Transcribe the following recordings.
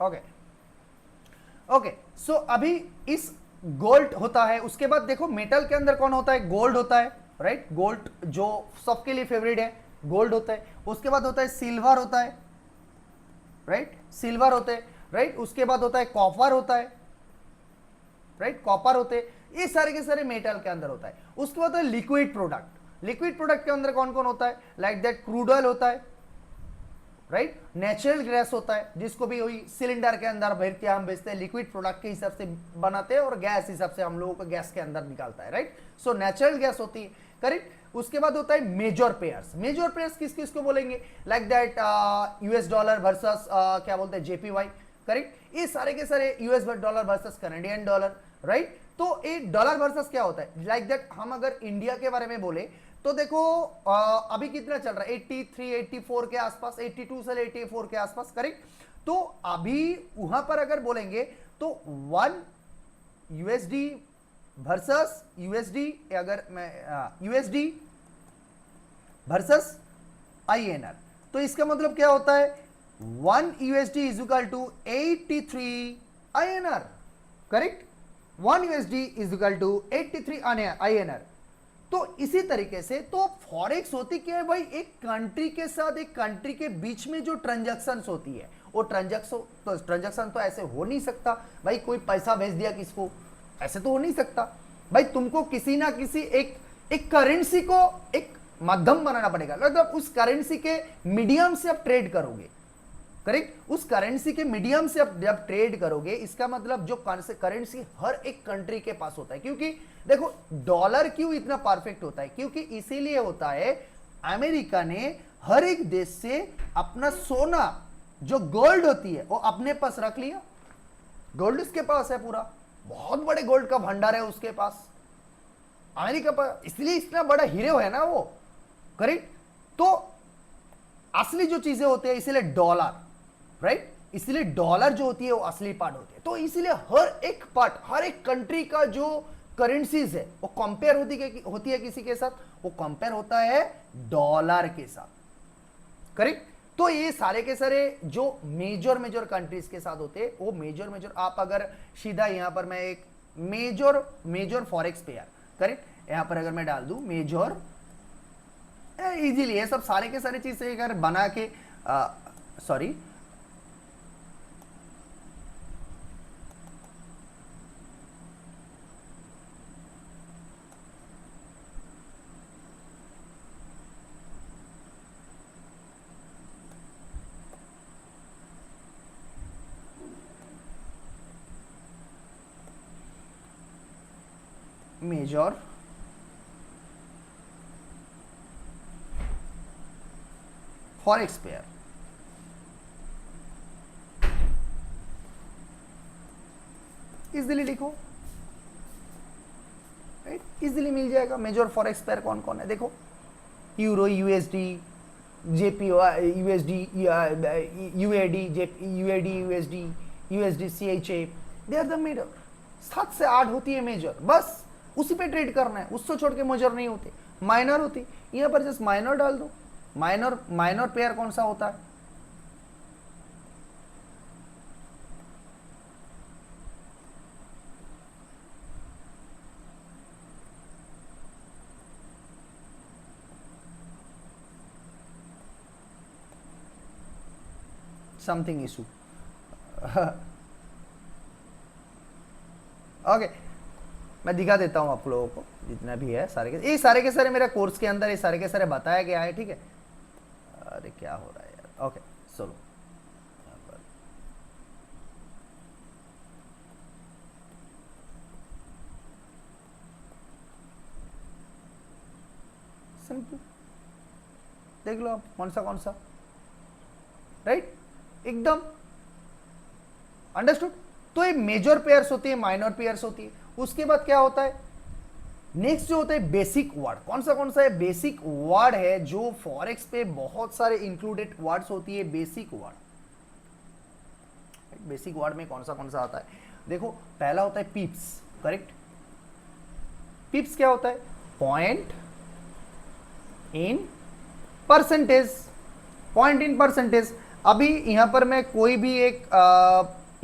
Okay okay, सो अभी इस gold होता है, उसके बाद देखो मेटल के अंदर कौन होता है, गोल्ड होता है, राइट, गोल्ड जो सबके लिए फेवरेट है, गोल्ड होता है। उसके बाद होता है सिल्वर होता है, राइट, सिल्वर होते हैं, राइट। उसके बाद होता है कॉपर होता है, राइट, कॉपर होते हैं। ये सारे के सारे मेटल के अंदर होता है। उसके बाद होता है लिक्विड प्रोडक्ट। लिक्विड प्रोडक्ट के अंदर कौन कौन होता है, लाइक दैट क्रूड ऑयल होता है, राइट, नेचुरल गैस होता है, जिसको भी वही सिलेंडर के अंदर भर के हम बेचते हैं, लिक्विड प्रोडक्ट के हिसाब से बनाते हैं और गैस हिसाब से हम लोगों को गैस के अंदर निकालता है, राइट। सो नेचुरल गैस होती है, करेक्ट। उसके बाद होता है मेजर पेयर्स। मेजर पेयर्स किस किस को बोलेंगे, like that US dollar versus क्या बोलते हैं, जेपीवाई, करेक्ट। ये सारे के सारे US dollar versus Canadian dollar, right. तो ये डॉलर वर्सेस क्या होता है, लाइक दैट हम अगर इंडिया के बारे में बोले तो देखो अभी कितना चल रहा है, 83 84 के आसपास, 82 से 84 के आसपास, करेक्ट। तो अभी वहां पर अगर बोलेंगे तो 1 यूएसडी वर्सेस यूएसडी, अगर मैं यूएसडी वर्सेस आईएनआर, तो इसका मतलब क्या होता है, 1 USD is equal to 83 INR, correct. 1 USD is equal to 83 INR. तो इसी तरीके से तो फॉरेक्स होती क्या है भाई, एक कंट्री के साथ एक कंट्री के बीच में जो ट्रांजैक्शंस होती है, वो ट्रांजैक्शन तो ऐसे हो नहीं सकता भाई, कोई पैसा भेज दिया किसको, ऐसे तो हो नहीं सकता भाई। तुमको किसी ना किसी एक करेंसी को एक माध्यम बनाना पड़ेगा, मतलब उस करेंसी के मीडियम से आप ट्रेड करोगे, करेक्ट। उस करेंसी के मीडियम से आप जब ट्रेड करोगे, इसका मतलब जो करेंसी हर एक कंट्री के पास होता है, क्योंकि देखो डॉलर क्यों इतना परफेक्ट होता है, क्योंकि इसीलिए होता है अमेरिका ने हर एक देश से अपना सोना जो गोल्ड होती है वो अपने पास रख लिया। गोल्ड उसके पास है, पूरा बहुत बड़े गोल्ड का भंडार है उसके पास अमेरिका पर, इसलिए इतना बड़ा हीरो है ना वो, करेक्ट। तो असली जो चीजें होती है, इसीलिए डॉलर, राइट, इसलिए डॉलर जो होती है वो असली पार्ट होती है। तो इसीलिए हर एक पार्ट, हर एक कंट्री का जो करेंसीज है वो कंपेयर होती है किसी के साथ, वो कंपेयर होता है डॉलर के साथ, करेक्ट। तो ये सारे के सारे जो मेजर कंट्रीज के साथ होते हैं, वो मेजर आप अगर सीधा यहां पर मैं एक मेजर फॉरेक्स पेयर, करेक्ट, यहां पर अगर मैं डाल दूं मेजर, इजीली ये सब सारे के सारे चीज अगर बना के sorry major forex pair, easily लिखो, राइट, इजीली मिल जाएगा। मेजर फॉरेक्स पेयर कौन कौन है, देखो euro, USD, JPY USD, AUD, AUD USD, USD CHF, they are the major. 7 से 8 होती है मेजर, बस उसी पे ट्रेड करना है, उससे छोड़ के मेजर नहीं होती। माइनर होती, यहां पर जस्ट माइनर डाल दो। माइनर पेयर कौन सा होता है, समथिंग इशू, ओके, मैं दिखा देता हूं आप लोगों को जितना भी है सारे के सारे मेरे कोर्स के अंदर ये सारे के सारे बताया गया है, ठीक है। अरे क्या हो रहा है यार, ओके चलो सिंपल देख लो आप कौन सा, राइट, एकदम अंडरस्टूड। तो ये मेजर पेयर्स होती है, माइनर पेयर्स होती है। उसके बाद क्या होता है, नेक्स्ट जो होता है बेसिक वर्ड। कौन सा है, बेसिक वर्ड है जो फॉरेक्स पे बहुत सारे इंक्लूडेड वर्ड्स होती है, बेसिक वर्ड। बेसिक वर्ड में कौन सा आता है, देखो पहला होता है पिप्स, करेक्ट। पिप्स क्या होता है, point in percentage, point in percentage. अभी यहाँ पर मैं कोई भी एक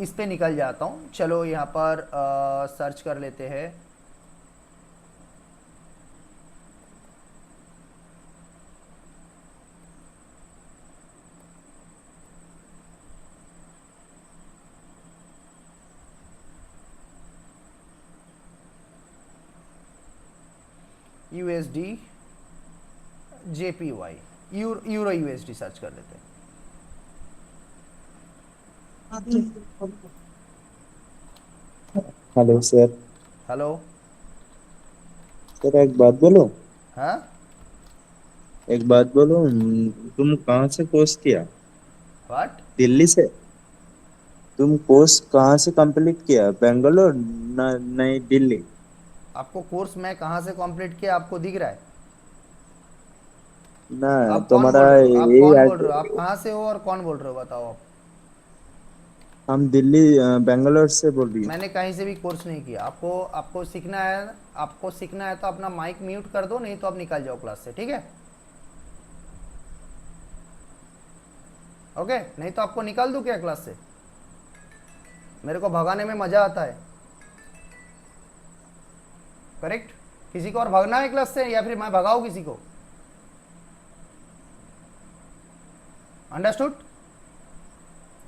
इस पे निकल जाता हूँ। चलो यहाँ पर सर्च कर लेते हैं। USD JPY, euro USD search कर लेते हैं। Hello sir. हेलो। सर एक बात बोलो। हाँ। एक बात बोलो, तुम कहाँ से कोर्स किया? व्हाट? दिल्ली से? तुम कोर्स कहाँ से कंप्लीट किया, बेंगलोर न नई दिल्ली? आपको कोर्स मैं कहाँ से कंप्लीट किया आपको दिख रहा है? ना, आप कौन तुम्हारा बोल रहे हो? आप यही कौन बोल रहे हो? आप एड्रेस। कहाँ से हो और कौन बोल रहे हो बताओ आप? हम दिल्ली बेंगलोर से बोल रही हूँ। मैंने कहीं से भी कोर्स नहीं किया। आपको आपको सीखना है, आपको सीखना है तो अपना माइक म्यूट कर दो, नहीं तो आप निकल जाओ क्लास से, ठीक है? ओके, नहीं तो आपको निकाल दूं क्या क्लास से? मेरे को भगाने में मजा आता है। करेक्ट? किसी को और भगना है क्लास से या फिर मैं भगाऊं किसी को? अंडरस्टूड?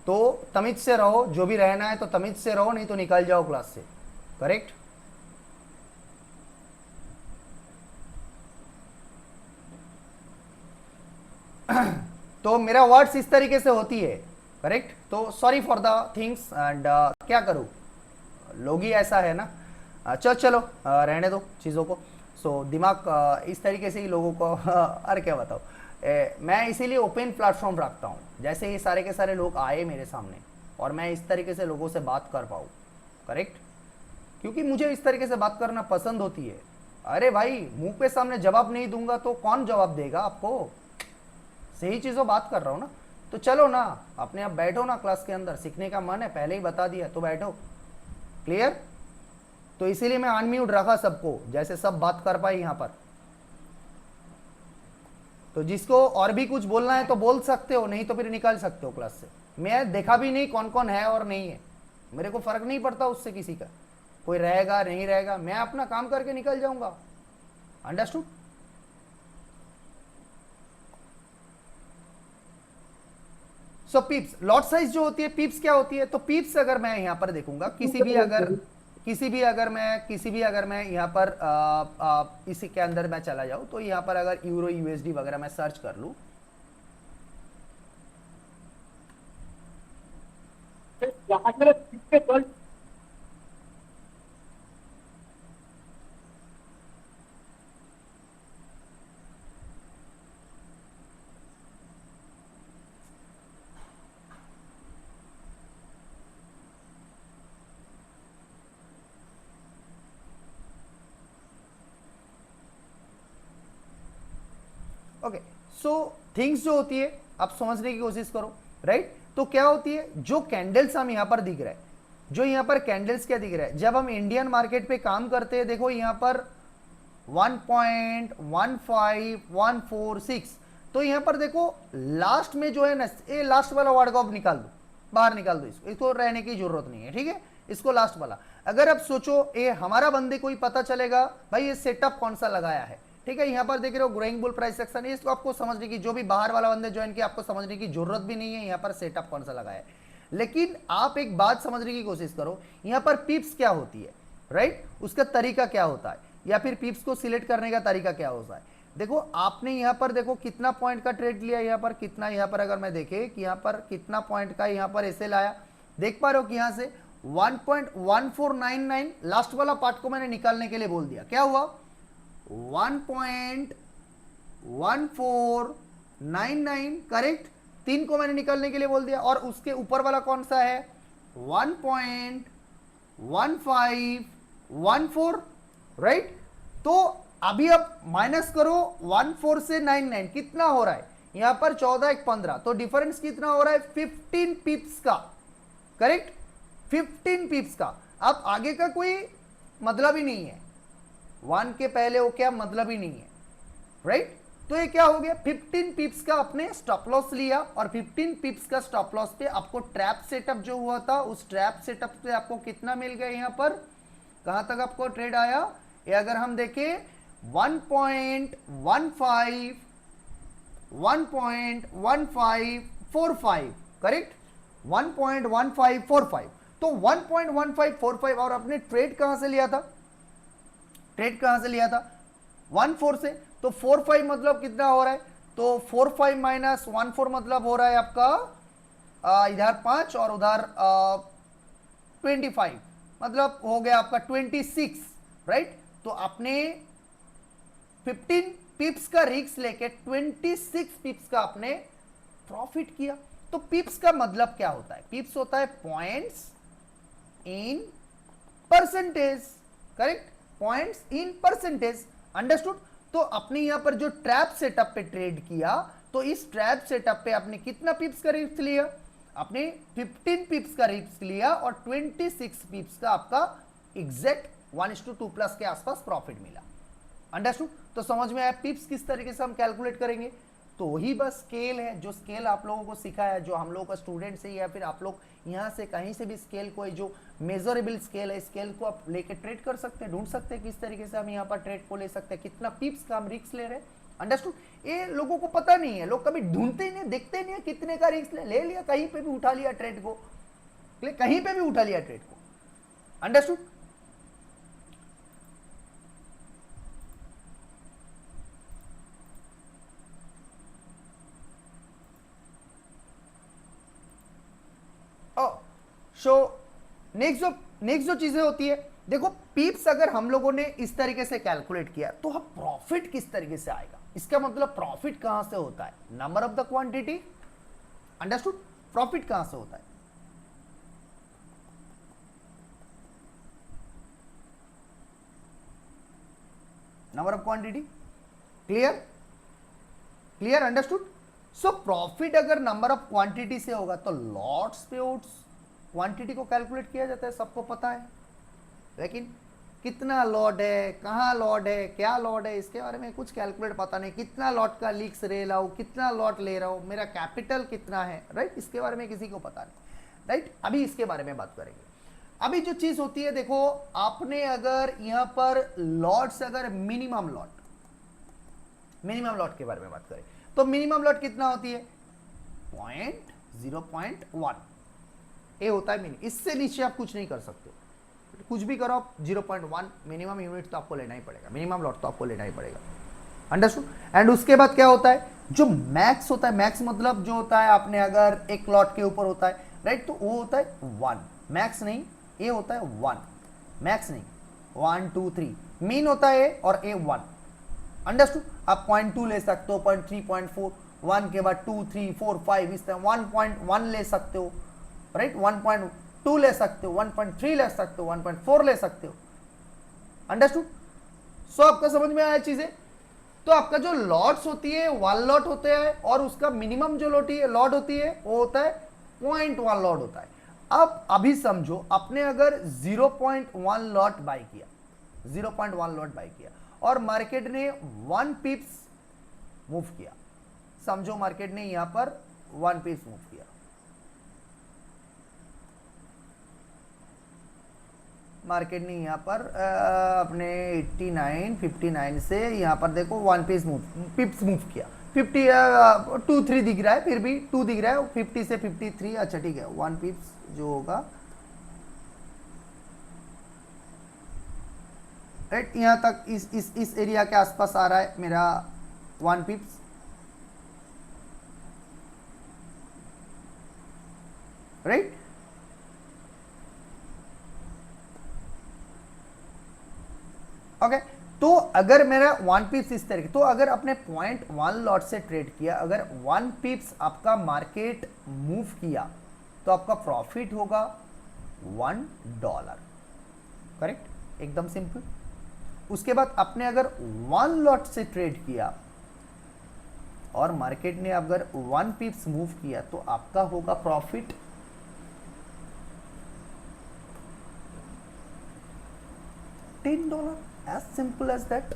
तो तमीज से रहो, जो भी रहना है तो तमीज से रहो, नहीं तो निकल जाओ क्लास से। करेक्ट? तो मेरा वर्ड्स इस तरीके से होती है। करेक्ट? तो sorry for the things and क्या करूं, लोग ही ऐसा है ना। चलो रहने दो चीज़ों को। सो दिमाग इस तरीके से ही लोगों को अरे क्या बताओ। मैं इसीलिए ओपन प्लेटफॉर्म रखता हूँ, जैसे ये सारे के सारे लोग आए मेरे सामने और मैं इस तरीके से लोगों से बात कर पाऊँ। करेक्ट? क्योंकि मुझे इस तरीके से बात करना पसंद होती है। अरे भाई, मुंह पे सामने जवाब नहीं दूंगा तो कौन जवाब देगा आपको? सही चीज़ों बात कर रहा हूँ ना। तो चलो ना, अपने आप बैठो ना क्लास के अंदर, सीखने का मन है पहले ही बता दिया, तो बैठो। क्लियर? तो इसीलिए मैं अनम्यूट रखा सबको, जैसे सब बात कर पाए यहाँ पर। तो जिसको और भी कुछ बोलना है तो बोल सकते हो, नहीं तो फिर निकाल सकते हो क्लास से। मैं देखा भी नहीं कौन कौन है और नहीं है, मेरे को फर्क नहीं पड़ता उससे किसी का। कोई रहेगा नहीं रहेगा, मैं अपना काम करके निकल जाऊंगा। अंडरस्टूड? सो पीप्स लॉट साइज जो होती है, पीप्स क्या होती है? तो पीप्स अगर मैं यहां पर देखूंगा किसी भी अगर मैं यहां पर इसी के अंदर मैं चला जाऊं, तो यहां पर अगर यूरो यूएसडी वगैरह मैं सर्च कर लूं, ओके। सो थिंग्स जो होती है आप समझने की कोशिश करो। राइट? तो क्या होती है, जो कैंडल्स हम यहां पर दिख रहा है, जो यहां पर कैंडल्स क्या दिख रहा है, जब हम इंडियन मार्केट पे काम करते हैं, देखो यहां पर 1.15146, तो यहां पर देखो लास्ट में जो है ना, ये लास्ट वाला वर्ड को अब निकाल दो, बाहर निकाल दो, इसको रहने की जरूरत नहीं है, ठीक है? इसको लास्ट वाला। अगर अब सोचो ये हमारा बंदे को ही पता चलेगा भाई ये सेटअप कौन सा लगाया है, ठीक है? यहां पर देख रहे हो ग्रोइंग बुल प्राइस सेक्शन, इसको आपको समझने की, जो भी बाहर वाला बंदे ज्वाइन किया, आपको समझने की जरूरत भी नहीं है यहां पर सेटअप कौन सा लगाया है। लेकिन आप एक बात समझने की कोशिश करो, यहां पर पिप्स क्या होती है, राइट? उसका तरीका क्या होता है, या फिर पिप्स को सिलेक्ट करने का तरीका क्या होता है? देखो आपने यहां पर देखो कितना पॉइंट का ट्रेड लिया, यहां पर कितना, यहां पर अगर मैं देखे कि यहां पर कितना पॉइंट का यहां पर ऐसे लाया, देख पा रहे हो कि यहां से 1.1499, लास्ट वाला पार्ट को मैंने निकालने के लिए बोल दिया, क्या हुआ 1.1499, करेक्ट? तीन को मैंने निकालने के लिए बोल दिया, और उसके ऊपर वाला कौन सा है 1.1514, राइट? तो अभी अब माइनस करो 14 से 99, कितना हो रहा है यहां पर 14 एक 15, तो डिफरेंस कितना हो रहा है 15 पिप्स का। करेक्ट? 15 पिप्स का। अब आगे का कोई मतलब ही नहीं है, वन के पहले वो क्या मतलब ही नहीं है, राइट? तो ये क्या हो गया, 15 पिप्स का आपने स्टॉप लॉस लिया और 15 पिप्स का स्टॉप लॉस पे आपको ट्रैप सेटअप जो हुआ था उस ट्रैप सेटअप पे आपको कितना मिल गया, यहां पर कहां तक आपको ट्रेड आया, ये अगर हम देखें 1.1545 करेक्ट, 1.1545। तो 1.1545 और अपने ट्रेड कहां से लिया था, ट्रेड कहां से लिया था 14 से, तो 45 मतलब कितना हो रहा है, तो 45 माइनस 14 मतलब हो रहा है आपका इधर 5 और उधर 25, मतलब हो गया आपका 26, राइट। तो आपने 15 पिप्स का रिस्क लेके 26 पिप्स का आपने प्रॉफिट किया। तो पिप्स का मतलब क्या होता है, पिप्स होता है points in percentage, correct, points in percentage, understood. तो आपने यहां पर जो ट्रैप सेटअप पे ट्रेड किया, तो इस ट्रैप सेटअप पे आपने कितना पिप्स का रिस्क लिया, आपने 15 पिप्स का रिस्क लिया और 26 पिप्स का आपका एग्जैक्ट 1:2 प्लस के आसपास प्रॉफिट मिला, अंडरस्टूड। तो समझ में आया पिप्स किस तरीके से हम कैलकुलेट करेंगे। तो वही बस स्केल है, जो स्केल आप लोगों को सिखाया है, जो हम लोगों का स्टूडेंट से या फिर आप लोग यहाँ से कहीं से भी स्केल को, जो मेजरेबल स्केल है, स्केल को आप लेके ट्रेड कर सकते हैं, ढूंढ सकते हैं किस तरीके से हम यहाँ पर ट्रेड को ले सकते हैं, कितना पिप्स का हम रिस्क ले रहे हैं, अंडरस्टूड। ये लोगों को पता नहीं है, लोग कभी ढूंढते ही नहीं, देखते नहीं है कितने का रिस्क ले लिया, कहीं पे भी उठा लिया ट्रेड को, कहीं पे भी उठा लिया ट्रेड को, अंडरस्टूड। सो नेक्स्ट जो चीजें होती है, देखो पीप्स अगर हम लोगों ने इस तरीके से कैलकुलेट किया तो हम प्रॉफिट किस तरीके से आएगा, इसका मतलब प्रॉफिट कहां से होता है, number of the quantity, understood. Profit कहां से होता है, number of quantity, clear, clear, understood. So profit अगर नंबर ऑफ क्वांटिटी से होगा तो लॉट्स पे आउट्स क्वांटिटी को कैलकुलेट किया जाता है, सबको पता है, लेकिन कितना लॉट है, कहाँ लॉट है, क्या लॉट है, इसके बारे में कुछ कैलकुलेट पता नहीं, कितना लॉट का लीक्स ले रहा हूँ, कितना लॉट ले रहा हूँ, मेरा कैपिटल कितना है, राइट, इसके बारे में किसी को पता नहीं, राइट। अभी इसके बारे में बात करेंगे। अभी जो चीज होती है, देखो आपने अगर यहाँ पर लॉट्स, अगर मिनिमम लॉट के बारे में बात करें तो मिनिमम लॉट कितना होती है, 0.1 ये होता है मिनिमम, इससे नीचे आप कुछ नहीं कर सकते, कुछ भी करो आप 0.1 मिनिमम यूनिट तो आपको लेना ही पड़ेगा, मिनिमम लॉट तो आपको लेना ही पड़ेगा, अंडरस्टूड। एंड उसके बाद क्या होता है, जो मैक्स होता है, मैक्स मतलब जो होता है आपने अगर एक लॉट के ऊपर होता है, राइट, तो वो होता है 1, मैक्स नहीं, ये होता है 1, मैक्स नहीं, 1 2 3 मीन होता है और ए 1, अंडरस्टूड। आप 0.2 ले सकते हो, 0.3 0.4, 1 के बाद 2 3 4 5 इस तरह 1.1 ले सकते हो, राइट, 1.2 ले सकते हो, 1.3 ले सकते हो, 1.4 ले सकते हो, अंडरस्टूड। सो आपका समझ में आया चीजें। तो आपका जो लॉट्स होती है 1 लॉट होते हैं और उसका मिनिमम जो लॉट होती है वो होता है 0.1 लॉट होता है। अब अभी समझो आपने अगर 0.1 लॉट बाय किया, 0.1 लॉट बाय किया और मार्केट ने 1 पिप्स मूव किया, समझो मार्केट ने यहां पर 1 पिप्स मूव किया, मार्केट ने यहां पर अपने 89 59 से यहां पर देखो 1 पिप्स मूव किया, 50 2 3 दिख रहा है, फिर भी 2 दिख रहा है, 50 से 53, अच्छा ठीक है, 1 पिप्स जो होगा, राइट, यहां तक इस एरिया के आसपास आ रहा है मेरा 1 पिप्स, राइट। ओके, तो अगर मेरा 1 पिप्स इस तरीके, तो अगर आपने 0.1 लॉट से ट्रेड किया, अगर 1 पिप्स आपका मार्केट मूव किया तो आपका प्रॉफिट होगा $1, करेक्ट, एकदम सिंपल। उसके बाद आपने अगर 1 लॉट से ट्रेड किया और मार्केट ने अगर 1 पिप्स मूव किया तो आपका होगा profit $10, as simple as that,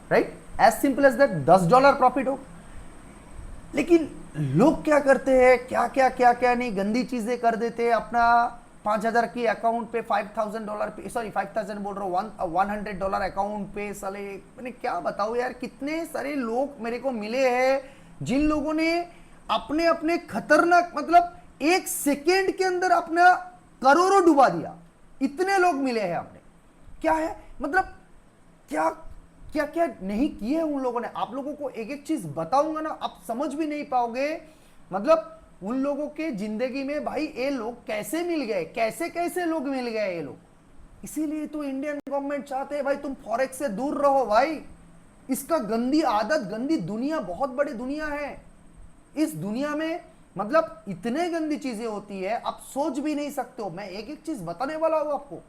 right, as simple as that, $10 profit हो। लेकिन लोग क्या करते हैं, क्या क्या क्या क्या नहीं गंदी चीजें कर देते हैं। अपना 5,000 की अकाउंट पे $5,000 पे, सॉरी 5,000 बोल रहा हूँ, $100 अकाउंट पे साले, मैंने क्या बताऊँ यार, कितने सारे लोग मेरे को मिले हैं जिन लोगों ने अपने अपने खतरनाक, मतलब 1 सेकेंड के अंदर अपना करोड़ों डुबा दिया। इतने लोग मिले हैं हमने। क्या है मतलब, क्या क्या क्या नहीं किए उन लोगों ने। आप लोगों को एक एक चीज बताऊंगा ना, आप समझ भी नहीं पाओगे। मतलब उन लोगों के जिंदगी में भाई ये लोग कैसे मिल गए, कैसे कैसे लोग मिल गए ये लोग। इसीलिए तो इंडियन गवर्नमेंट चाहते हैं भाई तुम फॉरेक्स से दूर रहो भाई। इसका गंदी आदत, गंदी दुनिया, बहुत बड़ी दुनिया है इस दुनिया में। मतलब इतने गंदी चीजें होती है, आप सोच भी नहीं सकते हो। मैं एक एक चीज बताने वाला हूं आपको,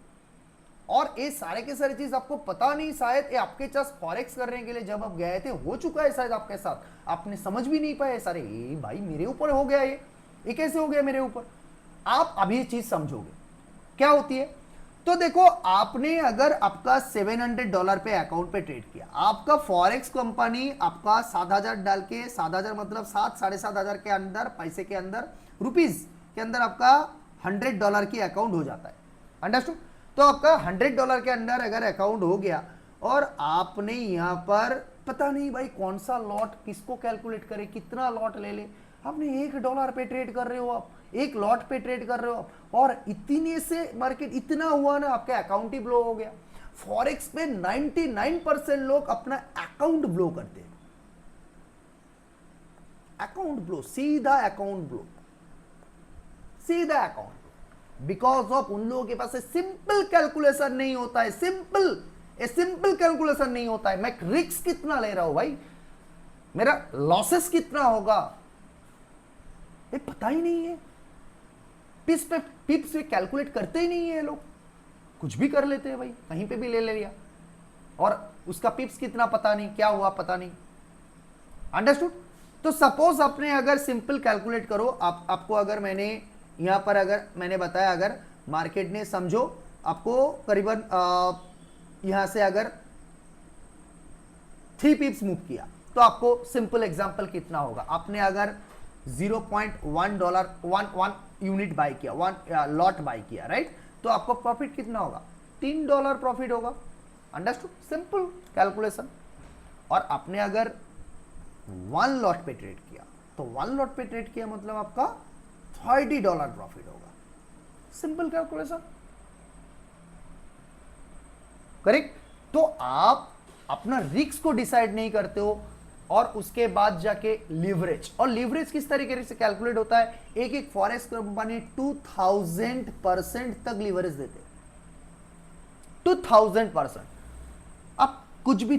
और ये सारे के सारे चीज आपको पता नहीं। शायद ये आपके पास फॉरेक्स करने के लिए जब आप गए थे हो चुका है शायद आपके साथ, आपने समझ भी नहीं पाए सारे। ये भाई मेरे ऊपर हो गया, ये कैसे हो गया मेरे ऊपर। आप अभी ये चीज समझोगे क्या होती है। तो देखो, आपने अगर आपका $700 पे अकाउंट पे ट्रेड किया, आपका फॉरेक्स कंपनी आपका 7,000 डाल के, 7,000 मतलब 7-7,500 के अंदर, पैसे के अंदर, रुपीज के अंदर आपका $100 की अकाउंट हो जाता है। अंडरस्टूड। तो आपका $100 के अंदर अगर अकाउंट हो गया, और आपने यहां पर पता नहीं भाई कौन सा लॉट किसको कैलकुलेट करे, कितना लॉट ले ले, आपने $1 पे ट्रेड कर रहे हो, आप एक लॉट पे ट्रेड कर रहे हो, और इतने से मार्केट इतना हुआ ना, आपका अकाउंट ही ब्लो हो गया। फॉरेक्स पे 99% लोग अपना अकाउंट ब्लो करते हैं। अकाउंट ब्लो, सीधा अकाउंट ब्लो, सीधा अकाउंट, बिकॉज ऑफ उन लोगों के पास सिंपल कैलकुलेशन नहीं होता है। सिंपल कैलकुलेशन नहीं होता है। मैं रिस्क कितना ले रहा हूं भाई, मेरा लॉसेस कितना होगा, ये पता ही नहीं है। पिप्स पे कैलकुलेट करते ही नहीं है लोग, कुछ भी कर लेते हैं भाई, कहीं पे भी ले लिया, और उसका पिप्स कितना पता नहीं, क्या हुआ पता नहीं। अंडरस्टूड। तो सपोज आपने अगर सिंपल कैलकुलेट करो, आपको अगर मैंने यहां पर अगर मैंने बताया, अगर मार्केट ने समझो आपको करीबन यहां से अगर 3 पिप्स मूव किया, तो आपको सिंपल एग्जांपल कितना होगा। आपने अगर $0.1 यूनिट बाय किया, 1 लॉट बाय किया, राइट, तो आपको प्रॉफिट कितना होगा, $3 प्रॉफिट होगा। Understood, simple calculation. और आपने अगर 1 लॉट पे ट्रेड किया, तो 1 लॉट पे ट्रेड किया मतलब आपका $30 प्रॉफिट होगा। Simple calculation, correct. तो आप अपना रिस्क को डिसाइड नहीं करते हो, और उसके बाद जाके लिवरेज, और लिवरेज किस तरीके से कैलकुलेट होता है। एक एक फॉरेक्स कंपनी 2000% तक लिवरेज देते, 2000%। आप कुछ भी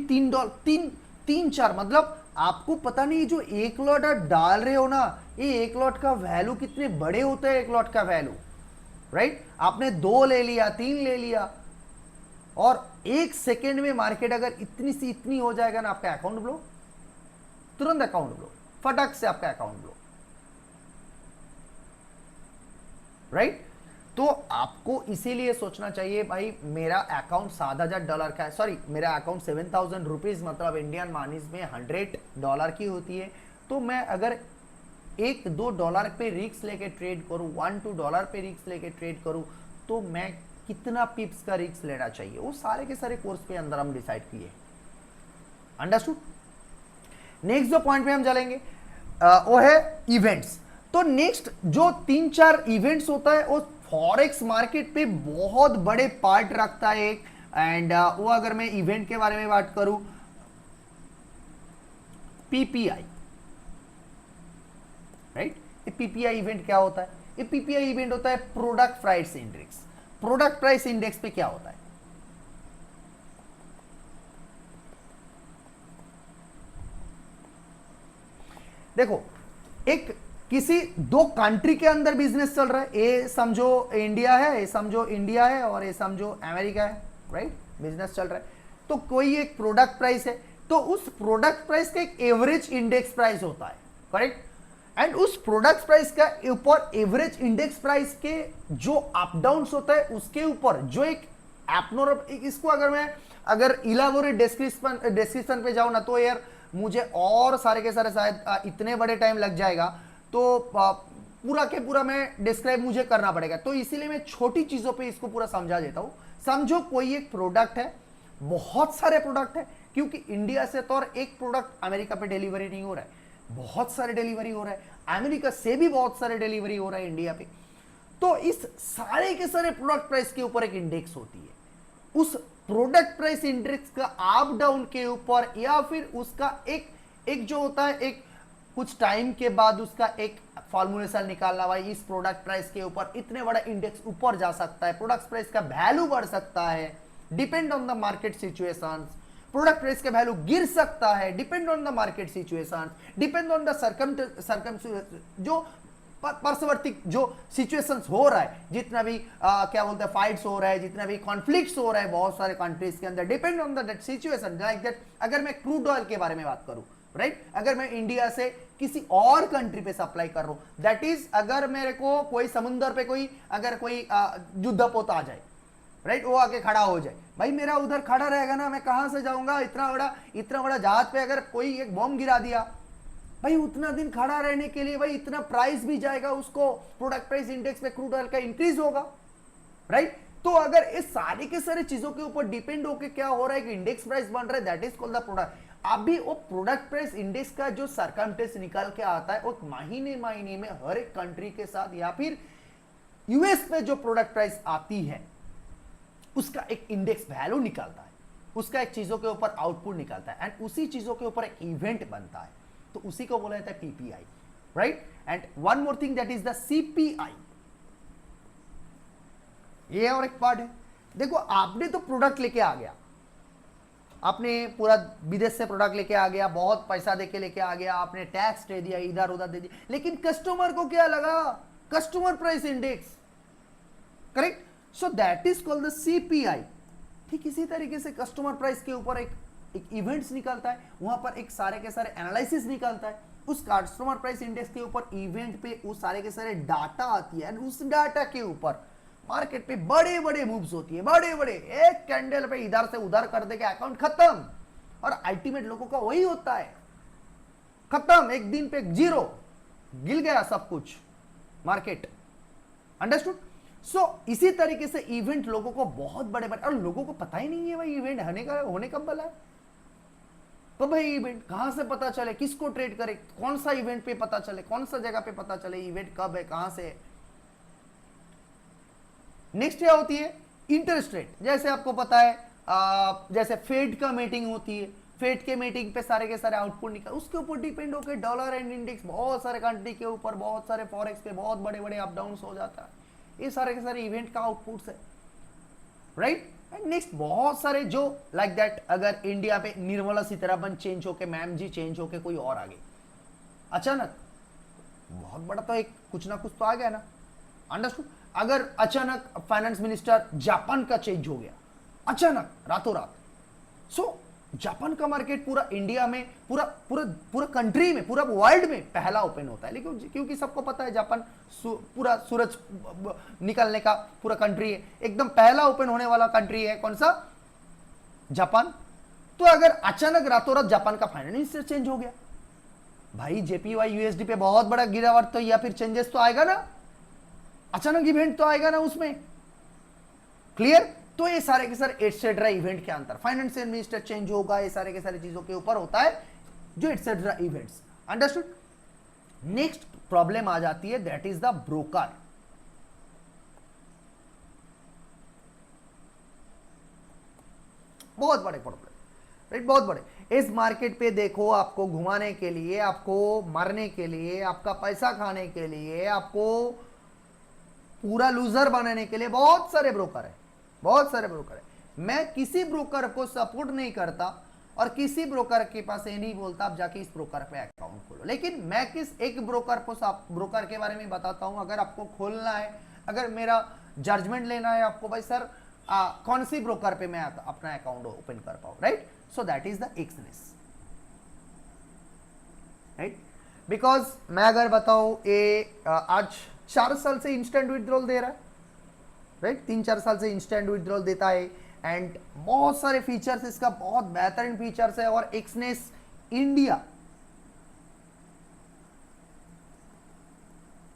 $3 मतलब आपको पता नहीं, जो एक लॉट आप डाल रहे हो ना, ये एक लॉट का वैल्यू कितने बड़े होते हैं, एक लॉट का वैल्यू, राइट। आपने 2 ले लिया, 3 ले लिया, और 1 सेकेंड में मार्केट अगर इतनी सी इतनी हो जाएगा ना, आपका अकाउंट ब्लो, तुरंत अकाउंट ब्लो, फटक से आपका अकाउंट ब्लो, राइट। तो आपको इसीलिए सोचना चाहिए भाई, मेरा अकाउंट $7,000 का है, सॉरी मेरा अकाउंट 7,000 रुपीज, मतलब इंडियन मानीज में $100 की होती है। तो मैं अगर $1-2 पे रिस्क लेके ट्रेड करूं, $1-2 पे रिस्क लेके ट्रेड करूं, तो मैं कितना पिप्स का रिस्क लेना चाहिए, वो सारे के सारे कोर्स पे अंदर हम डिसाइड किए। अंडरस्टूड। नेक्स्ट जो पॉइंट पे हम चलेंगे वो है इवेंट्स। तो नेक्स्ट जो 3-4 इवेंट्स होता है, वो फॉरेक्स मार्केट पे बहुत बड़े पार्ट रखता है। एंड वो अगर मैं इवेंट के बारे में बात करूं, पीपीआई, राइट। ये पीपीआई इवेंट क्या होता है, ये पीपीआई इवेंट होता है product price index. Product price index पे क्या होता है, देखो, एक किसी 2 कंट्री के अंदर बिजनेस चल रहा है, ये समझो इंडिया है, ये समझो इंडिया है, और ये समझो अमेरिका है, राइट। बिजनेस चल रहा है, तो कोई एक प्रोडक्ट प्राइस है, तो उस प्रोडक्ट प्राइस का एक एवरेज इंडेक्स प्राइस होता है, करेक्ट। एंड उस प्रोडक्ट प्राइस का ऊपर एवरेज इंडेक्स प्राइस के जो अप डाउन होता है, उसके ऊपर जो एक एबनॉर्मल, इसको अगर इलाबोरेट डिस्क्रिप्शन पे जाऊं ना तो यार मुझे और सारे के सारे शायद इतने बड़े टाइम लग जाएगा, तो पूरा के पूरा मैं डिस्क्राइब मुझे करना पड़ेगा। तो इसीलिए मैं छोटी चीजों पे इसको पूरा समझा देता हूं। समझो कोई एक प्रोडक्ट है, बहुत सारे प्रोडक्ट है, क्योंकि इंडिया से तो और एक प्रोडक्ट अमेरिका पे डिलीवरी नहीं हो रहा है, बहुत सारे डिलीवरी हो रहा है, अमेरिका से भी बहुत सारे डिलीवरी हो रहा है इंडिया पे। तो इस सारे के सारे प्रोडक्ट प्राइस के ऊपर एक इंडेक्स होती है, उस प्रोडक्ट प्राइस इंडेक्स का अप डाउन के ऊपर या फिर उसका एक एक जो होता है, एक कुछ टाइम के बाद उसका एक फॉर्मूलेशन निकालना, भाई इस प्रोडक्ट प्राइस के ऊपर इतने बड़ा इंडेक्स ऊपर जा सकता है, प्रोडक्ट प्राइस का वैल्यू बढ़ सकता है, depend on the market situations, product price का वैल्यू गिर सकता है, depend on the market situations, depend on the circum जो पार्श्ववर्ती जो सिचुएशंस हो रहा है, जितना भी क्या बोलते हैं फाइट्स हो रहा है, जितना भी कॉन्फ्लिक्ट्स हो रहा है बहुत सारे कंट्रीज के अंदर, depend on that situation. Like that अगर मैं क्रूड ऑयल के बारे में बात करूं, राइट, अगर मैं इंडिया से किसी और कंट्री पे सप्लाई कर रहा हूं, दैट इज अगर मेरे को कोई समुद्र पे कोई अगर कोई युद्धपोत आ जाए, राइट, वो आके खड़ा हो जाए, भाई मेरा उधर खड़ा रहेगा ना, मैं कहां से जाऊंगा, इतना बड़ा जहाज पे अगर कोई एक बॉम्ब गिरा दिया, भाई उतना दिन खड़ा रहने के लिए भाई इतना प्राइस भी जाएगा, उसको प्रोडक्ट प्राइस इंडेक्स पे क्रूड ऑयल का इंक्रीज होगा, राइट। तो अगर इस सारी के सारी चीजों के ऊपर डिपेंड होकर क्या हो रहा है कि इंडेक्स प्राइस बन रहा है, that is called the product. अभी वो प्रोडक्ट प्राइस इंडेक्स का जो सरकमस्टेंस निकल के आता है, वो महीने महीने में हर एक कंट्री के साथ या फिर यूएस पे जो प्रोडक्ट प्राइस आती है उसका एक इंडेक्स वैल्यू निकलता है, उसका एक चीजों के ऊपर आउटपुट निकलता है, एंड उसी चीजों के ऊपर एक इवेंट बनता है, तो उसी को बोला जाता है PPI, right. And one more thing that is the CPI, ये और एक पार्ट है। देखो आपने तो प्रोडक्ट लेके आ गया, आपने पूरा विदेश से प्रोडक्ट लेके आ गया, बहुत पैसा देके लेके आ गया, आपने टैक्स दे दिया, इधर उधर दे दिया, लेकिन कस्टमर को क्या लगा, customer price index, correct. So that is called the CPI. ठीक इसी तरीके से कस्टमर प्राइस के ऊपर एक इवेंट्स निकलता है, वहां पर एक सारे के सारे एनालिसिस निकलता है, उस कस्टमर प्राइस इंडेक्स के ऊपर इवेंट पे उस सारे के सारे डाटा आती है, उस डाटा के ऊपर मार्केट पे बड़े बड़े मूव्स होती है, बड़े बड़े, एक कैंडल पे इधर से उधर कर देगा अकाउंट खत्म, और अल्टीमेट लोगों का वही होता है, खत्म, एक दिन पे जीरो, गिल गया सब कुछ मार्केट, अंडरस्टूड। सो इसी तरीके से इवेंट लोगों को बहुत बड़े बड़े, और लोगों को पता ही नहीं है भाई इवेंट होने कब वाला है, तो भाई इवेंट कहां से पता चले, किसको ट्रेड करे, कौन सा इवेंट पे पता चले, कौन सा जगह पे पता चले इवेंट कब है, कहां से है। नेक्स्ट क्या होती है, इंटरेस्ट रेट। जैसे आपको पता है जैसे फेड का मीटिंग होती है, फेड के मीटिंग पे सारे के सारे आउटपुट निकल, उसके ऊपर डिपेंड होकर डॉलर एंड इंडेक्स बहुत सारे कंट्री के ऊपर, बहुत सारे फॉरेक्स पे बहुत बड़े बड़े अप डाउन हो जाता है, ये सारे के सारे इवेंट का आउटपुट्स है, राइट। एंड नेक्स्ट बहुत सारे जो लाइक दैट, अगर इंडिया पे निर्मला सीतारमण चेंज होके, मैम जी चेंज होके कोई और आ गई अचानक, बहुत बड़ा तो एक कुछ ना कुछ तो आ गया ना, अंडरस्टूड। अगर अचानक फाइनेंस मिनिस्टर जापान का चेंज हो गया अचानक रातों रात, सो जापान का मार्केट पूरा इंडिया में, पूरा पूरा पूरा कंट्री में, पूरा वर्ल्ड में पहला ओपन होता है, लेकिन क्योंकि सबको पता है जापान पूरा सूरज निकलने का पूरा कंट्री है, एकदम पहला ओपन होने वाला कंट्री है, कौन सा, जापान। तो अगर अचानक रातों रात जापान का फाइनेंस मिनिस्टर चेंज हो गया, भाई जेपीवाई यूएसडी पे बहुत बड़ा गिरावट तो या फिर चेंजेस तो आएगा ना, अचानक इवेंट तो आएगा ना उसमें, क्लियर। तो ये सारे के सारे एटसेट्रा इवेंट के अंदर फाइनेंशियल मिनिस्टर चेंज होगा, ये सारे के सारे चीजों के ऊपर होता है जो etcetera events, understood. Next problem आ जाती है, दैट इज द ब्रोकर। बहुत बड़े प्रॉब्लम, राइट, बहुत बड़े। इस मार्केट पे देखो, आपको घुमाने के लिए, आपको मारने के लिए, आपका पैसा खाने के लिए, आपको पूरा लूजर बनाने के लिए बहुत सारे ब्रोकर है, बहुत सारे ब्रोकर है। मैं किसी ब्रोकर को सपोर्ट नहीं करता और किसी ब्रोकर के पास ये नहीं बोलता आप जाके इस ब्रोकर पे अकाउंट खोलो, लेकिन मैं किस एक ब्रोकर के बारे में बताता हूं, अगर आपको खोलना है, अगर मेरा जजमेंट लेना है आपको, भाई सर कौन सी ब्रोकर पे मैं अपना अकाउंट ओपन कर पाऊं, right. So that is the Exness, right. Because मैं अगर बताऊं ये आज 4 साल से इंस्टेंट विड्रॉल दे रहा है, राइट 3-4 साल से इंस्टेंट विड्रॉल देता है एंड बहुत सारे फीचर्स इसका बहुत बेहतरीन फीचर्स है। और एक्सनेस इंडिया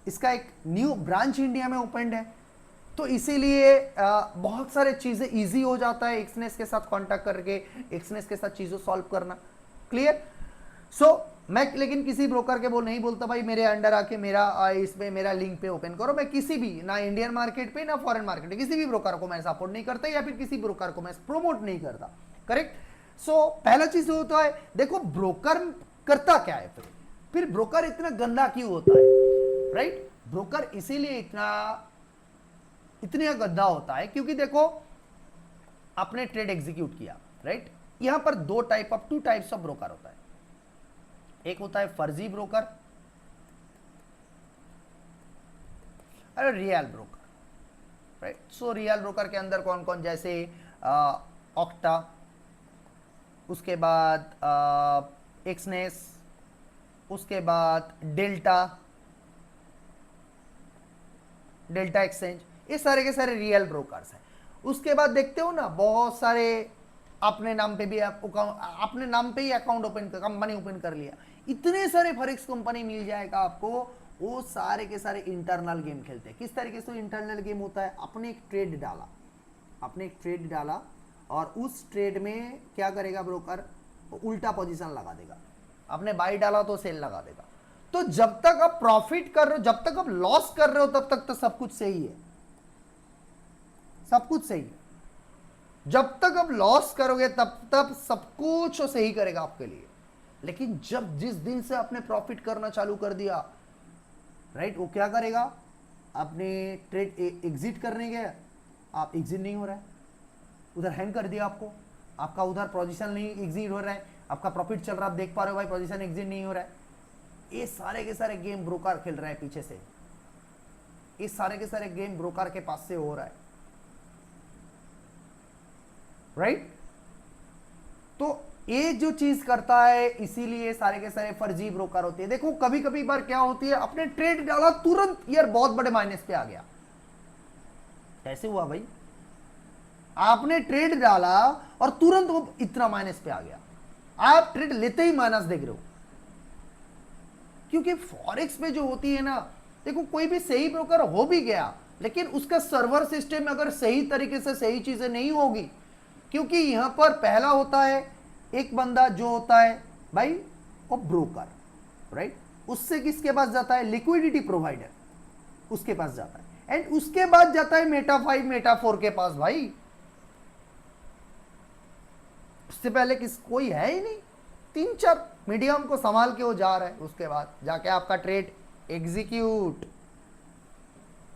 इसका एक न्यू ब्रांच इंडिया में ओपनड है, तो इसीलिए बहुत सारे चीजें इजी हो जाता है एक्सनेस के साथ कांटेक्ट करके, एक्सनेस के साथ चीजों सॉल्व करना। क्लियर? सो मैं लेकिन किसी ब्रोकर के नहीं बोलता भाई मेरे अंडर आके मेरा इसमें मेरा लिंक पे ओपन करो। मैं किसी भी, ना इंडियन मार्केट पे ना फॉरेन मार्केट पे, किसी भी ब्रोकर को मैं सपोर्ट नहीं करता या फिर किसी ब्रोकर को मैं प्रमोट नहीं करता। करेक्ट? सो पहला चीज होता है, देखो ब्रोकर करता क्या है, फिर ब्रोकर इतना गंदा क्यों होता है? राइट? ब्रोकर इसीलिए इतने गंदा होता है क्योंकि देखो आपने ट्रेड एग्जीक्यूट किया, राइट? यहां पर टू टाइप्स ऑफ ब्रोकर होता है। एक होता है फर्जी ब्रोकर और real broker, right? So real broker के अंदर कौन कौन, जैसे ऑक्टा, उसके बाद एक्सनेस, उसके बाद डेल्टा एक्सचेंज, ये सारे के सारे रियल ब्रोकर्स हैं। उसके बाद देखते हो ना बहुत सारे अपने नाम पे भी अपने नाम पे ही अकाउंट कंपनी ओपन कर लिया, इतने सारे फॉरेक्स कंपनी मिल जाएगा आपको, वो सारे के सारे इंटरनल गेम खेलते हैं। किस तरीके से इंटरनल गेम होता है? आपने एक ट्रेड डाला और उस ट्रेड में क्या करेगा ब्रोकर? उल्टा पोजीशन लगा देगा। आपने बाई डाला तो सेल लगा देगा। तो जब तक आप प्रॉफिट कर रहे हो, जब तक आप लॉस कर रहे हो, तब तक तो सब कुछ सही है, सब कुछ सही है। जब तक आप लॉस करोगे तब सब कुछ सही करेगा आपके लिए। लेकिन जिस दिन से आपने प्रॉफिट करना चालू कर दिया, राइट, वो क्या करेगा? आपने ट्रेड एग्जिट करने गए, आप एग्जिट नहीं हो रहा है, उधर हैंग कर दिया आपको, आपका उधर पोजीशन नहीं एग्जिट हो रहा है, आपका प्रॉफिट चल रहा है, आप देख पा रहे हो भाई पोजीशन एग्जिट नहीं हो रहा है। ये सारे के सारे गेम ब्रोकर खेल रहे हैं पीछे से, ये सारे के सारे गेम ब्रोकर के पास से हो रहा है, राइट? तो ये जो चीज करता है, इसीलिए सारे के सारे फर्जी ब्रोकर होते हैं। देखो कभी कभी बार क्या होती है, अपने ट्रेड डाला तुरंत यार बहुत बड़े माइनस पे आ गया। कैसे हुआ भाई? आपने ट्रेड डाला और तुरंत वो इतना माइनस पे आ गया, आप ट्रेड लेते ही माइनस देख रहे हो। क्योंकि फॉरेक्स में जो होती है ना, देखो कोई भी सही ब्रोकर हो भी गया, लेकिन उसका सर्वर सिस्टम अगर सही तरीके से सही चीजें नहीं होगी, क्योंकि यहां पर पहला होता है एक बंदा जो होता है भाई वो ब्रोकर, राइट? उससे किसके पास जाता है? लिक्विडिटी प्रोवाइडर, उसके पास जाता है। एंड उसके बाद जाता है मेटा 5 मेटा 4 के पास। भाई उससे पहले कोई है ही नहीं, 3-4 मीडियम को संभाल के वो जा रहा है, उसके बाद जाके आपका ट्रेड एग्जीक्यूट,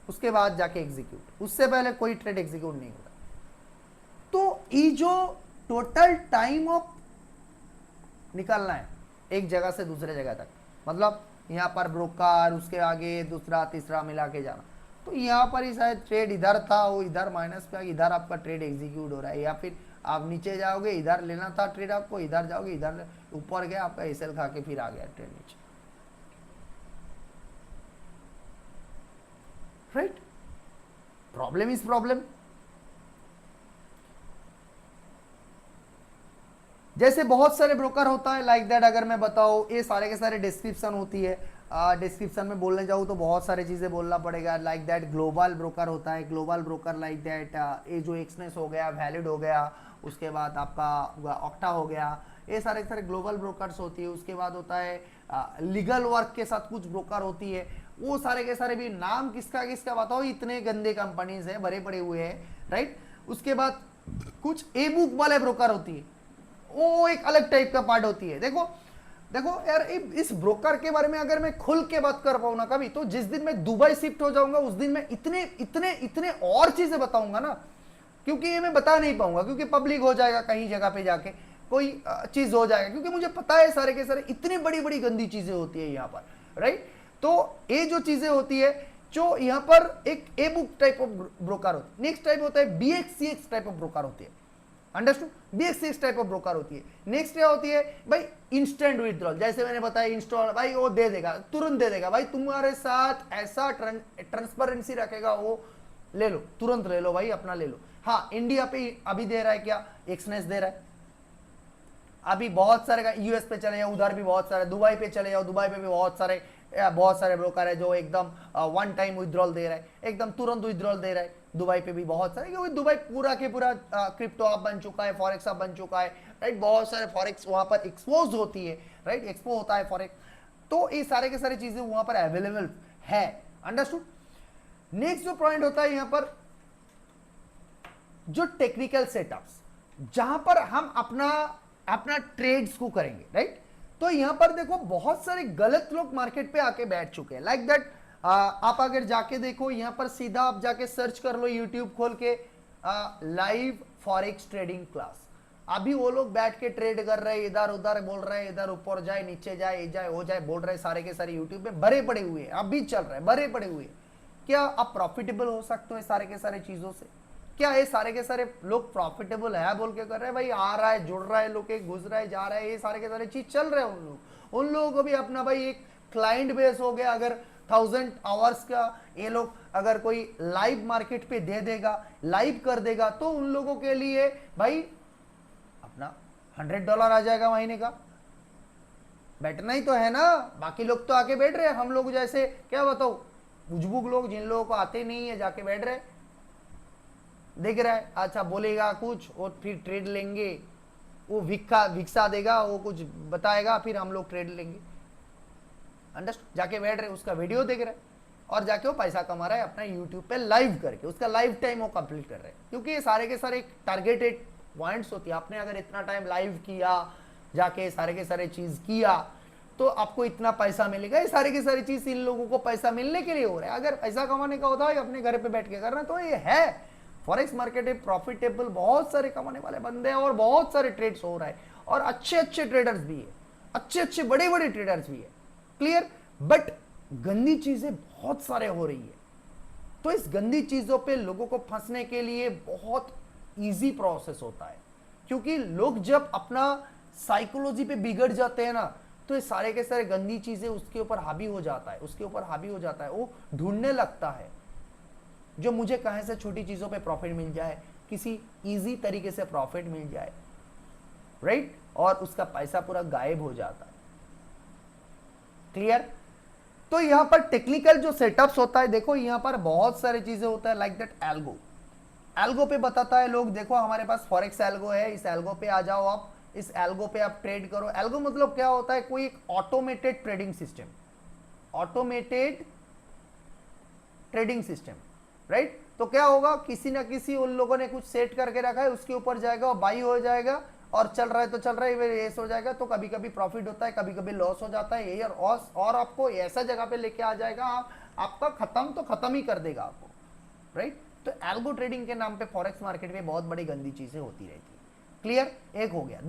उसके बाद जाके एग्जीक्यूट, उससे पहले कोई ट्रेड एग्जीक्यूट नहीं होता। तो ये जो टोटल टाइम ऑफ निकलना है एक जगह से दूसरे जगह तक, मतलब यहाँ पर ब्रोकर, उसके आगे दूसरा तीसरा मिला के जाना, तो यहाँ पर ही शायद ट्रेड इधर था, वो इधर माइनस पे, इधर आपका ट्रेड एग्जीक्यूट हो रहा है, या फिर आप नीचे जाओगे इधर लेना था ट्रेड आपको, इधर जाओगे इधर, ऊपर गया आपका एसएल खा के फिर आ गया ट्रेड नीचे, राइट? Problem is problem. जैसे बहुत सारे ब्रोकर होता है लाइक दैट, अगर मैं बताऊं, ये सारे के सारे डिस्क्रिप्शन होती है, डिस्क्रिप्शन में बोलने जाऊँ तो बहुत सारी चीज़ें बोलना पड़ेगा। लाइक दैट ग्लोबल ब्रोकर होता है, ग्लोबल ब्रोकर लाइक दैट, ये जो एक्सनेस हो गया, वैलिड हो गया, उसके बाद आपका ऑक्टा हो गया, ये सारे के सारे ग्लोबल ब्रोकर्स होती है। उसके बाद होता है लीगल वर्क के साथ कुछ ब्रोकर होती है, वो सारे के सारे भी नाम किसका किसका बताओ, इतने गंदे कंपनीज है, भरे पड़े हुए हैं, राइट? उसके बाद कुछ ए बुक वाले ब्रोकर होती है, वो एक अलग टाइप का पार्ट होती है। देखो देखो यार, इस ब्रोकर के बारे में अगर मैं खुल के बात कर पाऊँ ना कभी, तो जिस दिन मैं दुबई शिफ्ट हो जाऊंगा उस दिन मैं इतने इतने इतने और चीजें बताऊंगा ना, क्योंकि ये मैं बता नहीं पाऊंगा, क्योंकि पब्लिक हो जाएगा, कहीं जगह पे जाके कोई चीज हो जाएगा, क्योंकि मुझे पता है सारे के सारे इतनी बड़ी बड़ी गंदी चीजें होती है यहाँ पर, राइट? तो ये जो चीजें होती है, जो यहाँ पर एक a book type of broker होती है। नेक्स्ट टाइप होता है BXCX टाइप ऑफ ब्रोकर होती है, understood? BXCX type of broker होती है। नेक्स्ट क्या होती है भाई? इंस्टेंट विड्रॉल, जैसे मैंने बताया, इंस्टॉल भाई वो दे देगा, तुरंत दे देगा भाई, तुम्हारे साथ ऐसा ट्रांसपेरेंसी रखेगा वो, ले लो, तुरंत ले लो भाई, अपना ले लो। हाँ, इंडिया पे अभी दे रहा है क्या, एक्सनेस दे रहा है। अभी बहुत सारे, यूएस पे चले जाओ, उधर भी बहुत सारे, दुबई पे चले जाओ, दुबई पे भी बहुत सारे ब्रोकर है जो एकदम वन टाइम विड्रॉल दे रहा है, एकदम तुरंत विड्रॉल दे रहा है। दुबई पे भी बहुत सारे, क्योंकि दुबई पूरा के पूरा क्रिप्टो हब बन चुका है, फॉरेक्स हब बन चुका है, राइट। बहुत सारे फॉरेक्स वहां पर एक्सपोज होती है, राइट, एक्सपो होता है फॉरेक्स। तो ये सारे के सारी चीजें वहां पर अवेलेबल है। अंडरस्टूड। नेक्स्ट जो पॉइंट होता है यहां पर, जो टेक्निकल सेटअप्स, जहां पर हम अपना ट्रेड्स को करेंगे, राइट। तो यहां पर देखो बहुत सारे गलत लोग मार्केट पे आके बैठ चुके हैं, लाइक दैट। आप अगर जाके देखो यहां पर, सीधा आप जाके सर्च कर लो यूट्यूब खोल के, लाइव फॉरेक्स ट्रेडिंग क्लास। अभी वो लोग बैठ के ट्रेड कर रहे हैं, इधर उधर बोल रहे हैं, इधर ऊपर जाए, नीचे जाए, ये जाए, वो जाए, बोल रहे हैं, सारे के सारे यूट्यूब में भरे पड़े हुए हैं, अभी चल रहे हैं, भरे पड़े हुए हैं। क्या आप प्रॉफिटेबल हो सकते हो सारे के सारे चीजों से? क्या ये सारे के सारे लोग प्रॉफिटेबल है बोल के कर रहे हैं? भाई आ रहा है, जुड़ रहा है, लोग घुस रहा है, जा रहा है, ये सारे के सारे चीज चल रहे हैं। उन लोगों को भी अपना भाई एक क्लाइंट बेस हो गया। अगर 1000 आवर्स का ये लोग अगर कोई लाइव मार्केट पे दे देगा, लाइव कर देगा, तो उन लोगों के लिए भाई अपना $100 आ जाएगा महीने का। बैठना ही तो है ना, बाकी लोग तो आके बैठ रहे हैं, हम लोग जैसे क्या बताओ बुजबुक लोग, जिन लोगों को आते नहीं है, जाके बैठ रहे, देख रहा है, अच्छा बोलेगा कुछ और फिर ट्रेड लेंगे, वो भिक्षा देगा, वो कुछ बताएगा, फिर हम लोग ट्रेड लेंगे। अंडरस्टैंड। जाके बैठ रहे, उसका वीडियो देख रहे और जाके वो पैसा कमा रहा है अपना यूट्यूब पे लाइव करके, उसका लाइव टाइम वो कंप्लीट कर रहे हैं। क्योंकि ये सारे के सारे टारगेटेड पॉइंट्स होती है। आपने अगर इतना टाइम लाइव किया, जाके सारे के सारे चीज किया, तो आपको इतना पैसा मिलेगा। ये सारी की सारी चीज इन लोगों को पैसा मिलने के लिए हो रहा है। अगर पैसा कमाने का होता है अपने घर पे बैठ के करना, तो ये है फॉरेक्स मार्केट है प्रॉफिटेबल, बहुत सारे कमाने वाले बंदे हैं और बहुत सारे ट्रेड्स हो रहा है, और अच्छे अच्छे ट्रेडर्स भी है, अच्छे अच्छे बड़े बड़े ट्रेडर्स भी है। क्लियर। बट गंदी चीजें बहुत सारे हो रही है। तो इस गंदी चीजों पे लोगों को फंसने के लिए बहुत इजी प्रोसेस होता है, क्योंकि लोग जब अपना साइकोलॉजी पे बिगड़ जाते हैं ना, तो ये सारे के सारे गंदी चीजें उसके ऊपर हावी हो जाता है, उसके ऊपर हावी हो जाता है। वो ढूंढने लगता है जो मुझे कहीं से छोटी चीजों पे प्रॉफिट मिल जाए, किसी इजी तरीके से प्रॉफिट मिल जाए, राइट, और उसका पैसा पूरा गायब हो जाता है। क्लियर। तो यहां पर टेक्निकल जो सेटअप्स होता है, देखो यहां पर बहुत सारी चीजें होता है, लाइक दैट एल्गो। एल्गो पे बताता है लोग, देखो हमारे पास फॉरेक्स एल्गो है, इस एल्गो पे आ जाओ आप, इस एल्गो पे आप ट्रेड करो। एल्गो मतलब क्या होता है? कोई एक automated trading system, automated trading system, right. तो क्या होगा, किसी ना किसी उन लोगों ने कुछ सेट करके रखा है, उसके ऊपर जाएगा और बाई हो जाएगा, और चल रहा है तो चल रहा है, ये हो जाएगा। तो कभी कभी प्रॉफिट होता है, कभी कभी लॉस हो जाता है, और आपको ऐसा जगह पे लेके आ जाएगा, आपका खत्म तो खत्म ही कर देगा आपको, राइट। तो एल्गो ट्रेडिंग के नाम पे फॉरेक्स मार्केट में बहुत बड़ी गंदी चीजें होती रहती है। क्लियर। एक हो गया।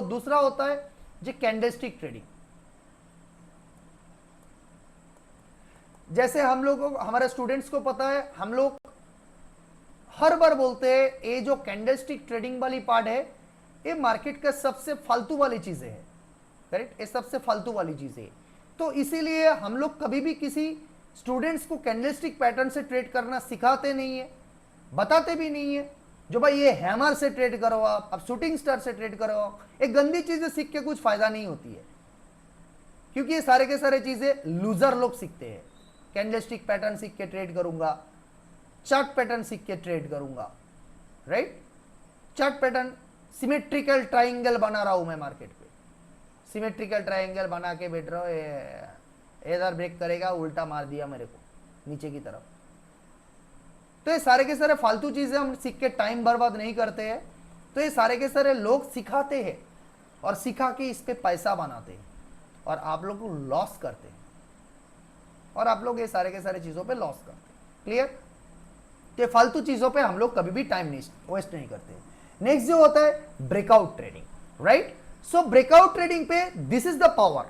दूसरा होता है जो कैंडलस्टिक ट्रेडिंग। जैसे हम लोग को, हमारे स्टूडेंट्स को पता है, हम लोग हर बार बोलते हैं ये जो कैंडलस्टिक ट्रेडिंग वाली पार्ट है, ये मार्केट का सबसे फालतू वाली चीजें है, करेक्ट। ये सबसे फालतू वाली चीजें है। तो इसीलिए हम लोग कभी भी किसी स्टूडेंट्स को कैंडलस्टिक पैटर्न से ट्रेड करना सिखाते नहीं है, बताते भी नहीं है। जो भाई ये हैमर से ट्रेड करो, आप शूटिंग स्टार से ट्रेड करो, एक गंदी चीजें सीख के कुछ फायदा नहीं होती है, क्योंकि ये सारे के सारे चीजें लूजर लोग सीखते हैं। कैंडलस्टिक पैटर्न सीख के ट्रेड करूंगा, चार्ट पैटर्न सीख के ट्रेड करूंगा, right. Chart pattern, symmetrical triangle बना रहा हूं मैं मार्केट पे, सिमेट्रिकल ट्राइंगल बना के बैठ रहा हूं, इधर ब्रेक करेगा, उल्टा मार दिया मेरे को नीचे की तरफ। तो ये सारे के सारे फालतू चीजें हम सीख के टाइम बर्बाद नहीं करते हैं। तो ये सारे के सारे लोग सिखाते हैं और सिखा के इस पे पैसा बनाते हैं, और आप लोग को लॉस करते हैं, और आप लोग ये सारे के सारे चीजों पे लॉस करते हैं। क्लियर। तो फालतू चीजों पे हम लोग कभी भी टाइम वेस्ट नहीं करते। नेक्स्ट जो होता है ब्रेकआउट ट्रेडिंग, राइट। सो ब्रेकआउट ट्रेडिंग पे this is the power.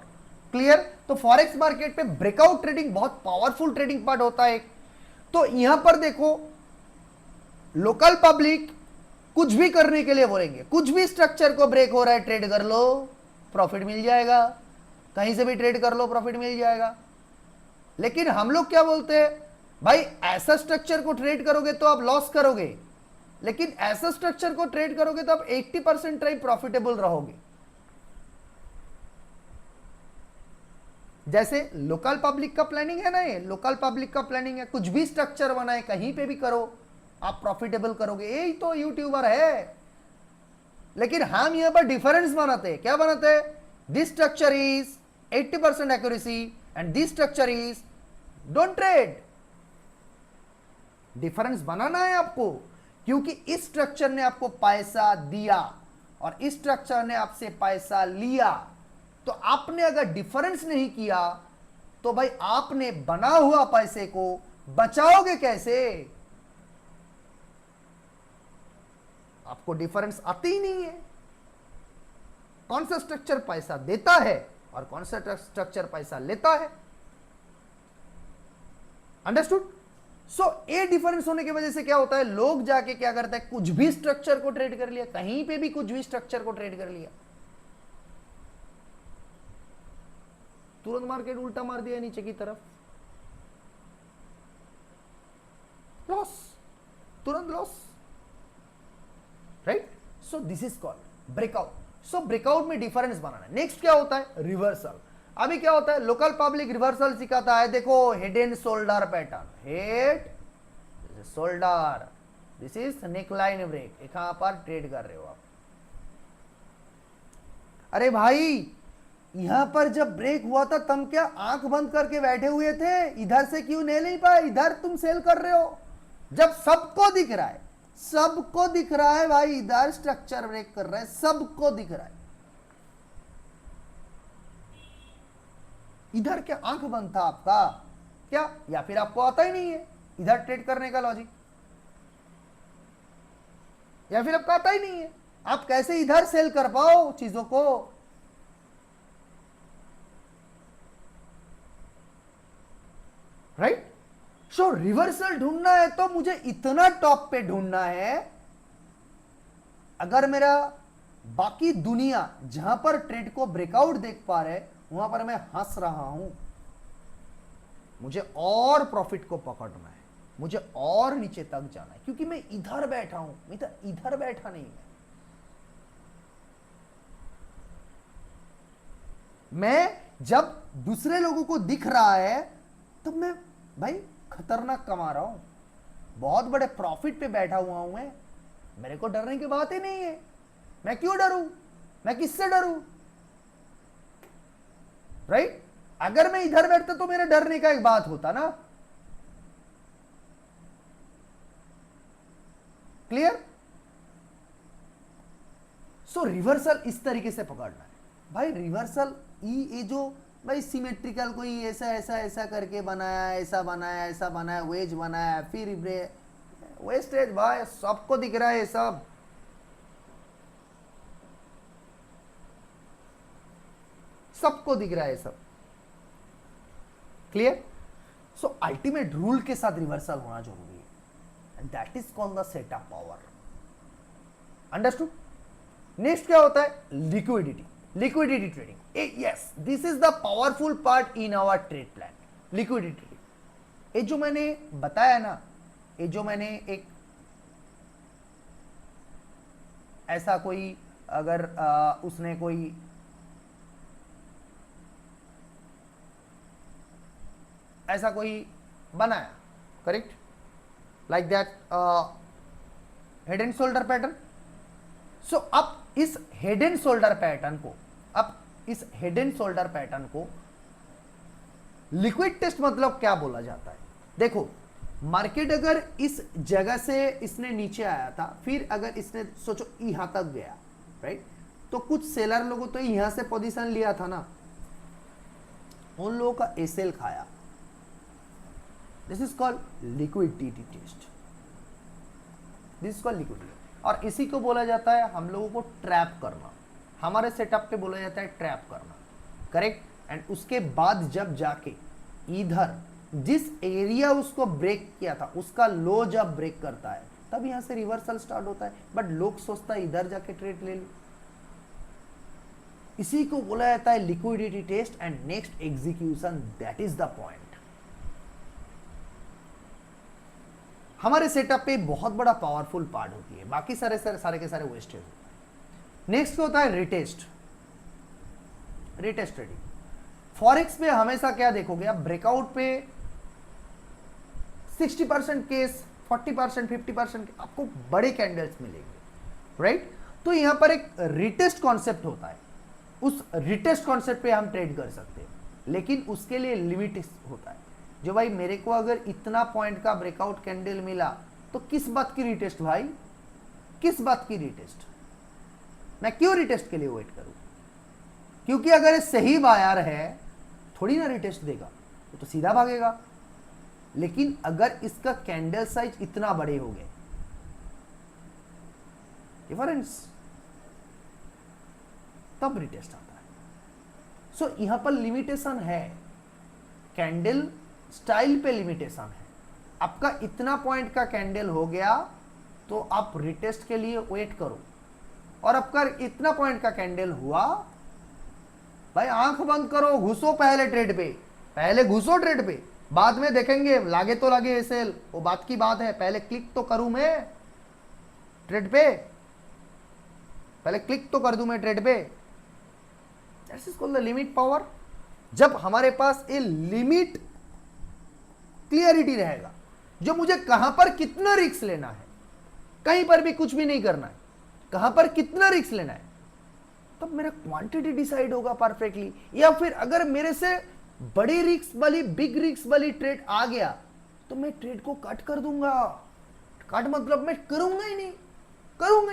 Clear. तो फॉरेक्स मार्केट पे ब्रेकआउट ट्रेडिंग बहुत पावरफुल ट्रेडिंग पार्ट होता है। तो यहां पर देखो, लोकल पब्लिक कुछ भी करने के लिए बोलेंगे, कुछ भी स्ट्रक्चर को ब्रेक हो रहा है, ट्रेड कर लो, प्रॉफिट मिल जाएगा, कहीं से भी ट्रेड कर लो, प्रॉफिट मिल जाएगा। लेकिन हम लोग क्या बोलते हैं, भाई ऐसा स्ट्रक्चर को ट्रेड करोगे तो आप लॉस करोगे, लेकिन ऐसा स्ट्रक्चर को ट्रेड करोगे तो आप 80% ट्राई प्रॉफिटेबल रहोगे। जैसे लोकल पब्लिक का प्लानिंग है ना, ये लोकल पब्लिक का प्लानिंग है, कुछ भी स्ट्रक्चर बनाए कहीं पे भी करो आप प्रॉफिटेबल करोगे, यही तो यूट्यूबर है। लेकिन हम यहां पर डिफरेंस बनाते हैं, क्या बनाते हैं? This structure is 80% accuracy and this structure is don't trade. Difference बनाना है आपको, क्योंकि इस स्ट्रक्चर ने आपको पैसा दिया और इस स्ट्रक्चर ने आपसे पैसा लिया। तो आपने अगर डिफरेंस नहीं किया तो भाई आपने बना हुआ पैसे को बचाओगे कैसे? आपको डिफरेंस आती ही नहीं है, कौन सा स्ट्रक्चर पैसा देता है और कौन सा स्ट्रक्चर पैसा लेता है। अंडरस्टूड? सो ये डिफरेंस होने की वजह से क्या होता है, लोग जाके क्या करते हैं, कुछ भी स्ट्रक्चर को ट्रेड कर लिया, कहीं पे भी कुछ भी स्ट्रक्चर को ट्रेड कर लिया, तुरंत मार्केट उल्टा मार दिया नीचे की तरफ, लॉस, तुरंत loss, right? So this is called breakout. So breakout में डिफरेंस बनाना है। नेक्स्ट क्या होता है, रिवर्सल। अभी क्या होता है, लोकल पब्लिक रिवर्सल सिखाता है। देखो head and shoulder pattern, head shoulder, this is neckline break, यहां पर ट्रेड कर रहे हो आप। अरे भाई यहां पर जब ब्रेक हुआ था तुम क्या आंख बंद करके बैठे हुए थे, इधर से क्यों नहीं पाए? इधर तुम सेल कर रहे हो, जब सबको दिख रहा है, सबको दिख रहा है भाई इधर स्ट्रक्चर ब्रेक कर रहा है, सबको दिख रहा है, इधर क्या आंख बंद था आपका क्या? या फिर आपको आता ही नहीं है इधर ट्रेड करने का लॉजिक, या फिर आपको आता ही नहीं है, आप कैसे इधर सेल कर पाओ चीजों को? राइट? सो रिवर्सल ढूंढना है तो मुझे इतना टॉप पे ढूंढना है, अगर मेरा बाकी दुनिया जहां पर ट्रेड को ब्रेकआउट देख पा रहे वहां पर मैं हंस रहा हूं, मुझे और प्रॉफिट को पकड़ना है, मुझे और नीचे तक जाना है, क्योंकि मैं इधर बैठा हूं, मैं तो इधर बैठा नहीं। मैं जब दूसरे लोगों को दिख रहा है तब मैं भाई खतरनाक कमा रहा हूं, बहुत बड़े प्रॉफिट पे बैठा हुआ हूं मैं, मेरे को डरने की बात ही नहीं है। मैं क्यों डरूं, मैं किससे डरूं? राइट? अगर मैं इधर बैठता तो मेरा डरने का एक बात होता ना। क्लियर? सो रिवर्सल इस तरीके से पकड़ना है भाई। रिवर्सल ये जो भाई सिमेट्रिकल कोई ऐसा ऐसा ऐसा करके बनाया, ऐसा बनाया, ऐसा बनाया, वेज बनाया, फिर वेस्टेज भाई सबको दिख रहा है, सब सबको दिख रहा है सब। क्लियर? सो अल्टीमेट रूल के साथ रिवर्सल होना जरूरी है, and that is called the setup power. Understood? Next क्या होता है, liquidity, liquidity trading. Yes, this is the powerful part in our trade plan, liquidity. ये जो मैंने बताया ना, ये जो मैंने एक ऐसा कोई अगर उसने कोई ऐसा कोई बनाया, correct, like that head and shoulder pattern. So अब इस हेड एंड शोल्डर पैटर्न को, अब इस हेड एंड शोल्डर पैटर्न को लिक्विड टेस्ट मतलब क्या बोला जाता है? देखो मार्केट अगर इस जगह से इसने नीचे आया था, फिर अगर इसने सोचो यहां तक गया, राइट, तो कुछ सेलर लोगों तो यहां से पोजीशन लिया था ना, उन लोगों का एसएल खाया। This is called liquidity test, this is called liquidity. और इसी को बोला जाता है हम लोगों को ट्रैप करना, हमारे सेटअप पे बोला जाता है ट्रैप करना, करेक्ट। एंड उसके बाद जब जाके इधर जिस एरिया उसको ब्रेक किया था उसका लो जब ब्रेक करता है तब यहां से रिवर्सल स्टार्ट होता है। बट लोग सोचता है इधर जाके ट्रेड ले लो, इसी को बोला जाता है liquidity test and next execution, that is the point. हमारे सेटअप पे बहुत बड़ा पावरफुल पार्ट होती है, बाकी सारे के सारे वेस्टेज होता है। नेक्स्ट होता है रिटेस्ट ट्रेडिंग। फॉरेक्स पे हमेशा क्या देखोगे आप, ब्रेकआउट पे 60% केस, 40%, 50% आपको बड़े कैंडल्स मिलेंगे, राइट। तो यहां पर एक रिटेस्ट कॉन्सेप्ट होता है, उस रिटेस्ट कॉन्सेप्ट पे हम ट्रेड कर सकते हैं, लेकिन उसके लिए लिमिट होता है। जो भाई मेरे को अगर इतना पॉइंट का ब्रेकआउट कैंडल मिला तो किस बात की रिटेस्ट भाई, किस बात की रिटेस्ट, मैं क्यों रिटेस्ट के लिए वेट करूं? क्योंकि अगर ये सही बायर है थोड़ी ना रिटेस्ट देगा, तो सीधा भागेगा। लेकिन अगर इसका कैंडल साइज इतना बड़े हो गए, डिफरेंस, तब रिटेस्ट आता है। सो यहां पर लिमिटेशन है, कैंडल स्टाइल पे लिमिटेशन है। आपका इतना पॉइंट का कैंडल हो गया तो आप रिटेस्ट के लिए वेट करो, और आपका इतना पॉइंट का कैंडल हुआ, भाई आंख बंद करो, घुसो पहले ट्रेड पे, पहले घुसो ट्रेड पे, बाद में देखेंगे लागे तो लागे एसएल, वो बात की बात है, पहले क्लिक तो करूं मैं ट्रेड पे, पहले क्लिक तो कर दूं मैं ट्रेड पे। That's is called the limit power. जब हमारे पास ये लिमिट क्लियरिटी रहेगा, जो मुझे कहां पर कितना रिस्क लेना है, कहीं पर भी कुछ भी नहीं करना है, कहां पर कितना रिस्क लेना है, तब मेरा क्वांटिटी डिसाइड होगा परफेक्टली। या फिर अगर मेरे से बड़ी रिस्क वाली, बिग रिस्क वाली ट्रेड आ गया तो मैं ट्रेड को कट कर दूंगा। कट मतलब मैं करूंगा ही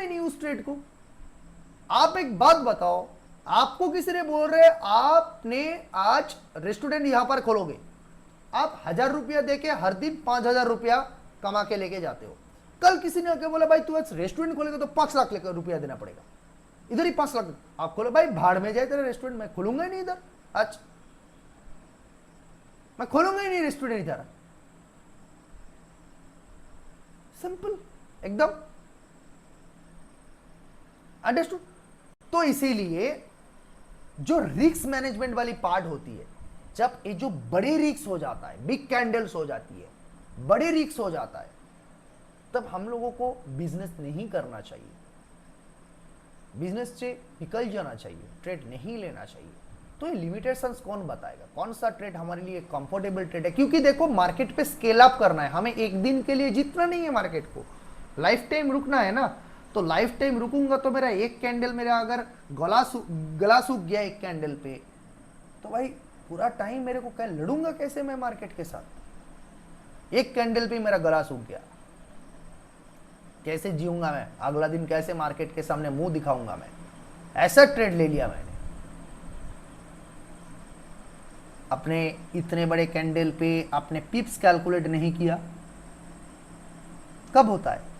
नहीं उस ट्रेड को। आप एक बात बताओ, आपको किसी ने बोल रहे आपने आज रेस्टोरेंट यहां पर खोलोगे, आप 1000 रुपया देके हर दिन 5000 रुपया कमा के लेके जाते हो। कल किसी ने आके बोला भाई तू आज रेस्टोरेंट खोलेगा तो 5 लाख रुपया देना पड़ेगा, इधर ही 5 लाख। आप खोलो भाई, भाड़ में जाए तेरा रेस्टोरेंट, मैं खोलूंगा ही नहीं इधर, आज मैं खोलूंगा ही नहीं रेस्टोरेंट इधर। सिंपल एकदम, अंडरस्टूड। तो इसीलिए जो रिस्क मैनेजमेंट वाली पार्ट होती है, जब ये जो बड़े रिस्क हो जाता है, बिग कैंडल्स हो जाती है, बड़े रिस्क हो जाता है, तब हम लोगों को बिजनेस नहीं करना चाहिए, बिजनेस से निकल जाना चाहिए, ट्रेड नहीं लेना चाहिए। तो ये लिमिटेशंस कौन बताएगा, कौन सा ट्रेड हमारे लिए कंफर्टेबल ट्रेड है? क्योंकि देखो मार्केट पे स्केल अप करना है हमें, एक दिन के लिए जीतना नहीं है मार्केट को, लाइफ टाइम रुकना है ना। तो लाइफ टाइम रुकूंगा तो मेरा एक कैंडल, मेरा अगर गला सूख गया एक कैंडल पे, तो भाई पूरा टाइम मेरे को क्या लड़ूंगा कैसे मैं मार्केट के साथ? एक कैंडल पे मेरा गला सूख गया, कैसे जीऊंगा मैं अगला दिन, कैसे मार्केट के सामने मुंह दिखाऊंगा मैं? ऐसा ट्रेड ले लिया मैंने, अपने इतने बड़े कैंडल पे आपने पिप्स कैलकुलेट नहीं किया। कब होता है?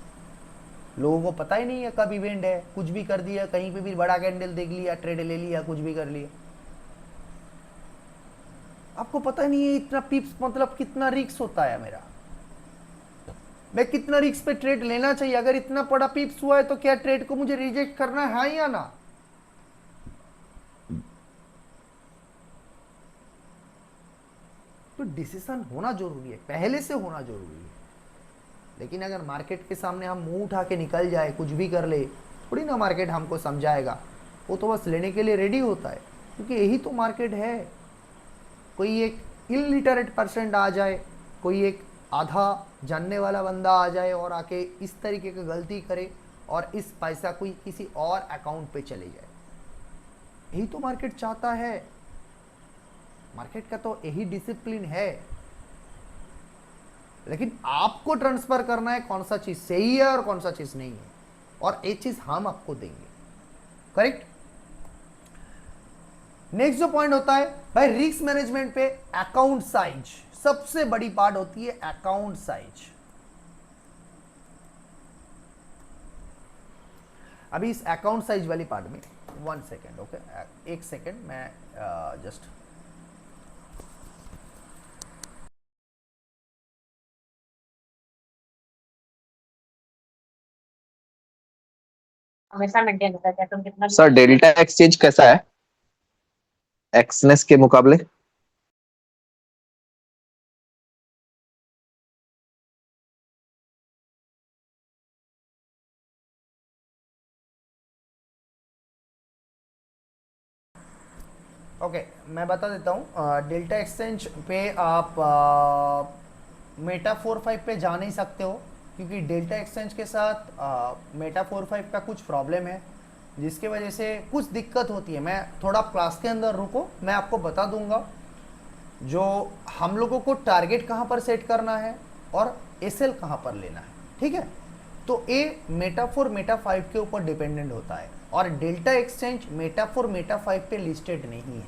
लोगों को पता ही नहीं है कब इवेंट है, कुछ भी कर दिया, कहीं पे भी बड़ा कैंडल देख लिया, ट्रेड ले लिया, कुछ भी कर लिया। आपको पता नहीं है इतना पिप्स मतलब कितना रिस्क होता है मेरा, मैं कितना रिस्क पे ट्रेड लेना चाहिए। अगर इतना बड़ा पिप्स हुआ है तो क्या ट्रेड को मुझे रिजेक्ट करना है या ना? तो डिसीजन होना जरूरी है, पहले से होना जरूरी है। लेकिन अगर मार्केट के सामने हम मुंह उठा के निकल जाए, कुछ भी कर ले, थोड़ी ना मार्केट हमको समझाएगा। वो तो बस लेने के लिए रेडी होता है, क्योंकि यही तो मार्केट है। कोई एक इलिटरेट पर्सन आ जाए, कोई एक आधा जानने वाला बंदा आ जाए और आके इस तरीके की गलती करे और इस पैसा कोई किसी और अकाउंट पे चले जाए, यही तो मार्केट चाहता है। मार्केट का तो यही डिसिप्लिन है। लेकिन आपको ट्रांसफर करना है कौन सा चीज सही है और कौन सा चीज नहीं है, और ये चीज हम आपको देंगे, करेक्ट। नेक्स्ट जो पॉइंट होता है भाई रिस्क मैनेजमेंट पे, अकाउंट साइज सबसे बड़ी पार्ट होती है। अकाउंट साइज, अभी इस अकाउंट साइज वाली पार्ट में 1 सेकेंड, ओके, 1 सेकेंड, मैं जस्ट हमेशा मेंटेन रहता है, तुम कितना सर डेल्टा एक्सचेंज कैसा है एक्सनेस के मुकाबले? ओके, मैं बता देता हूँ। डेल्टा एक्सचेंज पे आप मेटा 4.5 पे जा नहीं सकते हो, क्योंकि डेल्टा एक्सचेंज के साथ मेटा 4.5 का कुछ प्रॉब्लम है, जिसके वजह से कुछ दिक्कत होती है। मैं थोड़ा क्लास के अंदर रुको, मैं आपको बता दूंगा जो हम लोगों को टारगेट कहाँ पर सेट करना है और एसएल कहाँ पर लेना है, ठीक है। तो ए मेटा 4 मेटा 5 के ऊपर डिपेंडेंट होता है, और डेल्टा एक्सचेंज मेटा 4 मेटा 5 पे लिस्टेड नहीं है,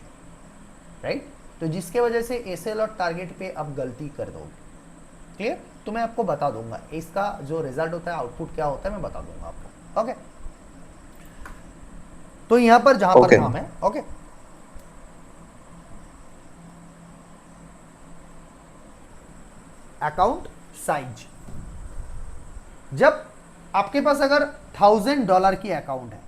राइट। तो जिसके वजह से एसएल और टारगेट पे आप गलती कर दोगे, क्लियर। तो मैं आपको बता दूंगा इसका जो रिजल्ट होता है, आउटपुट क्या होता है, मैं बता दूंगा आपको, ओके। तो यहां पर जहां पर Okay. काम है, ओके। अकाउंट साइज, जब आपके पास अगर $1000 की अकाउंट है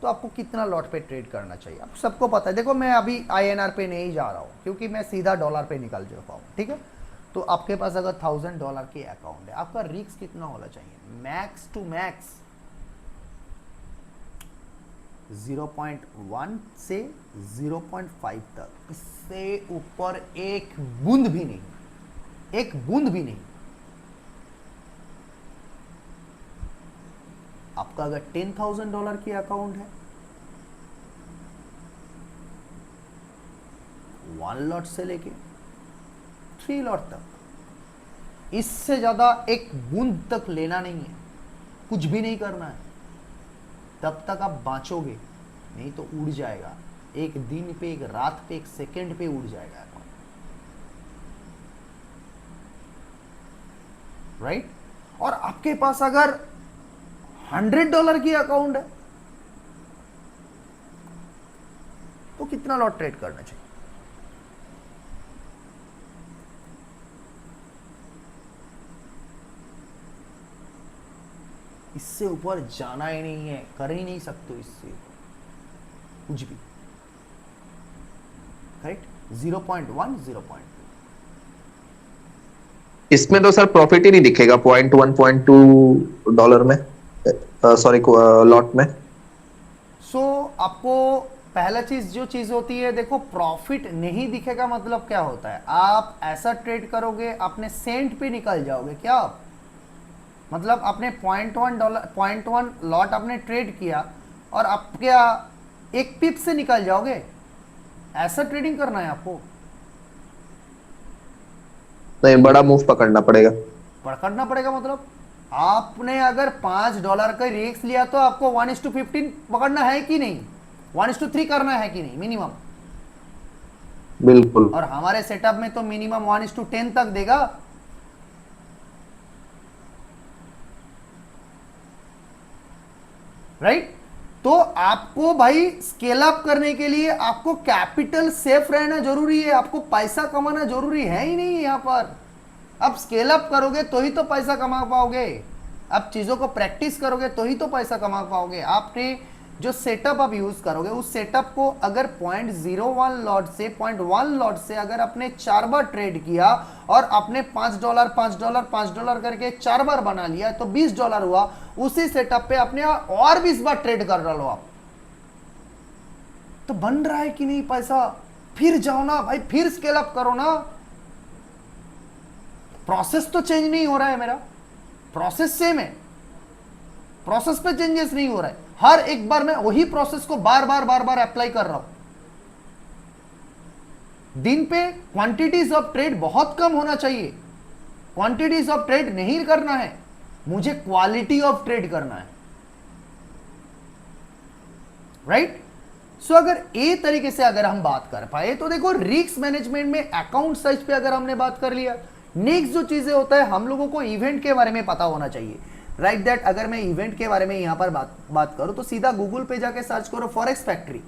तो आपको कितना लॉट पे ट्रेड करना चाहिए, आप सबको पता है। देखो, मैं अभी आईएनआर पे नहीं जा रहा हूं, क्योंकि मैं सीधा डॉलर पे निकल चुका हूं, ठीक है। तो आपके पास अगर $1000 की अकाउंट है, आपका रिस्क कितना होना चाहिए, मैक्स टू मैक्स 0.1 से 0.5 तक, इससे ऊपर एक बूंद भी नहीं, एक बूंद भी नहीं। आपका अगर $10,000 की अकाउंट है, 1 लॉट से लेके 3 लॉट तक, इससे ज्यादा एक बूंद तक लेना नहीं है, कुछ भी नहीं करना है, तब तक आप बांचोगे, नहीं तो उड़ जाएगा। एक दिन पे, एक रात पे, एक सेकंड पे उड़ जाएगा अकाउंट, राइट। और आपके पास अगर $100 की अकाउंट है तो कितना लॉट ट्रेड करना चाहिए, इससे ऊपर जाना ही नहीं है, कर ही नहीं सकते इससे कुछ भी, राइट। 0.1 0.2 इसमें तो सर प्रॉफिट ही नहीं दिखेगा $0.1 $0.2 में, सॉरी लॉट में। सो आपको पहला चीज जो चीज होती है, देखो, प्रॉफिट नहीं दिखेगा मतलब क्या होता है, आप ऐसा ट्रेड करोगे अपने सेंट पे निकल जाओगे क्या आप, मतलब आपने $0.1 लॉट आपने ट्रेड किया और आप क्या एक पिप से निकल जाओगे, ऐसा ट्रेडिंग करना है आपको, नहीं, बड़ा मूव पकड़ना पड़ेगा। पकड़ना पड़ेगा। मतलब आपने अगर $5 का रिस्क लिया तो आपको 1:15 पकड़ना है कि नहीं, 1:3 करना है कि नहीं मिनिमम, बिल्कुल। और हमारे सेटअप में तो मिनिमम 1:10 तक देगा, राइट। तो आपको भाई स्केल अप करने के लिए आपको कैपिटल सेफ रहना जरूरी है, आपको पैसा कमाना जरूरी है ही नहीं यहां पर। अब स्केल अप करोगे तो ही तो पैसा कमा पाओगे, अब चीजों को प्रैक्टिस करोगे तो ही तो पैसा कमा पाओगे। आपने जो सेटअप आप यूज करोगे, उस सेटअप को अगर 0.01 लॉट से 0.1 लॉट से अगर आपने 4 बार ट्रेड किया और आपने $5 $5 $5 करके 4 बार बना लिया तो $20 हुआ। उसी सेटअप पे आपने और 20 बार ट्रेड कर लो आप, तो बन रहा है कि नहीं पैसा। फिर जाओ ना भाई, फिर स्केल अप करो ना। प्रोसेस तो चेंज नहीं हो रहा है, मेरा प्रोसेस सेम है, प्रोसेस पे चेंजेस नहीं हो रहा है। हर एक बार मैं वही प्रोसेस को बार बार अप्लाई कर रहा हूं। दिन पे क्वांटिटीज ऑफ ट्रेड बहुत कम होना चाहिए, क्वांटिटीज ऑफ ट्रेड नहीं करना है, मुझे क्वालिटी ऑफ ट्रेड करना है, राइट। सो अगर ए तरीके से अगर हम बात कर पाए तो देखो, रिस्क मैनेजमेंट में अकाउंट साइज पे अगर हमने बात कर लिया, नेक्स्ट जो चीजें होता है, हम लोगों को इवेंट के बारे में पता होना चाहिए, राइट दैट। अगर मैं इवेंट के बारे में यहां पर बात करूं तो सीधा गूगल पे जाके सर्च करो फॉरेक्स फैक्ट्री,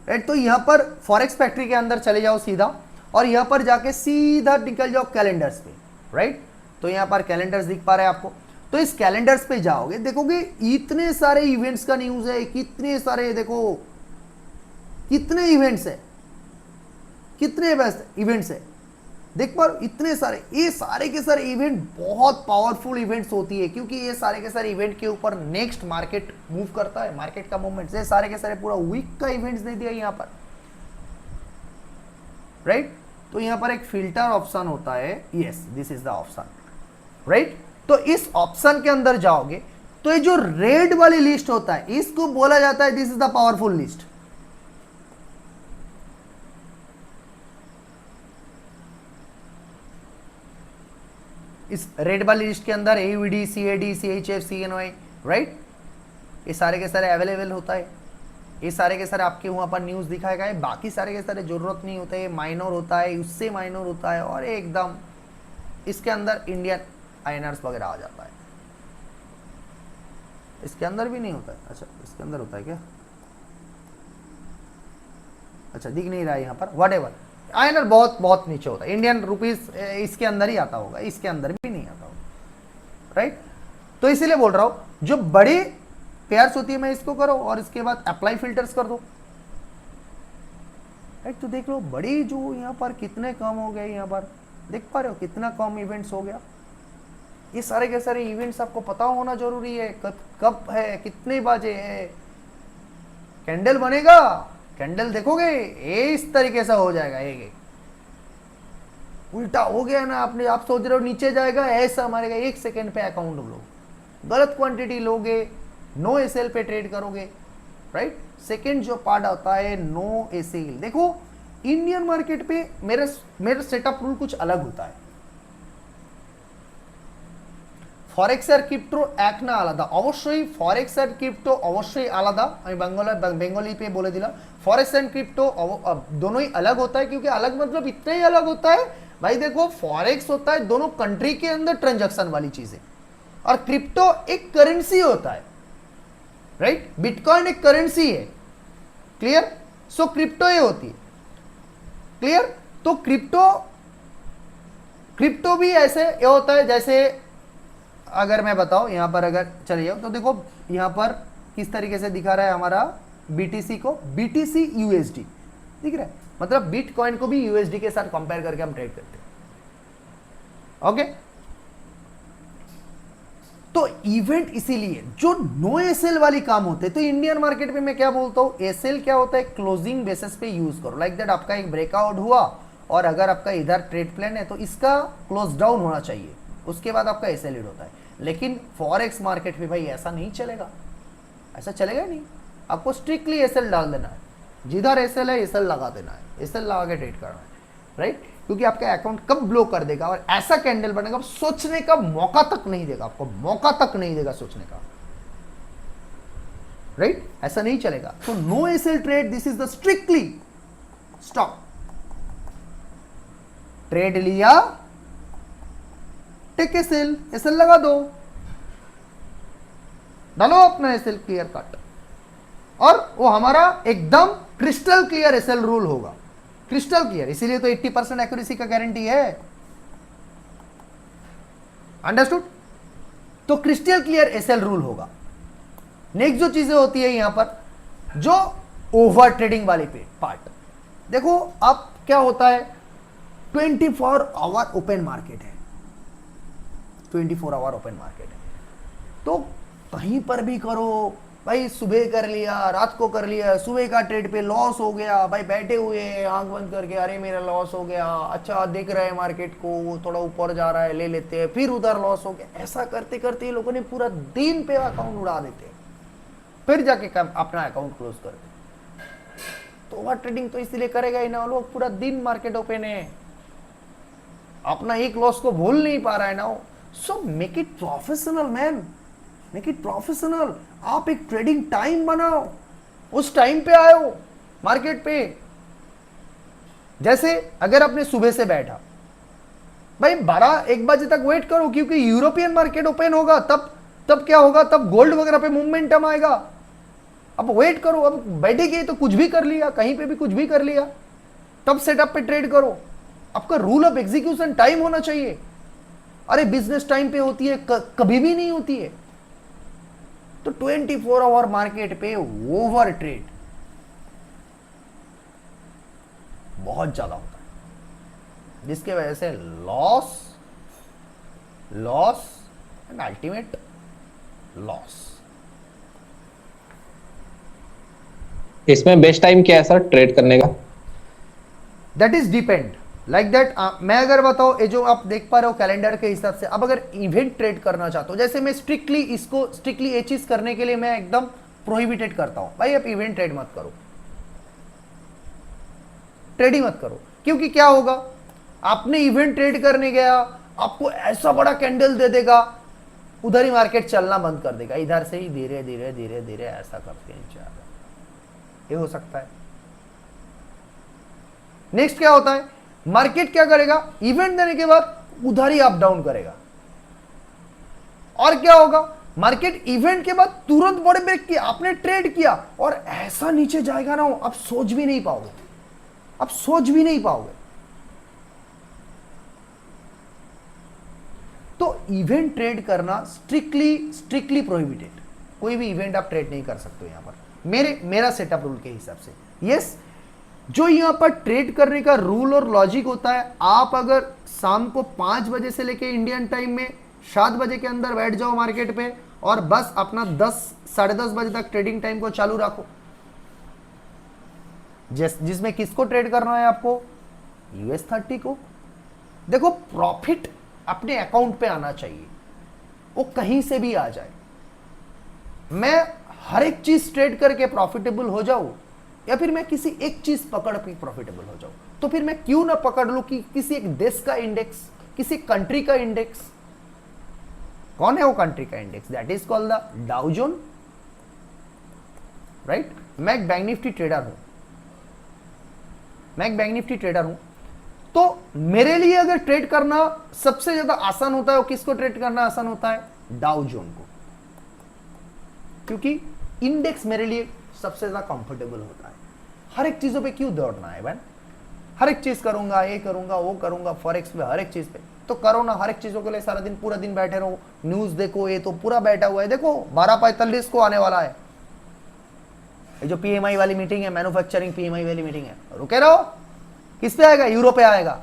राइट। तो यहां पर फॉरेक्स फैक्ट्री के अंदर चले जाओ सीधा, और यहां पर जाके सीधा निकल जाओ कैलेंडर्स पे, राइट। तो यहां पर कैलेंडर्स दिख पा रहे हैं आपको, तो इस कैलेंडर्स पे जाओगे, देखोगे इतने सारे इवेंट्स का न्यूज है, कितने सारे, देखो कितने इवेंट्स है, कितने इवेंट्स है, देख पा रहे हो? इतने सारे, ये सारे के सारे इवेंट बहुत पावरफुल इवेंट्स होती है, क्योंकि ये सारे के सारे इवेंट के ऊपर नेक्स्ट मार्केट मूव करता है, मार्केट का मूवमेंट। ये सारे के सारे पूरा वीक का इवेंट्स दे दिया यहाँ पर, राइट? तो यहाँ पर एक फिल्टर ऑप्शन होता है, yes this is the option, right? तो इस ऑप्शन के अंदर जाओगे तो ये जो रेड वाली लिस्ट होता है इसको बोला जाता है this is the powerful list. इस रेड वाली लिस्ट के अंदर एयूडी, सीएडी, सीएचएफ, सीएनवाई, राइट, ये सारे के सारे अवेलेबल होता है। ये सारे के सारे आपके वहां पर न्यूज दिखाएगा, बाकी सारे के सारे जरूरत नहीं होते, ये माइनर होता है, उससे माइनर होता है, और एकदम इसके अंदर इंडियन आईएनआरस वगैरह आ जाता है। इसके अंदर भी नहीं होता है, अच्छा इसके अंदर होता है क्या? अच्छा दिख नहीं रहा है यहाँ पर, व्हाटएवर। आईएनआर बहुत बहुत नीचे होता है, इंडियन रुपीस इसके अंदर ही आता होगा, इसके अंदर भी नहीं आता होगा, राइट? तो इसीलिए बोल रहा हूं जो बड़ी पेयर्स होती है मैं इसको करो और इसके बाद अप्लाई फिल्टर्स कर दो, राइट? तो देख लो बड़ी जो यहाँ पर कितने कम हो गए, यहाँ पर देख पा रहे हो कितना कम इवेंट्स हो गया। ये सारे के सारे इवेंट्स आपको पता होना जरूरी है, कब है, कितने बजे है, कैंडल बनेगा, कैंडल देखोगे ये इस तरीके से हो जाएगा, एक उल्टा हो गया ना, आपने आप सोच रहे हो नीचे जाएगा, ऐसा मारेगा, 1 सेकेंड पे अकाउंट लो, गलत क्वांटिटी लोगे, नो एसएल पे ट्रेड करोगे, राइट? सेकेंड जो पार्ट आता है नो एसएल। देखो इंडियन मार्केट पे मेरा सेटअप रूल कुछ अलग होता है। ফরেক্স আর ক্রিপ্টো এক না আলাদা? অবশ্যই ফরেক্স আর ক্রিপ্টো অবশ্যই আলাদা। আমি बेंगोली पे बोले दिला, फॉरेक्स एंड क्रिप्टो दोनों ही अलग होता है, क्योंकि अलग मतलब इतना ही अलग होता है भाई। देखो फॉरेक्स होता है दोनों कंट्री के अंदर ट्रांजैक्शन वाली चीजें, और क्रिप्टो एक करेंसी होता है, राइट? बिटकॉइन एक करेंसी है, क्लियर? सो क्रिप्टो ये होती है, क्लियर? तो क्रिप्टो भी ऐसे ये होता है, जैसे अगर मैं बताऊं यहाँ पर अगर चलिए तो देखो यहाँ पर किस तरीके से दिखा रहा है हमारा बीटीसी को, बीटीसी यूएसडी दिख रहा है, मतलब बिटकॉइन को भी यूएसडी के साथ कंपेयर करके हम ट्रेड करते हैं, ओके? तो इवेंट इसीलिए जो नो एसएल वाली काम होते हैं, तो इंडियन मार्केट में मैं क्या बोलता हूं, एसएल क्या होता है, क्लोजिंग बेसिस पे यूज करो। लाइक दैट आपका एक ब्रेकआउट हुआ और अगर आपका इधर ट्रेड प्लान है तो इसका क्लोज डाउन होना चाहिए, उसके बाद आपका एसएल हिट होता है। लेकिन फॉरेक्स मार्केट में भाई ऐसा नहीं चलेगा, ऐसा चलेगा नहीं, आपको स्ट्रिक्टली एसएल डाल देना है, जिधर एसएल है एसएल लगा देना है, एसएल लगा के ट्रेड करना है, राइट? क्योंकि आपका अकाउंट कब ब्लो कर देगा और ऐसा कैंडल बनेगा, सोचने का मौका तक नहीं देगा, आपको मौका तक नहीं देगा सोचने का, राइट? ऐसा नहीं चलेगा। तो no SL trade, this is the strictly stop. Trade लिया, टेक एसएल, एसएल लगा दो, डालो अपना एसएल क्लियर कट, और वो हमारा एकदम क्रिस्टल क्लियर एसएल रूल होगा, क्रिस्टल क्लियर। इसीलिए तो 80% एक्यूरेसी का गारंटी है, अंडरस्टूड? तो क्रिस्टल क्लियर एसएल रूल होगा। नेक्स्ट जो चीजें होती है यहां पर, जो ओवर ट्रेडिंग वाली पे पार्ट, देखो अब क्या होता है, 24 आवर ओपन मार्केट है, 24 आवर ओपन मार्केट है, तो कहीं पर भी करो भाई, सुबह कर लिया, रात को कर लिया, सुबह का ट्रेड पे लॉस हो गया भाई, बैठे हुए आंख बंद करके, अरे मेरा लॉस हो गया, अच्छा देख रहे हैं मार्केट को थोड़ा ऊपर जा रहा है, ले लेते हैं, फिर उधर लॉस हो गया, ऐसा करते करते ये लोगों ने पूरा दिन पे अकाउंट उड़ा देते, फिर जाके अपना अकाउंट क्लोज करते। तो ओवर ट्रेडिंग तो इसलिए करेगा ही ना, लोग पूरा दिन मार्केट ओपन है, अपना एक लॉस को भूल नहीं पा रहा है ना। So make it professional man, make it professional. आप एक ट्रेडिंग टाइम बनाओ, उस टाइम पे आओ मार्केट पे। जैसे अगर आपने सुबह से बैठा भाई 12-1 बजे तक वेट करो, क्योंकि यूरोपियन मार्केट ओपन होगा, तब क्या होगा, तब गोल्ड वगैरह पे मोमेंटम आएगा। अब वेट करो, अब बैठे गए तो कुछ भी कर लिया, कहीं पे भी कुछ भी कर लिया, तब सेटअप पे ट्रेड करो। आपका रूल ऑफ एग्जीक्यूशन टाइम होना चाहिए। अरे बिजनेस टाइम पे होती है, कभी भी नहीं होती है। तो 24 आवर मार्केट पे ओवर ट्रेड बहुत ज्यादा होता है, जिसके वजह से loss loss and ultimate loss. इसमें बेस्ट टाइम क्या है सर ट्रेड करने का? That is depend like that. मैं अगर बताओ, ये जो आप देख पा रहे हो कैलेंडर के हिसाब से, अब अगर इवेंट ट्रेड करना चाहते हो, जैसे मैं स्ट्रिक्टली ये चीज करने के लिए मैं एकदम प्रोहिबिटेड करता हूं, भाई आप इवेंट ट्रेड मत करो, ट्रेड ही मत करो। क्योंकि क्या होगा, आपने इवेंट ट्रेड करने गया, आपको ऐसा बड़ा कैंडल दे देगा, उधर ही मार्केट चलना बंद कर देगा, इधर से ही धीरे धीरे धीरे धीरे ऐसा करके नीचे आ जाएगा, ये हो सकता है। नेक्स्ट क्या होता है, मार्केट क्या करेगा, इवेंट देने के बाद उधर ही अप डाउन करेगा। और क्या होगा, मार्केट इवेंट के बाद तुरंत बड़े ब्रेक किया, आपने ट्रेड किया और ऐसा नीचे जाएगा ना, आप सोच भी नहीं पाओगे, आप सोच भी नहीं पाओगे। तो इवेंट ट्रेड करना स्ट्रिक्टली प्रोहिबिटेड, कोई भी इवेंट आप ट्रेड नहीं कर सकते यहां पर, मेरा सेटअप रूल के हिसाब से। यस, जो यहां पर ट्रेड करने का रूल और लॉजिक होता है, आप अगर शाम को 5 बजे से लेके इंडियन टाइम में 7 बजे के अंदर बैठ जाओ मार्केट पे और बस अपना 10 साढ़े 10 बजे तक ट्रेडिंग टाइम को चालू रखो, जिसमें किसको ट्रेड करना है आपको, US30 को। देखो, प्रॉफिट अपने अकाउंट पे आना चाहिए, वो कहीं से भी आ जाए। मैं हर एक चीज ट्रेड करके प्रॉफिटेबल हो जाऊं, या फिर मैं किसी एक चीज पकड़ के प्रॉफिटेबल हो जाऊं, तो फिर मैं क्यों ना पकड़ लूं कि किसी एक देश का इंडेक्स, किसी कंट्री का इंडेक्स। कौन है वो कंट्री का index? That is called the डाउ जोन, राइट। मैं एक बैंक निफ्टी ट्रेडर हूं, तो मेरे लिए अगर ट्रेड करना सबसे ज्यादा आसान होता है, वो किसको ट्रेड करना आसान होता है? डाउ जोन को, क्योंकि इंडेक्स मेरे लिए सबसे ज्यादा कंफर्टेबल होता है। हर एक चीजों पे क्यों दौड़ना है बहन, हर एक चीज करूंगा, ये करूंगा, वो करूंगा, फॉरेक्स पे हर एक चीज पे तो करो ना, हर एक चीजों के लिए सारा दिन पूरा दिन बैठे रहो, न्यूज देखो, ये तो पूरा बैठा हुआ है। देखो 12:45 को आने वाला है ये जो PMI वाली मीटिंग है, मैन्युफैक्चरिंग PMI वाली मीटिंग है, रुके रहो। किस पे आएगा? यूरो पे आएगा।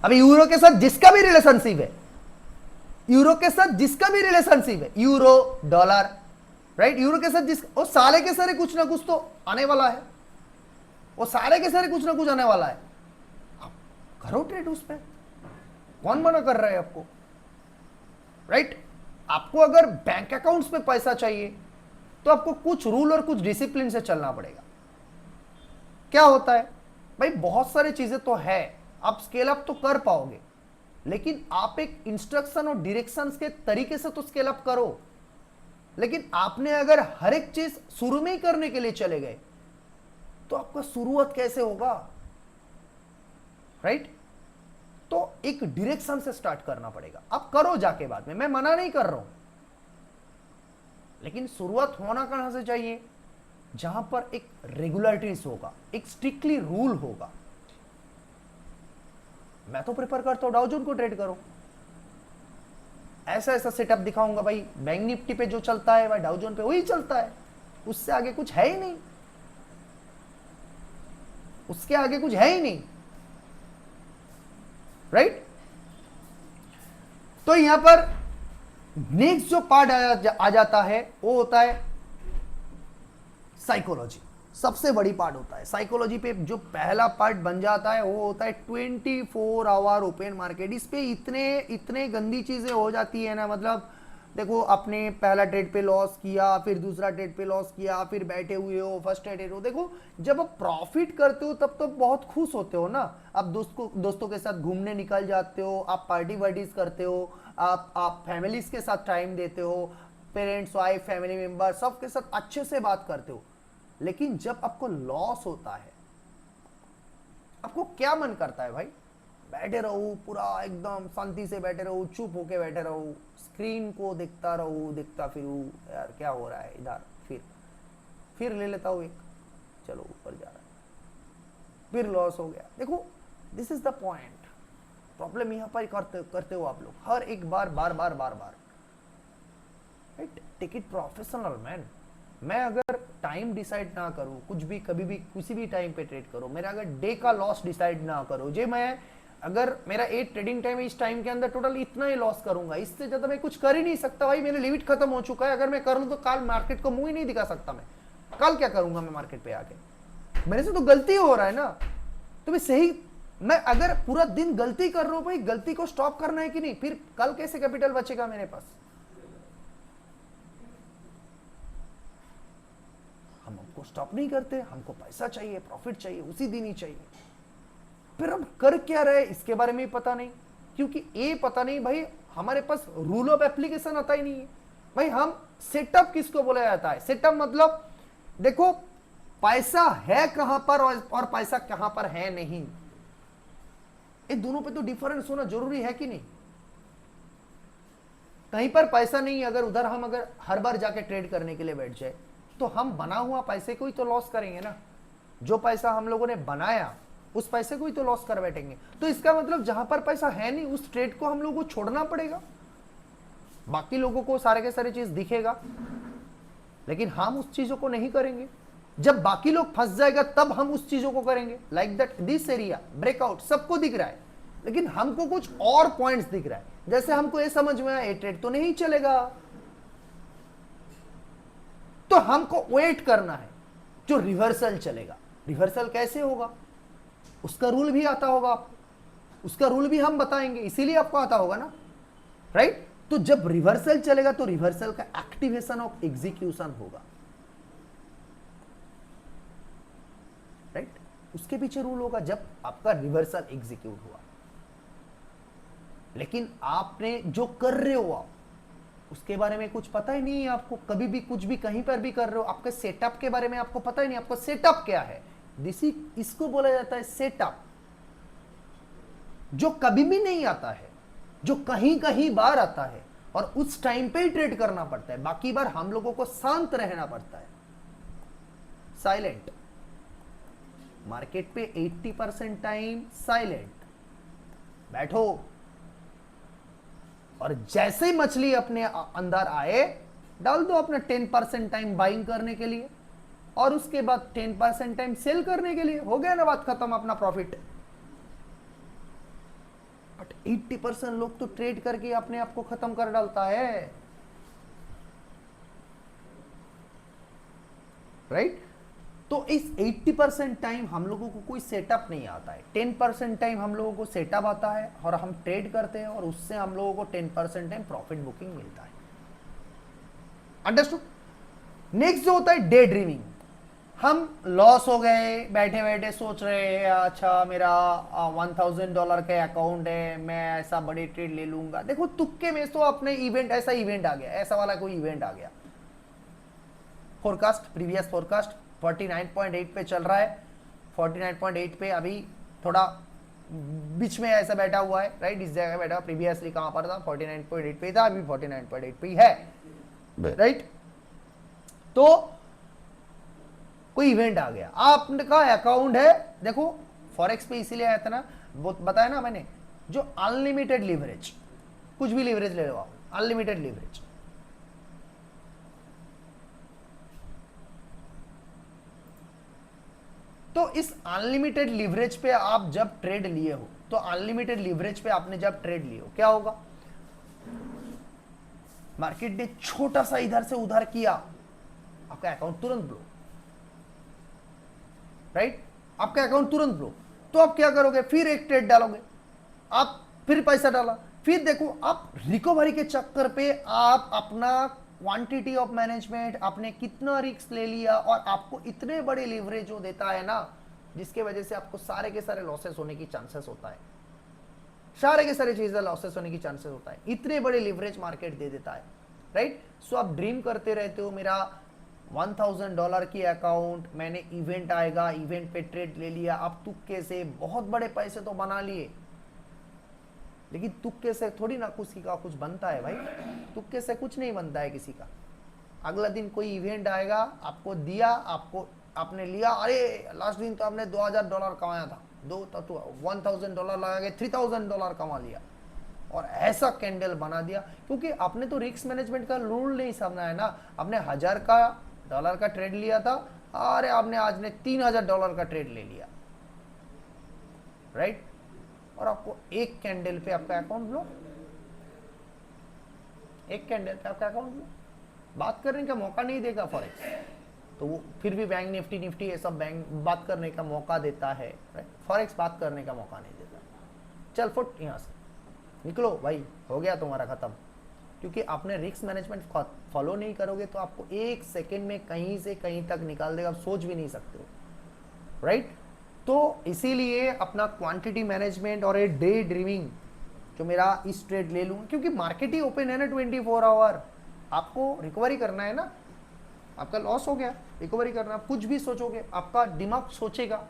अभी यूरो के साथ जिसका भी रिलेशनशिप है, यूरो डॉलर, राइट, यूरो के साथ वो सारे के सारे कुछ ना कुछ तो आने वाला है, वो सारे के सारे कुछ ना कुछ आने वाला है। आप करो ट्रेड उस पे, कौन मना कर रहा है आपको, राइट। आपको अगर बैंक अकाउंट्स में पैसा चाहिए तो आपको कुछ रूल और कुछ डिसिप्लिन से चलना पड़ेगा। क्या होता है भाई, बहुत सारी चीजें तो है, आप स्केल अप तो कर पाओगे, लेकिन आप एक इंस्ट्रक्शन और डायरेक्शंस के तरीके से तो स्केल अप करो। लेकिन आपने अगर हर एक चीज शुरू में ही करने के लिए चले गए तो आपका शुरुआत कैसे होगा, राइट। तो एक डायरेक्शन से स्टार्ट करना पड़ेगा। आप करो जाके बाद में, मैं मना नहीं कर रहा हूं, लेकिन शुरुआत होना कहां से चाहिए? जहां पर एक रेगुलरिटीज होगा, एक स्ट्रिक्टली रूल होगा। मैं तो प्रेफर करता हूं डाउ जोन को ट्रेड करो, ऐसा ऐसा सेटअप दिखाऊंगा भाई, बैंक निफ्टी पे जो चलता है भाई डाउ जोन पे वही चलता है, उससे आगे कुछ है ही नहीं, उसके आगे कुछ है ही नहीं, राइट। तो यहां पर नेक्स्ट जो पार्ट आ जाता है वो होता है साइकोलॉजी। सबसे बड़ी पार्ट होता है साइकोलॉजी पे, जो पहला पार्ट बन जाता है वो होता है 24 आवर ओपन मार्केट। इस पे इतने गंदी चीजें हो जाती है ना, मतलब देखो, आपने पहला ट्रेड पे लॉस किया, फिर दूसरा ट्रेड पे लॉस किया, फिर बैठे हुए हो, फ्रस्ट्रेटेड हो। देखो, जब आप प्रॉफिट करते हो तब तो बहुत खुश होते हो ना, आप दोस्तों के साथ घूमने निकल जाते हो, आप पार्टी वार्टीज करते हो, आप फैमिलीज के साथ टाइम देते हो, पेरेंट्स, वाइफ, फैमिली मेंबर सबके साथ अच्छे से बात करते हो। लेकिन जब आपको लॉस होता है, आपको क्या मन करता है भाई? बैठे रहो, पूरा एकदम शांति से बैठे रहो, चुप होके बैठे रहो, स्क्रीन को देखता रहो, देखता फिरूं, यार क्या हो रहा है इधर, फिर ले लेता हूं एक, चलो ऊपर जा रहा है, फिर लॉस हो गया। देखो, this is the point, problem यहां पर करते हो आप लोग हर एक बार, बार, right. Take it professional man. मैं अगर टाइम डिसाइड ना करूं, कुछ भी कभी भी किसी भी टाइम पे ट्रेड करो, मेरा अगर डे का लॉस डिसाइड ना करो, जे मैं अगर मेरा 8 ट्रेडिंग टाइम है, इस टाइम के अंदर टोटल इतना ही लॉस करूंगा, इससे ज्यादा मैं कुछ कर ही नहीं सकता भाई, मेरे लिमिट खत्म हो चुका है। अगर मैं कर लूं तो कल मार्केट को मुंह ही नहीं दिखा सकता मैं, कल क्या करूंगा मैं मार्केट पे आके, मेरे से तो गलती हो रहा है ना। तो मैं सही, मैं अगर पूरा दिन गलती कर रहा हूं भाई, गलती को स्टॉप करना है कि नहीं, फिर कल कैसे कैपिटल बचेगा मेरे पास। हमको स्टॉप नहीं करते, हमको पैसा चाहिए, प्रॉफिट चाहिए, उसी दिन ही चाहिए। फिर हम कर क्या रहे इसके बारे में पता नहीं, क्योंकि ये पता नहीं भाई, हमारे पास रूल ऑफ एप्लीकेशन आता ही नहीं है भाई। हम सेटअप किसको बोला जाता है, सेटअप मतलब देखो पैसा है कहां पर और पैसा कहां पर है नहीं, ये दोनों पे तो डिफरेंस होना जरूरी है कि नहीं। कहीं पर पैसा नहीं, अगर उधर हम अगर हर बार जाके ट्रेड करने के लिए बैठ जाए तो हम बना हुआ पैसे को ही तो लॉस करेंगे ना। जो पैसा हम लोगों ने बनाया उस पैसे को ही तो लॉस कर बैठेंगे। तो इसका मतलब जहां पर पैसा है नहीं उस ट्रेड को हम लोगों को छोड़ना पड़ेगा। बाकी लोगों को सारे के सारे चीज दिखेगा, लेकिन हम उस चीजों को नहीं करेंगे। जब बाकी लोग फंस जाएगा तब हम उस चीजों को करेंगे। Like that this area breakout सबको दिख रहा है, लेकिन हमको कुछ और पॉइंट्स दिख रहा है। जैसे हमको ये समझ में आया ये ट्रेड तो नहीं चलेगा, तो हमको वेट करना है जो रिवर्सल चलेगा। रिवर्सल कैसे होगा उसका रूल भी आता होगा आपको, उसका रूल भी हम बताएंगे, इसीलिए आपको आता होगा ना, राइट। तो जब रिवर्सल चलेगा तो रिवर्सल का एक्टिवेशन ऑफ एग्जीक्यूशन होगा, राइट। उसके पीछे रूल होगा जब आपका रिवर्सल एग्जीक्यूट हुआ। लेकिन आपने जो कर रहे हो आप उसके बारे में कुछ पता ही नहीं है आपको, कभी भी कुछ भी कहीं पर भी कर रहे हो, आपके सेटअप के बारे में आपको पता ही नहीं, आपको सेटअप क्या है। इसको बोला जाता है सेटअप, जो कभी भी नहीं आता है, जो कहीं कहीं बार आता है और उस टाइम पे ही ट्रेड करना पड़ता है। बाकी बार हम लोगों को शांत रहना पड़ता है, साइलेंट। मार्केट पे 80% टाइम साइलेंट बैठो, और जैसे ही मछली अपने अंदर आए डाल दो अपना 10% टाइम बाइंग करने के लिए, और उसके बाद 10% टाइम सेल करने के लिए। हो गया ना बात खत्म, अपना प्रॉफिट। बट 80% लोग तो ट्रेड करके अपने आप को खत्म कर डालता है, राइट। तो इस 80% टाइम हम लोगों को कोई सेटअप नहीं आता है, 10% टाइम हम लोगों को सेटअप आता है और हम ट्रेड करते हैं, और उससे हम लोगों को 10% टाइम प्रॉफिट बुकिंग मिलता है। अंडरस्टूड। नेक्स्ट जो होता है डे ड्रीमिंग। हम लॉस हो गए, बैठे बैठे सोच रहे हैं अच्छा मेरा $1000 का अकाउंट है, मैं ऐसा बड़ी ट्रेड ले लूंगा। देखो तुक्के में तो अपने इवेंट, ऐसा इवेंट आ गया, ऐसा वाला कोई इवेंट आ गया। फोरकास्ट, प्रीवियस फोरकास्ट 49.8 पे चल रहा है, 49.8 पे अभी थोड़ा बीच में ऐसा बैठा हुआ है, राइट। इस जगह बैठा, प्रीवियसली कहां पर था, 49.8 पे था, अभी 49.8 पे है, राइट। तो कोई इवेंट आ गया, आपने कहा अकाउंट है, देखो फॉरेक्स पे इसीलिए आया था ना, बताया ना मैंने, जो अनलिमिटेड लीवरेज, कुछ भी लीवरेज ले लो आप, अनलिमिटेड लीवरेज। तो इस अनलिमिटेड लीवरेज पे आप जब ट्रेड लिए हो, तो अनलिमिटेड लीवरेज पे आपने जब ट्रेड लिए हो, क्या होगा, मार्केट ने छोटा सा इधर से उधर किया, आपका अकाउंट तुरंत ब्लो, राइट। आपका अकाउंट तुरंत ब्लो। तो आप क्या करोगे, फिर एक ट्रेड डालोगे, आप फिर पैसा डाला, फिर देखो आप रिकवरी के चक्कर पे आप अपना क्वांटिटी ऑफ मैनेजमेंट, आपने कितना रिस्क ले लिया, और आपको इतने बड़े लीवरेज जो देता है ना, जिसके वजह से आपको सारे के सारे लॉसेस होने की चांसेस होता है, सारे के सारे चीजें लॉसेस होने की चांसेस होता है, इतने बड़े लीवरेज मार्केट दे देता है, राइट। सो आप ड्रीम करते रहते हो मेरा $1000 की अकाउंट, मैंने इवेंट आएगा, इवेंट पे ट्रेड ले लिया, आप तुक्के से बहुत बड़े पैसे तो बना लिए, लेकिन तुक्के से थोड़ी ना किसी का कुछ बनता है भाई, तुक्के से कुछ नहीं बनता है किसी का। अगला दिन कोई इवेंट आएगा, आपको दिया, आपको आपने लिया, अरे लास्ट दिन तो आपने $2000 कमाया था, $1000 लगा के $3000 कमा लिया, और ऐसा कैंडल बना दिया, क्योंकि आपने तो रिस्क मैनेजमेंट का रूल नहीं समझा है ना। आपने $1000 का ट्रेड लिया था, अरे आपने आज ने $3000 का ट्रेड ले लिया, राइट। और आपको एक कैंडल पे आपका अकाउंट ब्लॉक, एक कैंडल पे आपका अकाउंट ब्लॉक, बात करने का मौका नहीं देगा फॉरेक्स। तो वो फिर भी बैंक निफ्टी ये सब बैंक बात करने का मौका देता है, फॉरेक्स बात करने का मौका नहीं देता। चल फुट यहाँ से निकलो भाई, हो गया तुम्हारा खत्म। क्योंकि आपने रिस्क मैनेजमेंट फॉलो नहीं करोगे तो आपको एक सेकेंड में कहीं से कहीं तक निकाल देगा, आप सोच भी नहीं सकते हो, राइट। तो इसीलिए अपना क्वांटिटी मैनेजमेंट और ए डे ड्रीमिंग जो मेरा इस ट्रेड ले लूँ, क्योंकि मार्केट ही ओपन है ना 24 आवर, आपको रिकवरी करना है ना। आपका लॉस हो गया, रिकवरी करना, कुछ भी सोचोगे आपका दिमाग सोचेगा,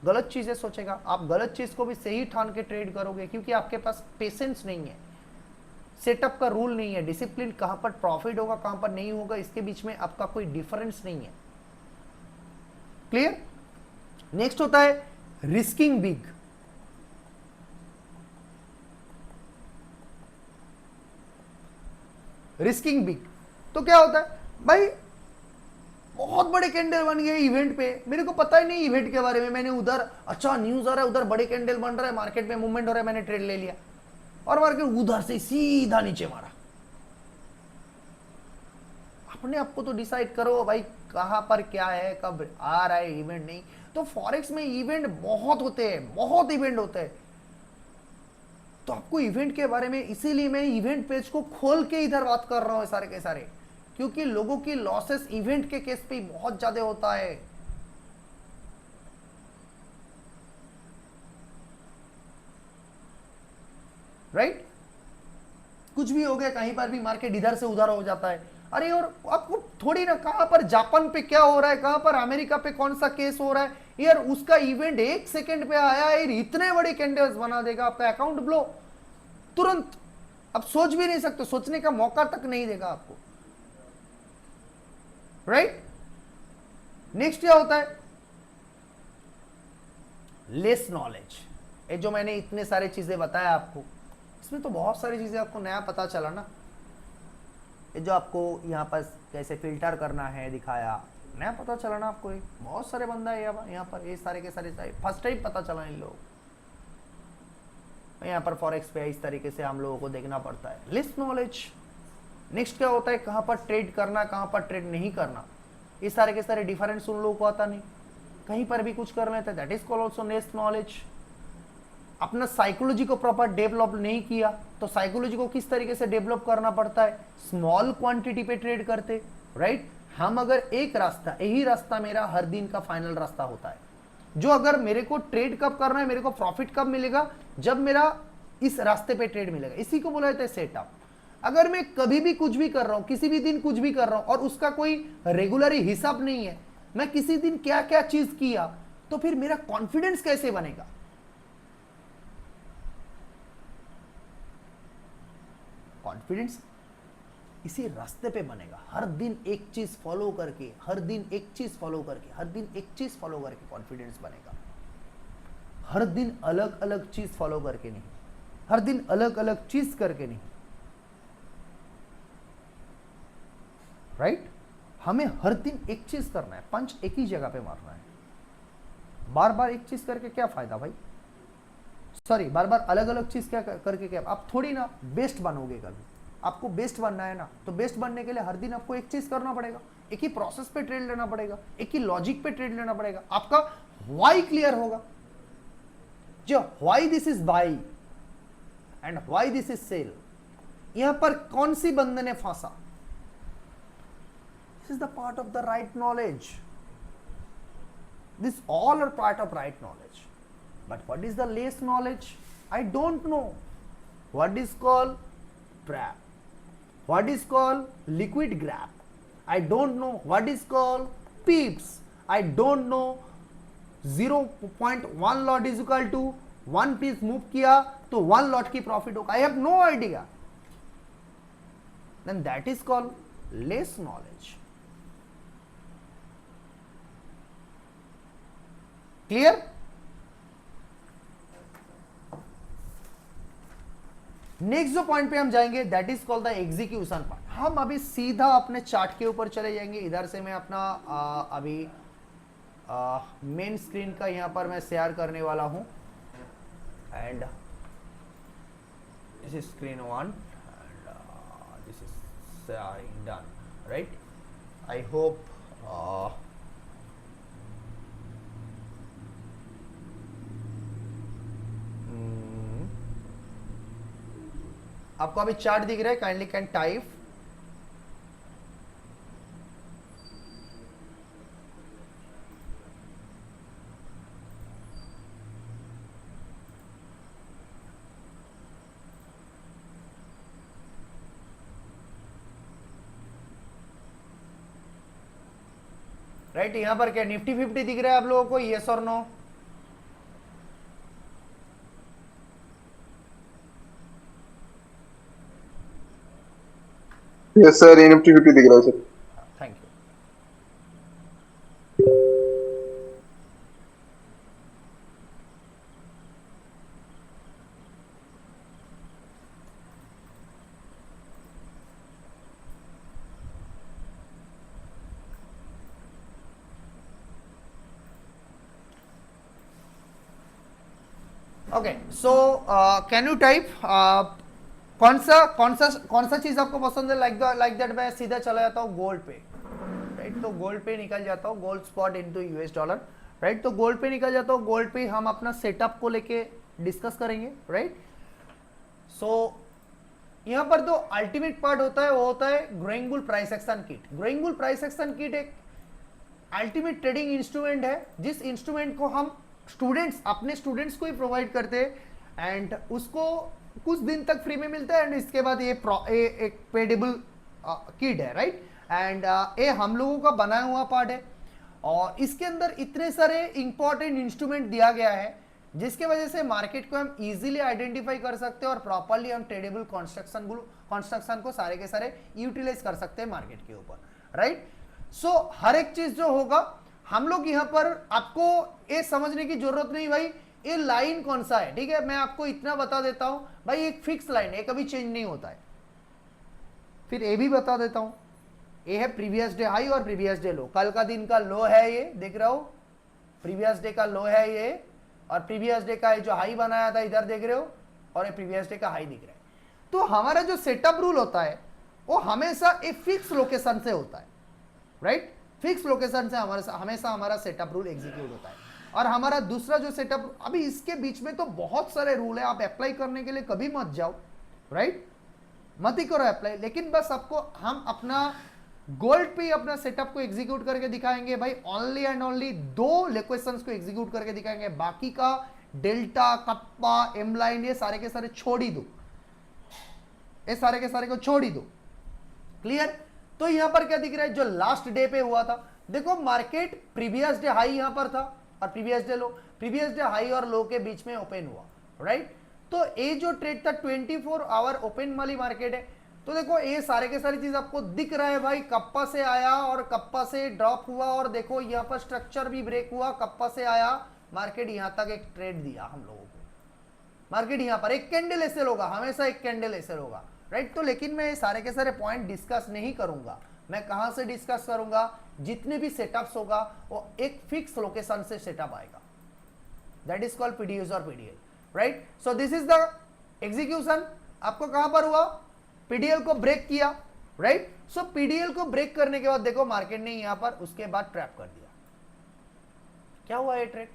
गलत चीजें सोचेगा, आप गलत चीज को भी सही ठान के ट्रेड करोगे, क्योंकि आपके पास पेशेंस नहीं है, सेटअप का रूल नहीं है, डिसिप्लिन, कहां पर प्रॉफिट होगा कहां पर नहीं होगा इसके बीच में आपका कोई डिफरेंस नहीं है। क्लियर। नेक्स्ट होता है रिस्किंग बिग। रिस्किंग बिग तो क्या होता है भाई, बहुत बड़े कैंडल बन गए इवेंट पे, मेरे को पता ही नहीं इवेंट के बारे में, मैंने उधर अच्छा न्यूज आ रहा है, उधर बड़े कैंडल बन रहा है, मार्केट में मूवमेंट हो रहा है, मैंने ट्रेड ले लिया और मार्केट उधर से सीधा नीचे मारा। अपने आप को तो डिसाइड करो भाई कहां पर क्या है, कब आ रहा है इवेंट। नहीं तो फॉरेक्स में इवेंट बहुत होते हैं, बहुत इवेंट होते हैं, तो आपको इवेंट के बारे में, इसीलिए मैं इवेंट पेज को खोल के इधर बात कर रहा हूं सारे के सारे, क्योंकि लोगों की लॉसेस इवेंट के केस पे बहुत ज्यादा होता है। राइट, कुछ भी हो गया, कहीं पर भी मार्केट इधर से उधर हो जाता है। अरे और आपको थोड़ी ना, कहां पर जापान पे क्या हो रहा है, कहां पर अमेरिका पे कौन सा केस हो रहा है, यार उसका इवेंट एक सेकंड पे आया है, इतने बड़े कैंडल्स बना देगा, आपका अकाउंट ब्लो तुरंत, आप सोच भी नहीं सकते, सोचने का मौका तक नहीं देगा आपको, राइट। नेक्स्ट क्या होता है, लेस नॉलेज। ये जो मैंने इतने सारे चीजें बताया आपको, इसमें तो बहुत सारी चीजें आपको नया पता चला ना। ये जो आपको यहाँ पर कैसे फिल्टर करना है दिखाया, नया पता चला ना आपको। बहुत सारे बंदा है यहाँ पर, ये सारे के सारे फर्स्ट टाइम पता चला इन लोगों को। यहाँ पर फॉरेक्स पे इस तरीके से हम लोगों को देखना पड़ता है, लेस नॉलेज। नेक्स्ट क्या होता है, कहाँ पर ट्रेड करना, कहाँ पर ट्रेड नहीं करना, ये सारे के सारे डिफरेंस उन लोगों को आता नहीं, कहीं पर भी कुछ कर लेते हैं, that is called also less knowledge. अपना साइकोलॉजी को प्रॉपर डेवलप नहीं किया, तो साइकोलॉजी को किस तरीके से डेवलप करना पड़ता है, स्मॉल क्वांटिटी पे ट्रेड करते, राइट। हम अगर एक रास्ता, यही रास्ता मेरा हर दिन का फाइनल रास्ता होता है, जो अगर मेरे को ट्रेड कब करना है, मेरे को प्रॉफिट कब मिलेगा, जब मेरा इस रास्ते पे ट्रेड मिलेगा, इसी को बोला जाता है सेटअप। अगर मैं कभी भी कुछ भी कर रहा हूं, किसी भी दिन कुछ भी कर रहा हूं और उसका कोई रेगुलर हिसाब नहीं है, मैं किसी दिन क्या क्या चीज किया, तो फिर मेरा कॉन्फिडेंस कैसे बनेगा। कॉन्फिडेंस इसी रास्ते पे बनेगा, हर दिन एक चीज फॉलो करके, हर दिन एक चीज फॉलो करके, हर दिन एक चीज फॉलो करके कॉन्फिडेंस बनेगा। हर दिन अलग अलग चीज फॉलो करके नहीं, हर दिन अलग अलग चीज करके नहीं, राइट। हमें हर दिन एक चीज करना है, पंच एक ही जगह पे मारना है। बार बार एक चीज करके क्या फायदा भाई, सॉरी बार बार अलग अलग चीज क्या करके क्या, आप थोड़ी ना बेस्ट बनोगे कभी। आपको बेस्ट बनना है ना, तो बेस्ट बनने के लिए हर दिन आपको एक चीज करना पड़ेगा, एक ही प्रोसेस पे ट्रेड लेना पड़ेगा, एक ही लॉजिक पे ट्रेड लेना पड़ेगा। आपका व्हाई क्लियर होगा, जो why this is buy and why this is sell, यहां पर कौन सी बंदे ने फांसा, this is the part of the right knowledge, this all are part of right knowledge, but what is the less knowledge, I don't know what is called trap, what is called liquid grab, I don't know what is called pips, I don't know 0.1 lot is equal to 1 piece move किया तो 1 lot की profit होगा, I have no idea, then that is called less knowledge. Clear. Next जो point पे हम जाएंगे that is called the execution part. हम अभी सीधा अपने चार्ट के ऊपर चले जाएंगे। इधर से मैं अपना अभी मेन स्क्रीन का यहां पर मैं शेयर करने वाला हूं and this is screen 1 and this is sharing done, right? I hope आपको अभी चार्ट दिख रहा है? Kindly can type. राइट, यहां पर क्या निफ्टी 50 दिख रहा है आप लोगों को? यस और नो? यस सर, निफ्टी 50 दिख रहा है sir. Thank you. Okay, so can you type कौन सा चीज आपको पसंद है? लाइक दैट मैं सीधा चला जाता हूँ गोल्ड पे, राइट? तो गोल्ड पे निकल जाता हूँ, gold spot into US dollar, right? तो गोल्ड पे निकल जाता हूँ. गोल्ड पे हम अपना सेटअप को लेके डिस्कस करेंगे, राइट? सो यहाँ पर जो अल्टीमेट पार्ट होता है वो होता है growing bull price action kit. Growing bull price action kit एक अल्टीमेट ट्रेडिंग इंस्ट्रूमेंट है, जिस इंस्ट्रूमेंट को हम अपने स्टूडेंट्स को ही प्रोवाइड करते हैं एंड उसको कुछ दिन तक फ्री में मिलता है एंड इसके बाद ये एक पेडेबल किट है, राइट? एंड ये हम लोगों का बनाया हुआ पार्ट है और इसके अंदर इतने सारे इंपॉर्टेंट इंस्ट्रूमेंट दिया गया है जिसके वजह से मार्केट को हम इजीली आइडेंटिफाई कर सकते हैं और प्रॉपरली हम ट्रेडेबल कंस्ट्रक्शन को सारे के सारे यूटिलाइज कर सकते हैं मार्केट के ऊपर, राइट? सो हर एक चीज जो होगा हम लोग यहाँ पर आपको ये समझने की जरूरत नहीं भाई ये लाइन कौन सा है, ठीक है? मैं आपको इतना बता देता हूं भाई, एक फिक्स लाइन है, कभी चेंज नहीं होता है. फिर ये भी बता देता हूं, ये है प्रीवियस डे हाई और प्रीवियस डे लो. कल का दिन का लो है ये, देख रहे हो? प्रीवियस डे का लो है ये और प्रीवियस डे का जो हाई बनाया था इधर देख रहे हो और ये प्रीवियस डे का हाई दिख रहा है. तो हमारा जो सेटअप रूल होता है वो हमेशा एक फिक्स लोकेशन से होता है, राइट? फिक्स लोकेशन से हमेशा हमारा सेटअप रूल एग्जीक्यूट होता है. और हमारा दूसरा जो सेटअप, अभी इसके बीच में तो बहुत सारे रूल है, आप अप्लाई करने के लिए कभी मत जाओ, राइट? मत ही करो अप्लाई, लेकिन बस आपको हम अपना गोल्ड पे अपना सेटअप को एग्जीक्यूट करके दिखाएंगे भाई. ओनली एंड ओनली 2 लोकेशंस को एग्जीक्यूट करके दिखाएंगे, बाकी का डेल्टा, कप्पा, एम लाइन ये सारे के सारे छोड़ ही दो, ये सारे के सारे को छोड़ ही दो. क्लियर? तो यहां पर क्या दिख रहा है? जो लास्ट डे पे हुआ था, देखो मार्केट प्रीवियस डे हाई यहां पर था और प्रीवियस डे लो, प्रीवियस डे हाई और लो के बीच में ओपन हुआ, राइट? तो ये जो ट्रेड था 24 आवर ओपन वाली मार्केट है. तो देखो ये सारे के सारी चीज आपको दिख रहा है भाई, कप्पा से आया और कप्पा से ड्रॉप हुआ और देखो यहाँ पर स्ट्रक्चर भी ब्रेक हुआ, कप्पा से आया मार्केट यहां तक एक ट्रेड दिया हम लोगों को. मार्केट यहां पर एक कैंडल ऐसे होगा, हमेशा एक कैंडल ऐसे होगा, राइट? तो लेकिन मैं सारे के सारे पॉइंट डिस्कस नहीं करूंगा. मैं कहां से डिस्कस करूंगा? जितने भी सेटअप्स होगा वो एक फिक्स लोकेशन से सेटअप आएगा, दैट इज कॉल्ड पीडीएस और PDL, right? So this is the execution. आपको कहां पर हुआ? पीडीएल को ब्रेक किया, राइट? सो पीडीएल को ब्रेक करने के बाद देखो मार्केट ने यहां पर उसके बाद ट्रैप कर दिया. क्या हुआ ये ट्रेड?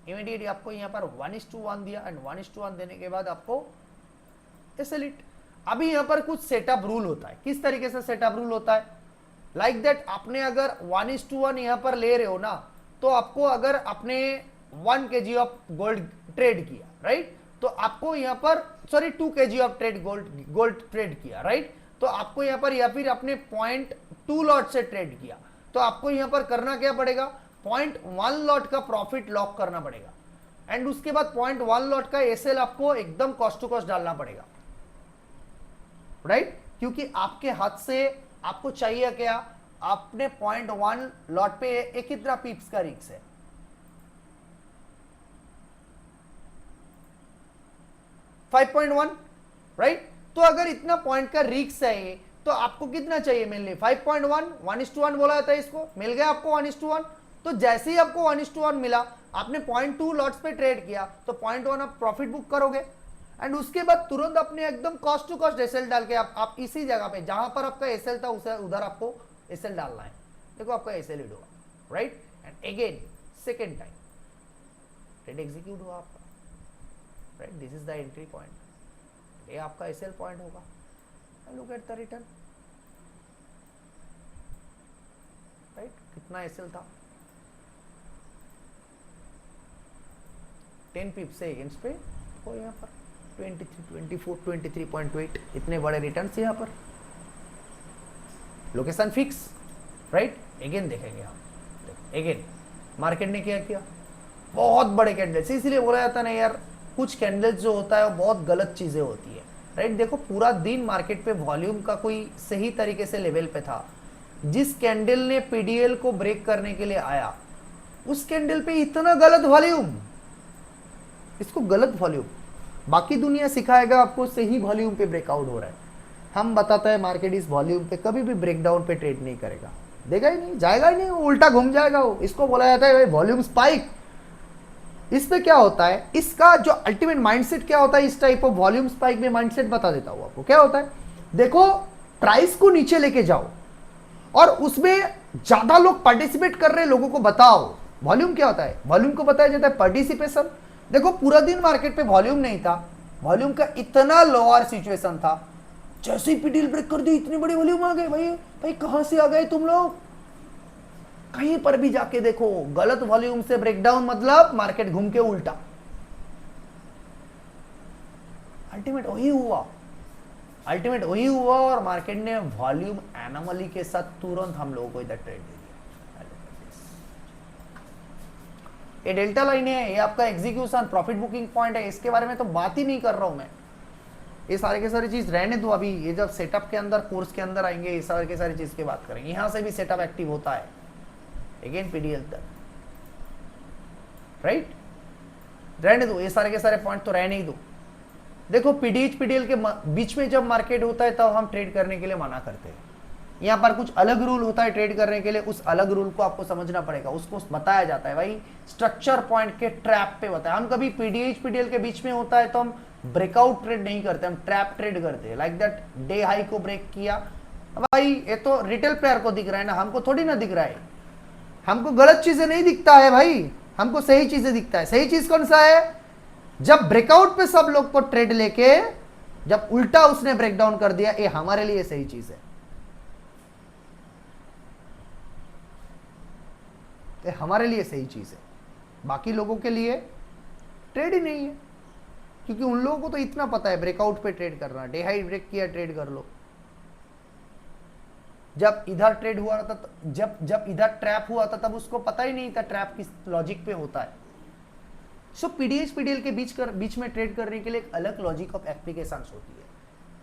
इमीडिएटली आपको यहां पर 1:1 दिया एंड 1:1 देने के बाद आपको एसएलइट. अभी यहां पर कुछ सेटअप रूल होता है. किस तरीके से सेटअप रूल होता है? लाइक दैट आपने अगर 1:1 यहां पर ले रहे हो ना, तो आपको अगर आपने 1 kg ऑफ गोल्ड ट्रेड किया, राइट? तो आपको यहां पर 2 kg of trade gold trade किया, राइट? तो आपको यहां पर या फिर आपने 0.2 लॉट से ट्रेड किया, तो आपको यहां पर करना क्या पड़ेगा? 0.1 लॉट का प्रॉफिट लॉक करना पड़ेगा एंड उसके बाद 0.1 लॉट का एसएल आपको एकदम कॉस्ट टू कॉस्ट डालना पड़ेगा, राइट? क्योंकि आपके हाथ से आपको चाहिए क्या? आपने 0.1 लॉट पे एक कितना पिप्स का रिस्क है? 5.1, राइट? तो अगर इतना पॉइंट का रिस्क है तो आपको कितना चाहिए? मेनली 5.1, 1:1 बोला था इसको, मिल गया आपको 1:1. तो जैसे ही आपको 1:1 मिला, आपने 0.2 लॉट्स पे ट्रेड किया तो 0.1 आप प्रॉफिट बुक करोगे एंड उसके बाद तुरंत अपने एकदम कॉस्ट टू कॉस्ट एसएल डाल के आप इसी जगह पे जहां पर आपका एसएल था उसे उधर आपको एसएल डालना है। देखो आपका एसएल हिट होगा, right, and again second time trade execute हुआ आपका, right, this is the entry point, ये आपका एसएल पॉइंट होगा। Look at the return, right, कितना एसएल था 10 पिप से अगेंस्ट पे हो यहाँ पर 23, 24, 23.8 इतने बड़े रिटर्न यहाँ पर, लोकेशन फिक्स, राइट। अगेन देखेंगे हम, अगेन मार्केट ने क्या किया, बहुत बड़े कैंडल्स, इसीलिए बोला जाता ना यार कुछ कैंडल्स जो होता है वो बहुत गलत चीजें होती है, राइट। देखो पूरा दिन मार्केट पे वॉल्यूम का कोई सही तरीके से लेवल पे था, जिस कैंडल ने पीडीएल को ब्रेक करने के लिए आया उस कैंडल पे इतना गलत वॉल्यूम, इसको गलत वॉल्यूम, बाकी दुनिया सिखाएगा आपको सही वॉल्यूम पे ब्रेकआउट हो रहा है, हम बताते हैं मार्केट इस वॉल्यूम पे कभी भी ब्रेकडाउन पे ट्रेड नहीं करेगा, देगा ही नहीं, जाएगा ही नहीं, उल्टा घूम जाएगा वो, इसको बोला जाता है वॉल्यूम स्पाइक। इस पे क्या होता है, इसका जो अल्टीमेट माइंडसेट क्या होता है इस टाइप ऑफ वॉल्यूम स्पाइक में, माइंडसेट बता देता हूं आपको क्या होता है। देखो प्राइस को नीचे लेके जाओ और उसमें ज्यादा लोग पार्टिसिपेट कर रहे लोगों को बताओ, वॉल्यूम क्या होता है, वॉल्यूम को बताया जाता है पार्टिसिपेशन। देखो पूरा दिन मार्केट पे वॉल्यूम नहीं था, वॉल्यूम का इतना लोअर सिचुएशन था, जैसे ही पीडीएल ब्रेक कर दी इतनी बड़ी वॉल्यूम आ गई, भाई भाई कहां से आ गए तुम लोग, कहीं पर भी जाके देखो गलत वॉल्यूम से ब्रेकडाउन मतलब मार्केट घूम के उल्टा, अल्टीमेट वही हुआ, अल्टीमेट वही हुआ और मार्केट ने वॉल्यूम एनोमली के साथ तुरंत हम लोगों को इधर ट्रेड दे दिया। ये डेल्टा लाइन है, ये आपका एग्जीक्यूशन प्रॉफिट बुकिंग पॉइंट है, इसके बारे में तो बात ही नहीं कर रहा हूं मैं, ये सारे के सारी चीज रहने दो, अभी ये जब सेटअप के अंदर कोर्स के अंदर आएंगे ये सारे के सारी चीज की बात करेंगे। यहां से भी सेटअप एक्टिव होता है अगेन पीडीएल तक, राइट, रहने दो ये सारे के सारे पॉइंट तो रहने ही दो। देखो पीडीएच पीडीएल के बीच में जब मार्केट होता है तब हम ट्रेड करने के लिए मना करते हैं, यहाँ पर कुछ अलग रूल होता है ट्रेड करने के लिए, उस अलग रूल को आपको समझना पड़ेगा, उसको बताया जाता है भाई स्ट्रक्चर पॉइंट के ट्रैप पे बताया। हम कभी पीडीएच पीडीएल के बीच में होता है तो हम ब्रेकआउट ट्रेड नहीं करते, हम ट्रैप ट्रेड करते हैं, लाइक दैट डे हाई को ब्रेक किया, भाई ये तो रिटेल प्लेयर को दिख रहा है ना, हमको थोड़ी ना दिख रहा है, हमको गलत चीजें नहीं दिखता है भाई, हमको सही चीजें दिखता है। सही चीज कौन सा है, जब ब्रेकआउट पे सब लोग को ट्रेड लेके जब उल्टा उसने ब्रेकडाउन कर दिया, ये हमारे लिए सही चीज है, ये हमारे लिए सही चीज है, बाकी लोगों के लिए ट्रेड ही नहीं है, क्योंकि उन लोगों को तो इतना पता है ब्रेकआउट पे ट्रेड करना, डे हाई ब्रेक किया ट्रेड कर लो। जब इधर ट्रेड हुआ था, जब इधर ट्रैप हुआ था तब उसको पता ही नहीं था ट्रैप किस लॉजिक पे होता है। सो पीडीएच पीडीएल के बीच में ट्रेड करने के लिए एक अलग लॉजिक ऑफ एप्लीकेशन होती है,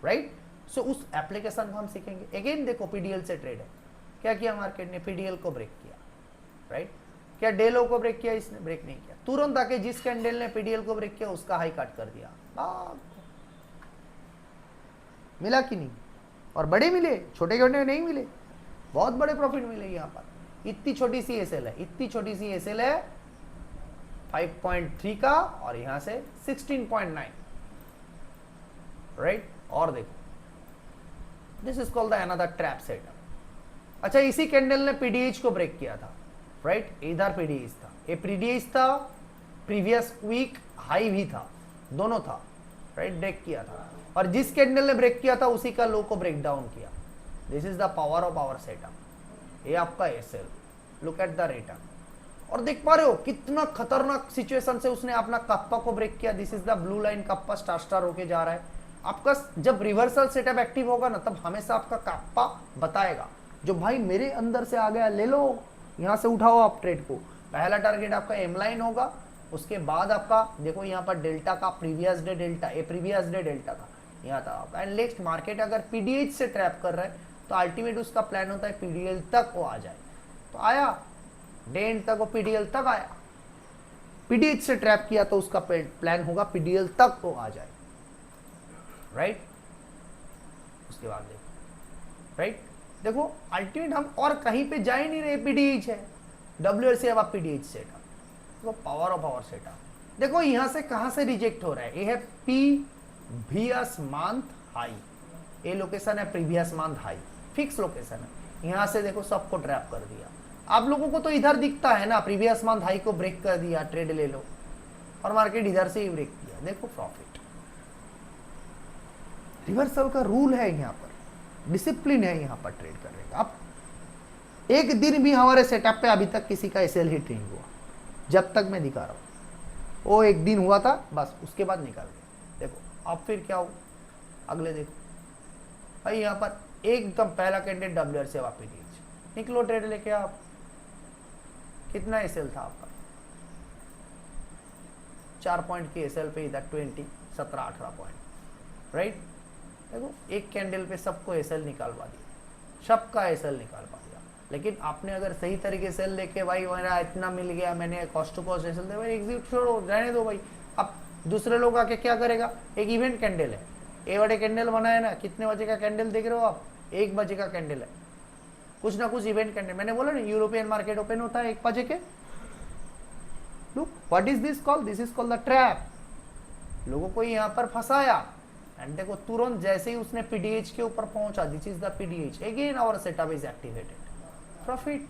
राइट। सो उस एप्लीकेशन को हम सीखेंगे। अगेन देखो पीडीएल से ट्रेड है, क्या किया मार्केट ने, पीडीएल को ब्रेक किया, राइट, क्या डे लो को ब्रेक किया, इसने ब्रेक नहीं किया, तुरंत आके जिस कैंडल ने पीडीएल को ब्रेक किया उसका हाई कट कर दिया, मिला कि नहीं, और बड़े मिले, छोटे छोटे नहीं मिले, बहुत बड़े प्रॉफिट मिले यहाँ पर। इतनी छोटी सी एसएल है, इतनी छोटी सी एसएल है 5.3 का और यहां से 16.9, राइट। और देखो this is called the another trap setup. अच्छा इसी कैंडल ने पीडीएच को ब्रेक किया था, राइट, इधर पीडीएच था, ये पीडीएच था, प्रीवियस वीक हाई भी था, दोनों था, राइट, ब्रेक किया था, और जिस कैंडल ने ब्रेक किया था उसी का लो को ब्रेक डाउन किया। This is the power of our setup, ये आपका SL, look at the return, और देख पा रहे हो कितना खतरनाक सिचुएशन से उसने अपना कप्पा को ब्रेक किया। This is the blue line, kappa star star होके जा रहा है आपका। जब रिवर्सल सेटअप एक्टिव होगा ना तब हमेशा आपका कप्पा बताएगा, जो भाई मेरे अंदर से आ गया ले लो, यहां से उठाओ आप ट्रेड को। पहला टारगेट आपका एम लाइन होगा, उसके बाद आपका देखो यहाँ पर डेल्टा का प्रीवियस डे डेल्टा, ये प्रीवियस डे डेल्टा का यहाँ था आपका। एंड नेक्स्ट मार्केट अगर पीडीएच से ट्रैप कर रहा है तो अल्टीमेट उसका प्लान होता है पीडीएल तक वो आ जाए, तो आया डे एंड तक वो पीडीएल तक आया, पीडीएच से ट्रैप किया तो उसका प्लान होगा पीडीएल तक वो आ जाए, राइट। उसके बाद देखो, राइट, देखो अल्टीमेट हम और कहीं पे जा ही नहीं रहे, पीडीएच है, डब्ल्यूएलसी अब आप पीडीएच सेटअप, देखो पावर ऑफ आवर सेटअप। देखो यहां से कहां से रिजेक्ट हो रहा है, ये है पी प्रीवियस मंथ हाई, ये लोकेशन है previous month high, fix location है। यहां से देखो सबको ट्रैप कर दिया। आप लोगों को तो इधर दिखता है ना, प्रीवियस मंथ हाई को ब्रेक कर दिया, ट्रेड ले लो, और मार्केट इधर से ही ब्रेक किया, देखो प्रॉफिट। रिवर्सल का रूल है यहाँ पर, डिसिप्लिन है यहाँ पर ट्रेड करने का। आप एक दिन भी हमारे सेटअप पे अभी तक किसी का एसएल हिट नहीं हुआ, जब तक मैं दिखा रहा हूं। वो एक दिन हुआ था बस, उसके बाद निकाल गए। देखो अब फिर क्या हो, अगले देखो भाई, यहाँ पर एकदम पहला कैंडिडेट डब्ल्यूआर से वापस निकलो, ट्रेड लेके आप। कितना एसएल था आपका? 4 पॉइंट की एसएल पे इधर 20, 17-18 पॉइंट, राइट। देखो एक कैंडल पे सबको एसएल निकालवा दिया, सबका एसएल निकालवा दिया। लेकिन आपने अगर सही तरीके से लेके भाई मेरा इतना मिल गया, मैंने कॉस्ट टू कॉस्ट एसएल दे, भाई एग्जिट छोड़ो, रहने दो भाई। अब दूसरे लोग आके क्या करेगा? एक इवेंट कैंडल है, ए बड़े कैंडल बनाया ना, कितने बजे का कैंडल देख रहे हो आप? 1 बजे का कैंडल है, कुछ ना कुछ इवेंट कैंडल। मैंने बोला ना यूरोपियन मार्केट ओपन होता है 1 बजे के। Look what is this call, this is called the trap. लोगों को यहाँ पर फंसाया, एंड देखो तुरंत जैसे ही उसने पीडीएच के ऊपर पहुंचा, this is the PDH, again our setup is activated, profit.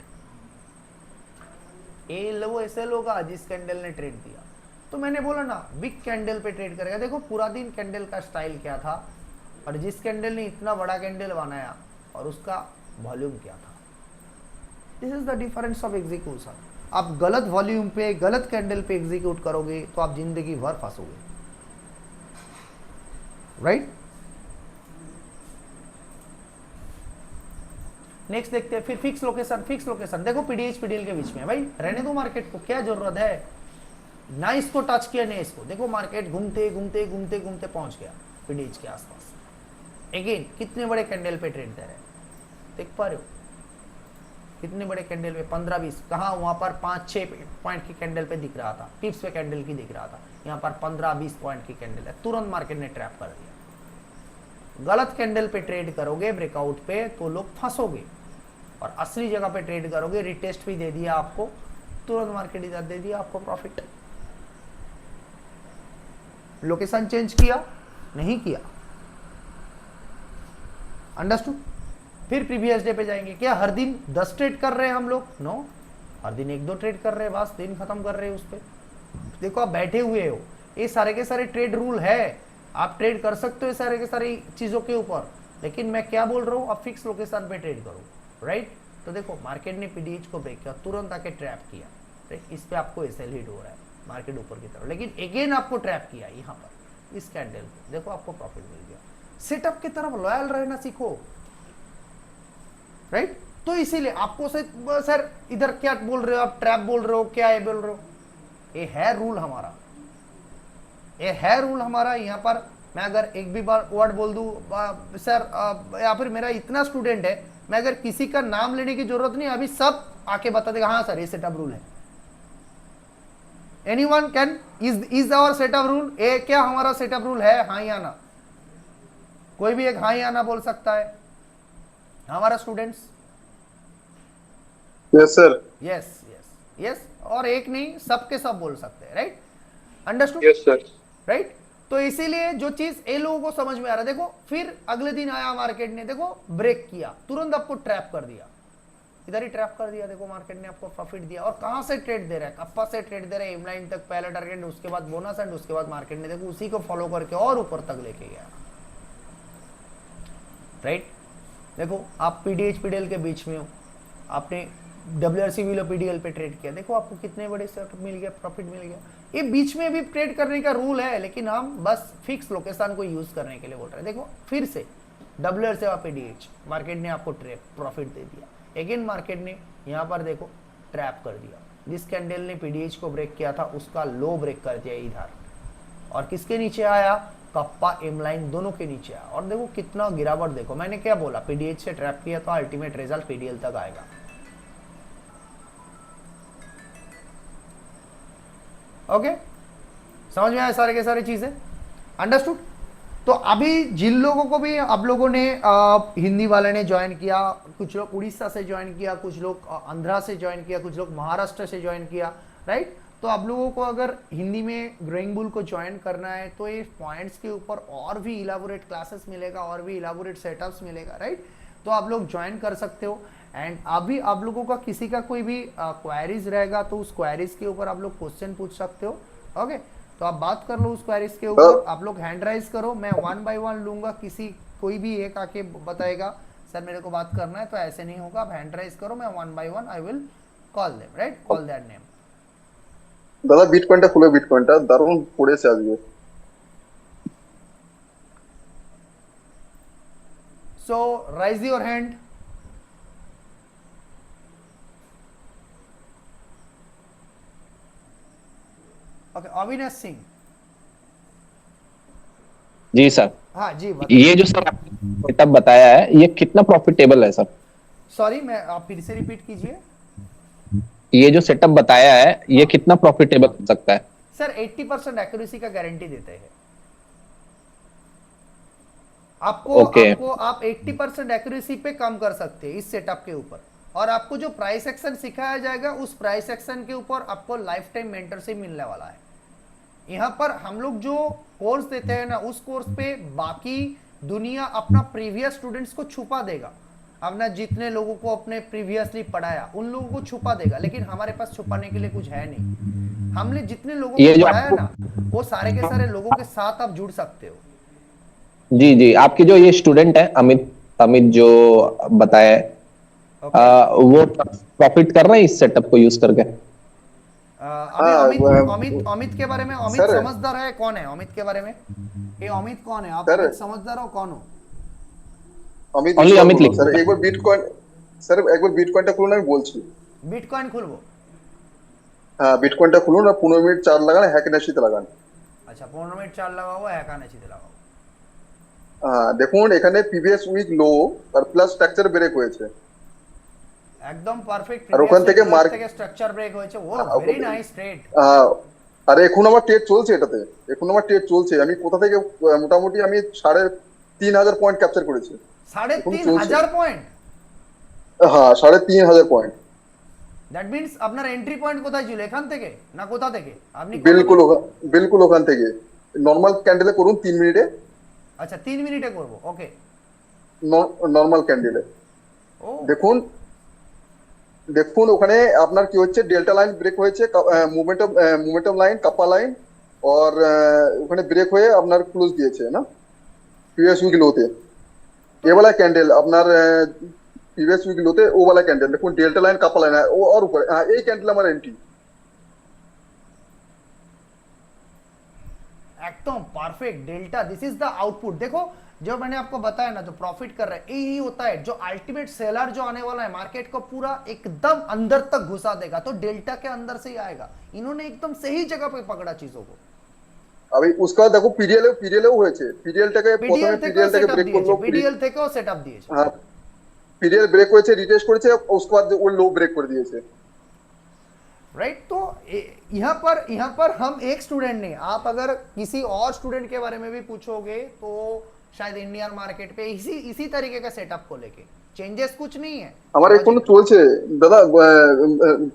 A low SL होगा जिस कैंडल ने ट्रेड दिया। तो मैंने बोला ना बिग कैंडल पे ट्रेड करेगा। देखो पूरा दिन कैंडल का स्टाइल क्या था, और जिस कैंडल ने इतना बड़ा कैंडल बनाया और उसका वॉल्यूम क्या था। This is the difference of execution. आप गलत वॉल्यूम पे गलत कैंडल पे एग्जीक्यूट करोगे तो आप जिंदगी भर फंसोगे, राइट। नेक्स्ट देखते हैं फिर फिक्स लोकेशन। फिक्स लोकेशन देखो पीडीएच पीडीएल के बीच में, भाई रहने दो मार्केट को, क्या जरूरत है ना इसको टच किया नहीं इसको। देखो मार्केट घूमते घूमते घूमते घूमते पहुंच गया पीडीएच के आसपास। अगेन कितने बड़े कैंडल पे ट्रेड दे रहे हैं, देख पा रहे हो कितने बड़े कैंडल पे, 15-20, कहा वहां पर 5-6 पॉइंट की कैंडल पे दिख रहा था, पिप्स पे कैंडल की दिख रहा था, यहाँ पर 15-20 पॉइंट की कैंडल है। तुरंत मार्केट ने ट्रैप कर दिया। गलत कैंडल पे ट्रेड करोगे ब्रेकआउट पे तो लोग फंसोगे, और असली जगह पे ट्रेड करोगे, रिटेस्ट भी दे दिया आपको, तुरंत मार्केट इधर दे दिया आपको प्रॉफिट। लोकेशन चेंज किया नहीं किया, अंडरस्टूड। फिर प्रीवियस डे पे जाएंगे। क्या हर दिन 10 ट्रेड कर रहे हैं हम लोग? नो, हर दिन 1-2 ट्रेड कर रहे हैं, बस दिन खत्म कर रहे हैं उस पर। देखो आप बैठे हुए हो, ये सारे के सारे ट्रेड रूल है, आप ट्रेड कर सकते हो सारे के सारी चीजों के ऊपर। लेकिन मैं क्या बोल रहा हूँ, आप फिक्स लोकेशन पे ट्रेड करो, राइट। तो देखो मार्केट ने पीडीएच को ब्रेक किया, तुरंत आके ट्रैप किया, राइट। इस पे आपको एसएल हिट हो रहा है मार्केट ऊपर की तरफ, लेकिन अगेन आपको ट्रैप किया यहाँ पर इस कैंडल पे, देखो आपको प्रॉफिट मिल गया। सेटअप की तरफ लॉयल रहना सीखो, राइट। तो इसीलिए आपको सर इधर क्या बोल रहे हो आप, ट्रैप बोल रहे हो, क्या है बोल रहे हो, ये है रूल हमारा, ये है रूल हमारा। यहाँ पर मैं अगर एक भी बार वर्ड बोल दूं सर, या फिर मेरा इतना स्टूडेंट है, मैं अगर किसी का नाम लेने की जरूरत नहीं, अभी सब आके बता देगा हाँ सर ये सेटअप रूल है। Anyone can, is our setup rule, ये क्या हमारा सेटअप रूल है, हाँ या ना। कोई भी एक हाँ या ना बोल सकता है हमारा students. Yes sir. Yes yes yes, और एक नहीं सबके सब बोल सकते हैं, right, understood, yes sir. Right. तो इसीलिए जो चीज ए लोगों को समझ में आ रहा है, देखो फिर अगले दिन आया मार्केट ने, देखो ब्रेक किया, तुरंत आपको ट्रैप कर दिया, इधर ही ट्रैप कर दिया। देखो मार्केट ने आपको प्रॉफिट दिया, और कहां से ट्रेड दे रहा है, कप्पा से ट्रेड दे रहा है, इमलाइन तक पहला टारगेट, उसके बाद बोनस, एंड उसके बाद मार्केट ने देखो उसी को फॉलो करके और ऊपर तक लेके गया, राइट। देखो आप पीडीएच पीडीएल के बीच में हो, आपने डब्ल्यूआरसी विलो पीडीएल पे ट्रेड किया, देखो आपको कितने बड़े सेटअप मिल गया, प्रॉफिट मिल गया। ये बीच में भी ट्रेड करने का रूल है, लेकिन हम बस फिक्स लोकेशन को यूज करने के लिए बोल रहे हैं। देखो फिर से डब्ल्यूआरसी व पीडीएच, मार्केट ने आपको प्रॉफिट दे दिया, अगेन मार्केट ने यहाँ पर देखो ट्रैप कर दिया। जिस कैंडल ने पीडीएच को ब्रेक किया था उसका लो ब्रेक कर दिया इधर, और किसके नीचे आया, कप्पा एमलाइन दोनों के नीचे आया, और देखो कितना गिरावट। देखो मैंने क्या बोला, पीडीएच से ट्रैप किया तो अल्टीमेट रिजल्ट पीडीएल तक आएगा। ओके, समझ में आया सारे के सारे चीजें, अंडरस्टूड। तो अभी जिन लोगों को भी आप लोगों ने हिंदी वाले ने ज्वाइन किया, कुछ लोग उड़ीसा से ज्वाइन किया, कुछ लोग आंध्रा से ज्वाइन किया, कुछ लोग महाराष्ट्र से ज्वाइन किया, राइट। तो आप लोगों को अगर हिंदी में ग्रोइंग बुल को ज्वाइन करना है तो ये पॉइंट्स के ऊपर और भी इलाबोरेट क्लासेस मिलेगा, और भी इलाबोरेट सेटअप्स मिलेगा, राइट। तो आप लोग ज्वाइन कर सकते हो। एंड अभी आप लोगों का किसी का कोई भी क्वेरीज रहेगा तो उस क्वेरीज के ऊपर आप लोग क्वेश्चन पूछ सकते हो। ओके, तो आप बात कर लो उस क्वेरीज के ऊपर, आप लोग हैंड राइज करो, मैं 1 बाय 1 लूंगा, कोई भी एक आके बताएगा सर मेरे को बात करना है, तो ऐसे नहीं होगा। आप हैंड राइज करो, मैं 1 by 1 I will call them, right, call their name. দাদা বিটকয়েনটা খুলে, বিটকয়েনটা দারুণ পড়েছে আজকে। So raise your hand. Okay, Avinash Singh. जी सर। हाँ जी बताइए। ये जो सर आपने सेटअप बताया है ये कितना प्रॉफिटेबल है सर? सॉरी, मैं आप फिर से रिपीट कीजिए। ये जो सेटअप बताया है ये कितना प्रॉफिटेबल हो सकता है? सर 80% एक्यूरेसी का गारंटी देते हैं आपको। Okay. आपको आप 80% एक्यूरेसी पे कम कर सकते हैं इस सेटअप के ऊपर, और आपको जो प्राइस एक्शन सिखाया जाएगा उस प्राइस एक्शन के ऊपर आपको लाइफ टाइम मेंटरशिप मिलने वाला है। यहाँ पर हम लोग जो कोर्स देते हैं ना, उस कोर्स पे बाकी दुनिया अपना प्रीवियस स्टूडेंट्स को छुपा देगा, अपना जितने लोगों को अपने प्रीवियसली पढ़ाया उन लोगों को छुपा देगा, लेकिन हमारे पास छुपाने के लिए कुछ है नहीं। हमने जितने लोगों ये को जो पढ़ाया आपको- ना, वो सारे के सारे लोगों के साथ आप जुड़ सकते हो। जी जी, आपके जो ये स्टूडेंट है अमित अमित जो बताया है, वो प्रॉफिट कर रहे हैं इस सेटअप को यूज करके? अभी हाँ, अमित के बारे में, अमित सर- समझदार है, कौन है अमित के बारे में? ये अमित कौन है? आप सर- अमित समझदार हो, कौन हो? অমিত Only বিশ্বাস অমিত বলুন। লিখুন। স্যার একবার বিটকয়েন, স্যার একবার বিটকয়েনটা খুলুন, আমি বলছি। বিটকয়েন খুলবো? হ্যাঁ, বিটকয়েনটা খুলুন আর 15 মিনিট চার্জ লাগান, হ্যাকেনাশিতে লাগান। আচ্ছা 15 মিনিট চার লাগাবো, একানাচিতে লাগাবো। হ্যাঁ, দেখুন এখানে প্রিভিয়াস উইক লো আর প্লাস স্ট্রাকচার ব্রেক হয়েছে। একদম পারফেক্ট। আর ওখান থেকে থেকে স্ট্রাকচার ব্রেক হয়েছে। ও ভেরি নাইস ট্রেড। আর এখন আমার ট্রেড চলছে এটাতে, এখন আমার ট্রেড চলছে। আমি কোথা থেকে মোটামুটি আমি 3,500 পয়েন্ট ক্যাপচার করেছি। 3,500 পয়েন্ট? হ্যাঁ, 3,500 পয়েন্ট। দ্যাট মিন্স আপনার এন্ট্রি পয়েন্ট কোথায় ছিল? এখান থেকে না কোথা থেকে? আপনি বিলকুল ওখান থেকে। নরমাল ক্যান্ডেলে করুন 3 মিনিটে। আচ্ছা 3 মিনিটে করব, ওকে। নরমাল ক্যান্ডেলে ও দেখুন, দেখুন ওখানে আপনার কি হচ্ছে, ডেল্টা লাইন ব্রেক হয়েছে, মোমেন্টাম লাইন, কাপ্পা লাইন, और ওখানে ব্রেক হয়ে আপনার ক্লোজ দিয়েছে না প্রিভিয়াস উইক লোতে। ये वाला कैंडल আপনার প্রিভিয়াস উইক লোতে, ও वाला कैंडल দেখুন, ডেল্টা লাইন, কাপ্পা লাইন और ऊपर, এই ক্যান্ডেল আমার এন্ট্রি। एकदम perfect delta, this is the output. देखो जो मैंने आपको बताया ना, जो प्रॉफिट कर रहा है यही होता है। जो अल्टीमेट सेलर जो आने वाला है, मार्केट को पूरा एकदम अंदर तक घुसा देगा, तो डेल्टा के अंदर से ही आएगा। इन्होंने एकदम सही जगह पे पकड़ा चीजों को। अभी उसका देखो পিডিএলও হয়েছে, পিডিএলটাকে প্রথমে পিডিএলটাকে ব্রেক করলো, পিডিএল থেকেও সেটআপ দিয়েছে। হ্যাঁ পিডিএল ব্রেক হয়েছে, রিটেস্ট করেছে, उसके बाद वो लो ब्रेक कर दिए। राइट तो यहाँ पर हम एक स्टूडेंट नहीं, आप अगर किसी और स्टूडेंट के बारे में भी पूछोगे तो शायद इंडियन मार्केट पे इसी तरीके का सेटअप को लेके चेंजेस कुछ नहीं है। আমার এখন চলছে দাদা,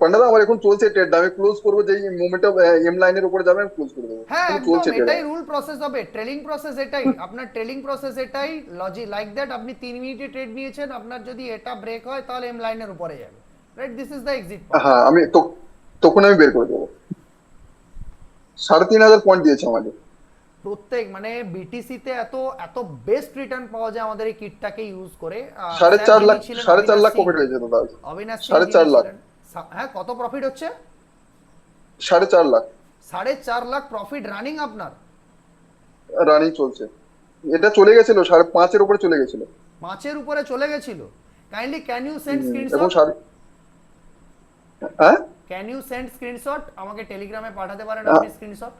পান্ডাদা আমার এখন চলছে ট্রেড। আমি ক্লোজ করব, যেই মোমেন্টাম এম লাইনের উপরে যাবে আমি ক্লোজ করে দেব। হ্যাঁ চলছে একদম ট্রেড। এটাই রুল প্রসেস হবে, ট্রেলিং প্রসেস এটাই, আপনার ট্রেলিং প্রসেস এটাই, লজিক লাইক দ্যাট। আপনি 3 মিনিটে ট্রেড নিয়েছেন, আপনার যদি এটা ব্রেক হয় তাহলে এম লাইনের উপরে যাবে, right, this is the exit point. হ্যাঁ, আমি তখন আমি বের করে দেবো। 3,500 পয়েন্ট দিয়েছে আমাদের। প্রত্যেক মানে বিটিসি তে এত বেস্ট রিটার্ন পাওয়া যায় আমাদের এই কিটটাকে ইউজ করে। 4.5 লাখ প্রফিট হয়েছে দাদা। অবিনাশ 4.5 লাখ। হ্যাঁ কত প্রফিট হচ্ছে? 4.5 লাখ। 4.5 লাখ প্রফিট রানিং আপনার? রানিং চলছে। এটা চলে গেছিল 5.5 এর উপরে চলে গেছিল। 5 এর উপরে চলে গেছিল। কাইন্ডলি ক্যান ইউ সেন্ড এবং স্ক্রিনশট? হ্যাঁ, ক্যান ইউ সেন্ড স্ক্রিনশট? আমাকে টেলিগ্রামে পাঠাতে পারেন আপনি স্ক্রিনশট?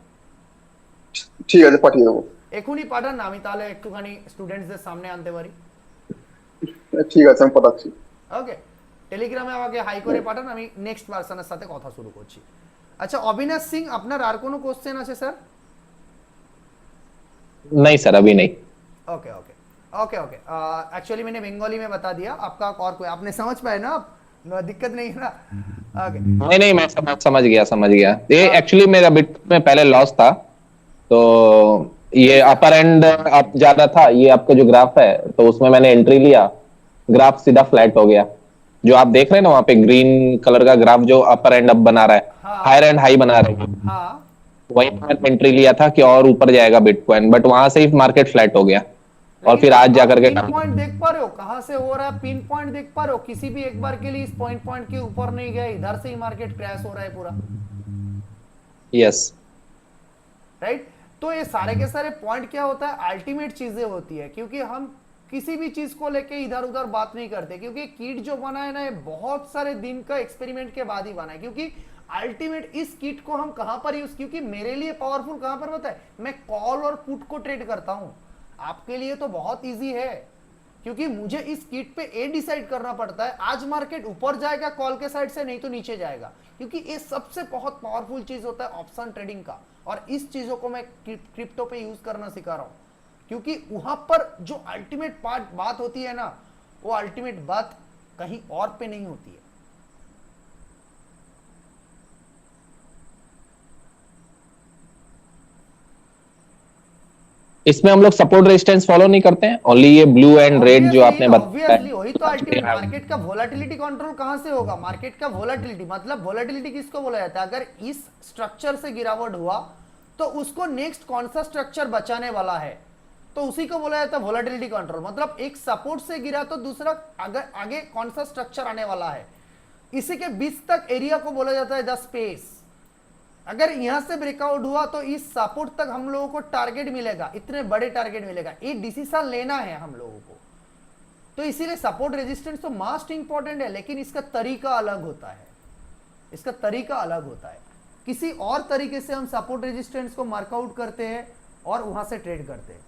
ঠিক আছে, পাঠিয়ে দেবো। এখনই পাঠান না, আমি তাহলে একটুখানি স্টুডেন্টসদের সামনে আনতে পারি। ঠিক আছে, আমি পাঠাচ্ছি। ওকে, টেলিগ্রামে আমাকে হাই করে পাঠান, আমি নেক্সট পারসনের সাথে কথা শুরু করছি। আচ্ছা অবিনাশ সিং, আপনার আর কোনো কোশ্চেন আছে স্যার? नहीं सर अभी नहीं। Okay okay okay okay actually मैंने बंगाली में बता दिया, आपका और कोई आपने समझ पाए ना? आप दिक्कत नहीं है ना? ओके नहीं नहीं, मैं समझ गया ये हाँ। एक्चुअली मेरा बिट में पहले लॉस था, तो ये अपर एंड अप ज्यादा था, ये आपका जो ग्राफ है तो उसमें मैंने एंट्री लिया, ग्राफ सीधा फ्लैट हो गया। जो आप देख रहे हैं ना वहां पे ग्रीन कलर का ग्राफ जो अपर एंड अप बना रहा है, हाँ हायर एंड हाई बना रहा है, हाँ वही मैंने एंट्री लिया था कि और ऊपर जाएगा बिटकॉइन, बट वहां से ही मार्केट फ्लैट हो गया और लेकिन फिर आज आप जाकर के पिन पॉइंट देख पा रहे हो कहां से हो रहा है, पिन पॉइंट देख पा रहे हो, किसी भी एक बार के लिए इस पॉइंट के ऊपर नहीं गया, इधर से ही मार्केट क्रैश हो रहा है पूरा, यस राइट। तो ये सारे के सारे पॉइंट क्या होता है, अल्टीमेट चीजें होती है, क्योंकि हम किसी भी चीज को लेके इधर उधर बात नहीं करते, क्योंकि किट जो बना है ना, ये बहुत सारे दिन का एक्सपेरिमेंट के बाद ही बना है, क्योंकि अल्टीमेट इस किट को हम कहां पर यूज, क्योंकि मेरे लिए पावरफुल कहां पर होता है, मैं कॉल और पुट को ट्रेड करता हूं, आपके लिए तो बहुत इजी है, क्योंकि मुझे इस किट पे ए डिसाइड करना पड़ता है, आज मार्केट ऊपर जाएगा कॉल के साइड से, नहीं तो नीचे जाएगा, क्योंकि ये सबसे बहुत पावरफुल चीज होता है ऑप्शन ट्रेडिंग का, और इस चीजों को मैं क्रिप्टो पे यूज करना सिखा रहा हूं, क्योंकि वहां पर जो अल्टीमेट पार्ट बात होती है ना, वो अल्टीमेट बात कहीं और पे नहीं होती है। इसमें हम लोग सपोर्ट रेजिस्टेंस फॉलो नहीं करते हैं, ओनली ये ब्लू एंड रेड जो आपने ऑब्वियसली वही तो अल्टीमेट, बताया। मार्केट का वोलेटिलिटी कंट्रोल कहां से होगा, मार्केट का वोलेटिलिटी मतलब वोलेटिलिटी किसको बोला जाता है, अगर इस स्ट्रक्चर से गिरावट हुआ तो उसको नेक्स्ट कौन सा स्ट्रक्चर बचाने वाला है, तो उसी को बोला जाता है वोलेटिलिटी कंट्रोल, मतलब एक सपोर्ट से गिरा तो दूसरा अगर आगे कौन सा स्ट्रक्चर आने वाला है, इसी के बीच तक एरिया को बोला जाता है द स्पेस। अगर यहां से ब्रेकआउट हुआ तो इस सपोर्ट तक हम लोगों को टारगेट मिलेगा, इतने बड़े टारगेट मिलेगा, ये डिसीजन लेना है हम लोगों को, तो इसीलिए सपोर्ट रेजिस्टेंस तो मोस्ट इंपॉर्टेंट है, लेकिन इसका तरीका अलग होता है, इसका तरीका अलग होता है, किसी और तरीके से हम सपोर्ट रेजिस्टेंस को मार्कआउट करते हैं और वहां से ट्रेड करते हैं,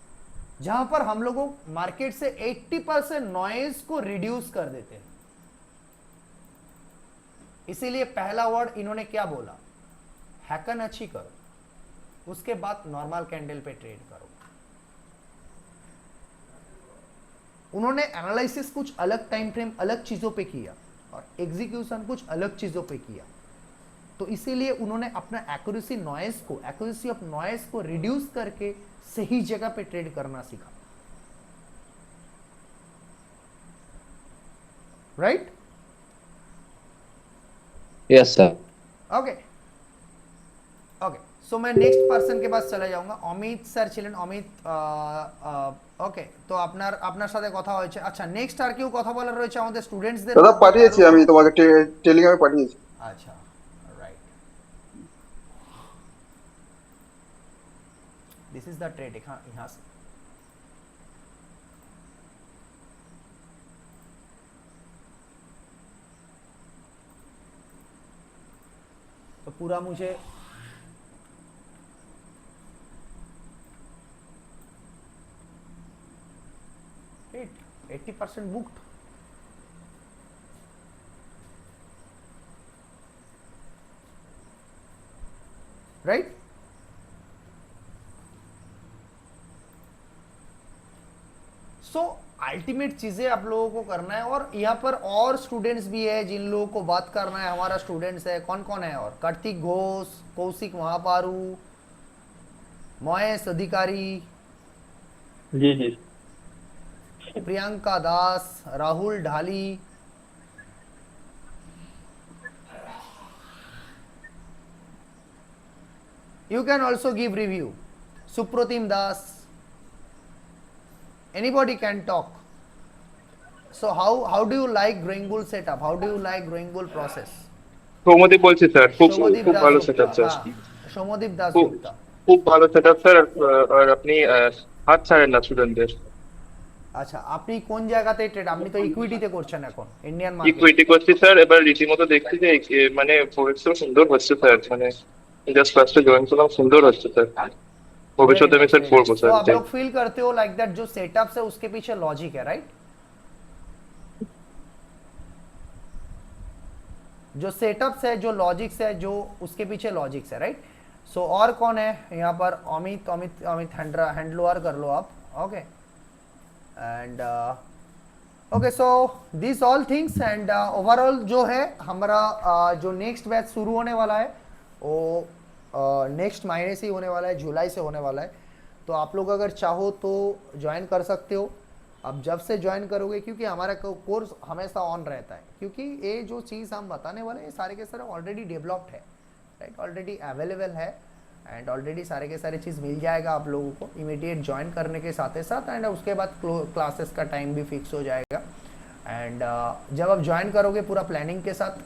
जहां पर हम लोगों मार्केट से 80% नॉइज को रिड्यूस कर देते हैं। इसीलिए पहला वर्ड इन्होंने क्या बोला, हैकन अच्छी करो, उसके बाद नॉर्मल कैंडल पे ट्रेड करो। उन्होंने एनालिसिस कुछ अलग टाइम फ्रेम अलग चीजों पे किया और एग्जीक्यूशन कुछ अलग चीजों पे किया, तो इसीलिए उन्होंने अपना एक्यूरेसी ऑफ नॉइस को रिड्यूस करके सही जगह पे ट्रेड करना सीखा, right. Yes sir. Okay okay, so मैं नेक्स्ट पर्सन के पास चले जाऊंगा, অমিত স্যার ছিলেন, অমিত ওকে, তো আপনার সাথে কথা হয়েছে, আচ্ছা নেক্সট আর কেউ কথা বলার রয়েছে আমাদের স্টুডেন্টসদের দাদা মধ্যে পাঠিয়েছি কারো? আমি তোমাকে টেলিগ্রামে পাঠিয়েছি। अच्छा right, this is the trade, यहाँ से तो पूरा मुझे हिट 80% बुक्ड, राइट। सो अल्टीमेट चीजें आप लोगों को करना है, और यहाँ पर और स्टूडेंट्स भी है जिन लोगों को बात करना है, हमारा स्टूडेंट्स है, कौन कौन है, और कार्तिक घोष, कौशिक महापारू, महेश अधिकारी, जी जी प्रियंका दास, राहुल ढाली, you can also give review, Supratim Das, anybody can talk. So how do you like growing bull setup, how do you like growing bull process? Soumadip বলছি স্যার, খুব সৌমদীপ খুব দাস ভালো গুপ্তা, সেটআপ স্যার, হ্যাঁ, সৌমদীপ দাস খুব গুপ্তা। খুব ভালো সেটআপ স্যার। আর আপনি হাত ছাড়েন না স্টুডেন্টদের। আচ্ছা, আপনি কোন জায়গাতে ট্রেড, আপনি তো ইকুইটিতে করছেন এখন ইন্ডিয়ান মার্কেট? ইকুইটি করছি স্যার, এবার রীতিমতো দেখছি যে মানে ফরেক্স সুন্দর হচ্ছে স্যার, মানে জাস্ট ফার্স্টে জয়েন করলাম, সুন্দর হচ্ছে স্যার, ভবিষ্যতে আমি স্যার করবো तो স্যার। आप लोग फील करते हो लाइक दैट जो सेटअप्स है उसके पीछे लॉजिक है, राइट? जो सेटअप्स है, जो लॉजिक्स है, जो उसके पीछे लॉजिक्स है, राइट? सो और कौन है यहाँ पर? अमित हैंडलर कर लो आप, okay. And okay, so this all things and overall जो है हमारा जो नेक्स्ट बैच शुरू होने वाला है वो नेक्स्ट महीने से ही होने वाला है, जुलाई से होने वाला है। तो आप लोग अगर चाहो तो ज्वाइन कर सकते हो। अब जब से ज्वाइन करोगे, क्योंकि हमारा कोर्स हमेशा ऑन रहता है, क्योंकि ये जो चीज़ हम बताने वाले हैं सारे के सारे ऑलरेडी डेवलप्ड है, राइट, ऑलरेडी अवेलेबल है एंड ऑलरेडी सारे के सारे चीज़ मिल जाएगा आप लोगों को इमीडिएट ज्वाइन करने के साथ ही साथ। एंड उसके बाद क्लासेस का टाइम भी फिक्स हो जाएगा। एंड जब आप ज्वाइन करोगे पूरा प्लानिंग के साथ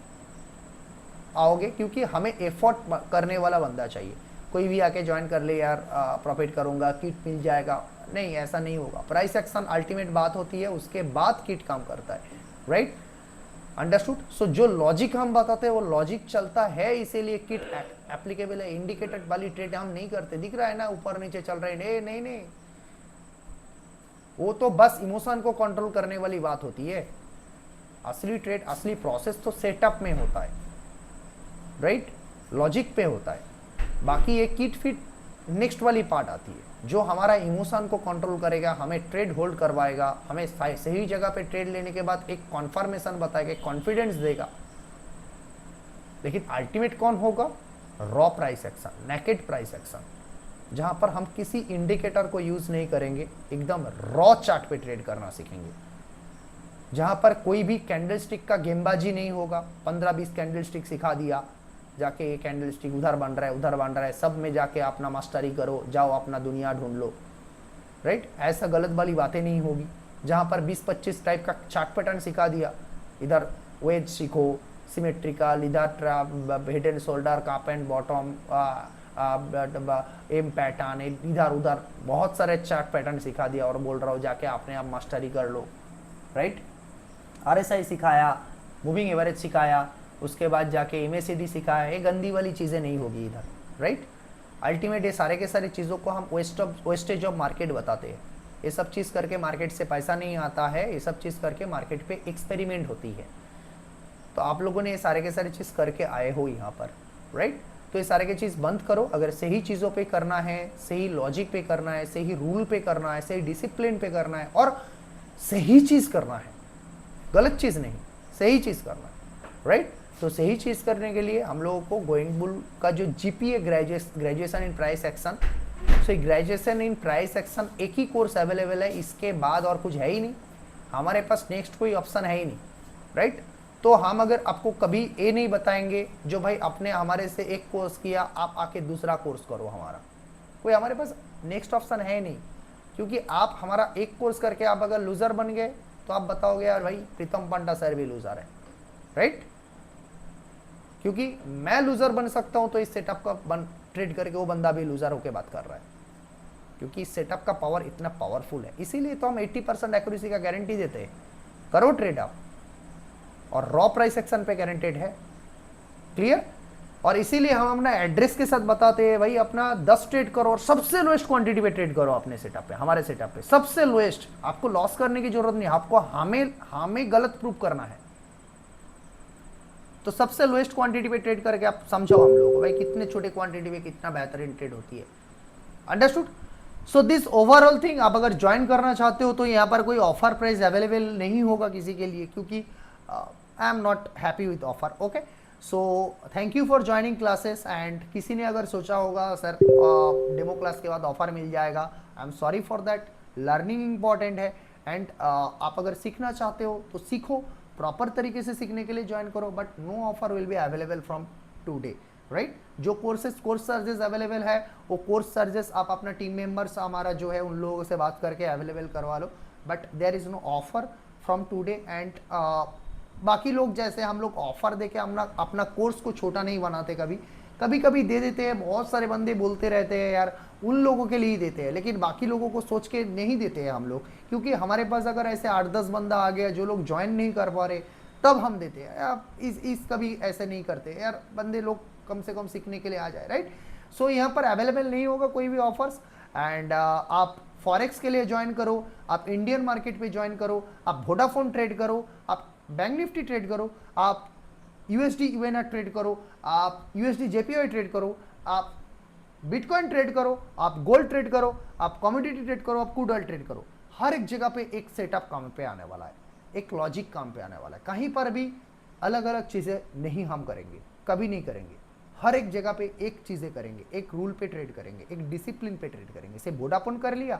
आओगे, क्योंकि हमें एफर्ट करने वाला बंदा चाहिए। कोई भी आके ज्वाइन कर ले यार, प्रॉफिट करूंगा, किट मिल जाएगा, नहीं, ऐसा नहीं होगा। प्राइस एक्शन अल्टीमेट बात होती है, उसके बाद किट काम करता है, राइट, अंडरस्टूड। सो जो लॉजिक हम बताते हैं वो लॉजिक चलता है, इसीलिए किट एप्लीकेबल है। इंडिकेटेड वाली ट्रेड हम नहीं करते, दिख रहा है ना ऊपर नीचे चल रहे हैं, नहीं नहीं, वो तो बस इमोशन को कंट्रोल करने वाली बात होती है। असली ट्रेड, असली प्रोसेस तो सेटअप में होता है, राइट, लॉजिक पे होता है। बाकी ये किट फिट नेक्स्ट वाली पार्ट आती है, जो हमारा इमोशन को कंट्रोल करेगा, हमें ट्रेड होल्ड करवाएगा, हमें सही जगह पे ट्रेड लेने के बाद एक कॉन्फर्मेशन बताएगा, कॉन्फिडेंस देगा। लेकिन अल्टीमेट कौन होगा? Raw price action, naked price action, जहां पर हम किसी इंडिकेटर को यूज नहीं करेंगे, एकदम रॉ चार्ट पे ट्रेड करना सीखेंगे, जहां पर कोई भी कैंडलस्टिक का गेमबाजी नहीं होगा। 15-20 कैंडलस्टिक सिखा दिया, जाके ये कैंडलस्टिक उधर बन रहा है, उधर बन रहा है, सब में जाके अपना मास्टरी करो, जाओ अपना दुनिया ढूंढ लो, राइट। ऐसा गलत वाली बातें नहीं होगी। जहां पर 20-25 टाइप का चार्ट पैटर्न सिखा दिया, इधर वेज सीखो, सिमेट्रिकल, इधर head and shoulder, cup and bottom, M pattern, इधर उधर बहुत सारे चार्ट पैटर्न सिखा दिया और बोल रहा हूँ जाके अपने आप मास्टरी कर लो, राइट। RSI सिखाया, मूविंग एवरेज सिखाया, उसके बाद जाके MACD सिखाया, ये गंदी वाली चीज़ें नहीं होगी इधर, राइट। अल्टीमेट ये सारे के सारे चीज़ों को हम वेस्टेज ऑफ मार्केट बताते हैं। ये सब चीज़ करके मार्केट से पैसा नहीं आता है, ये सब चीज़ करके मार्केट पे एक्सपेरिमेंट होती है। तो आप लोगों ने ये सारे के सारे चीज़ करके आए हो यहाँ पर, राइट। तो ये सारे के चीज़ बंद करो। अगर सही चीज़ों पे करना है, सही लॉजिक पे करना है, सही रूल पे करना है, सही डिसिप्लिन पे करना है और सही चीज़ करना है, गलत चीज़ नहीं, सही चीज़ करना है, राइट। तो सही चीज़ करने के लिए हम लोगों को गोइंग बुल का जो GPA graduation in price action, so graduation in price action एक ही कोर्स अवेलेबल है, इसके बाद और कुछ है ही नहीं हमारे पास, नेक्स्ट कोई ऑप्शन है ही नहीं, राइट। तो हम अगर आपको कभी ये नहीं बताएंगे जो भाई अपने हमारे से एक कोर्स किया, आप आके दूसरा कोर्स करो, हमारा कोई हमारे पास नेक्स्ट ऑप्शन है नहीं। क्योंकि आप हमारा एक कोर्स करके आप अगर लूजर बन गए तो आप बताओगे यार भाई प्रीतम पंडा सर भी लूजर है, राइट। क्योंकि मैं लूजर बन सकता हूं तो इस सेटअप का ट्रेड करके वो बंदा भी लूजर होकर बात कर रहा है, क्योंकि इस सेटअप का पावर इतना पावरफुल है। इसीलिए तो हम 80% एक्यूरेसी का गारंटी देते हैं, करो ट्रेड आप, और रॉ प्राइस एक्शन पे गारंटेड है, क्लियर। और इसीलिए हम अपना एड्रेस के साथ बताते हैं भाई अपना 10 ट्रेड करो और सबसे लोएस्ट क्वांटिटी पे ट्रेड करो अपने सेटअप पे, हमारे सेटअप पे सबसे लोएस्ट। आपको लॉस करने की जरूरत नहीं, आपको हमें गलत प्रूफ करना है। तो सबसे लोएस्ट क्वांटिटी पे ट्रेड करके आप समझाओ हम लोगों को भाई कितने छोटे क्वांटिटी पे कितना बेहतरीन ट्रेड होती है, understood. So this overall thing, आप अगर ज्वाइन करना चाहते हो तो यहाँ पर कोई ऑफर प्राइस अवेलेबल नहीं होगा किसी के लिए, क्योंकि I am not happy with offer, okay. So thank you for joining classes. And किसी ने अगर सोचा होगा सर डेमो क्लास के बाद ऑफर मिल जाएगा, I am sorry for that. Learning important है एंड आप अगर सीखना चाहते हो तो सीखो, प्रॉपर तरीके से सीखने के लिए ज्वाइन करो, but no offer will be available from today, right. जो कोर्स चार्जेस अवेलेबल है वो कोर्स चार्जेस आप अपना टीम मेंबर्स हमारा जो है उन लोगों से बात करके अवेलेबल करवा लो, but there is no offer from today. And बाकी लोग जैसे हम लोग ऑफर देके अपना कोर्स को छोटा नहीं बनाते, कभी कभी दे देते हैं, बहुत सारे बंदे बोलते रहते हैं यार उन लोगों के लिए ही देते हैं, लेकिन बाकी लोगों को सोच के नहीं देते हैं हम लोग, क्योंकि हमारे पास अगर ऐसे 8-10 बंदा आ गया जो लोग ज्वाइन नहीं कर पा रहे तब हम देते हैं। आप इस कभी ऐसे नहीं करते यार, बंदे लोग कम से कम सीखने के लिए आ जाए, राइट। सो यहाँ पर अवेलेबल नहीं होगा कोई भी ऑफर्स। एंड आप फॉरेक्स के लिए ज्वाइन करो, आप इंडियन मार्केट पे ज्वाइन करो, आप वोडाफोन ट्रेड करो, आप बैंक निफ्टी ट्रेड करो, आप USD UNR ट्रेड करो, आप USD JPY ट्रेड करो, आप बिटकॉइन ट्रेड करो, आप गोल्ड ट्रेड करो, आप कमोडिटी ट्रेड करो, आप क्रूड ऑयल ट्रेड करो। हर एक जगह पे एक सेटअप काम पे आने वाला है, एक लॉजिक काम पे आने वाला है। कहीं पर भी अलग अलग चीज़ें नहीं हम करेंगे, कभी नहीं करेंगे। हर एक जगह पे एक चीज़ें करेंगे, एक रूल पे ट्रेड करेंगे, एक डिसिप्लिन पे ट्रेड करेंगे। से वोडाफोन कर लिया,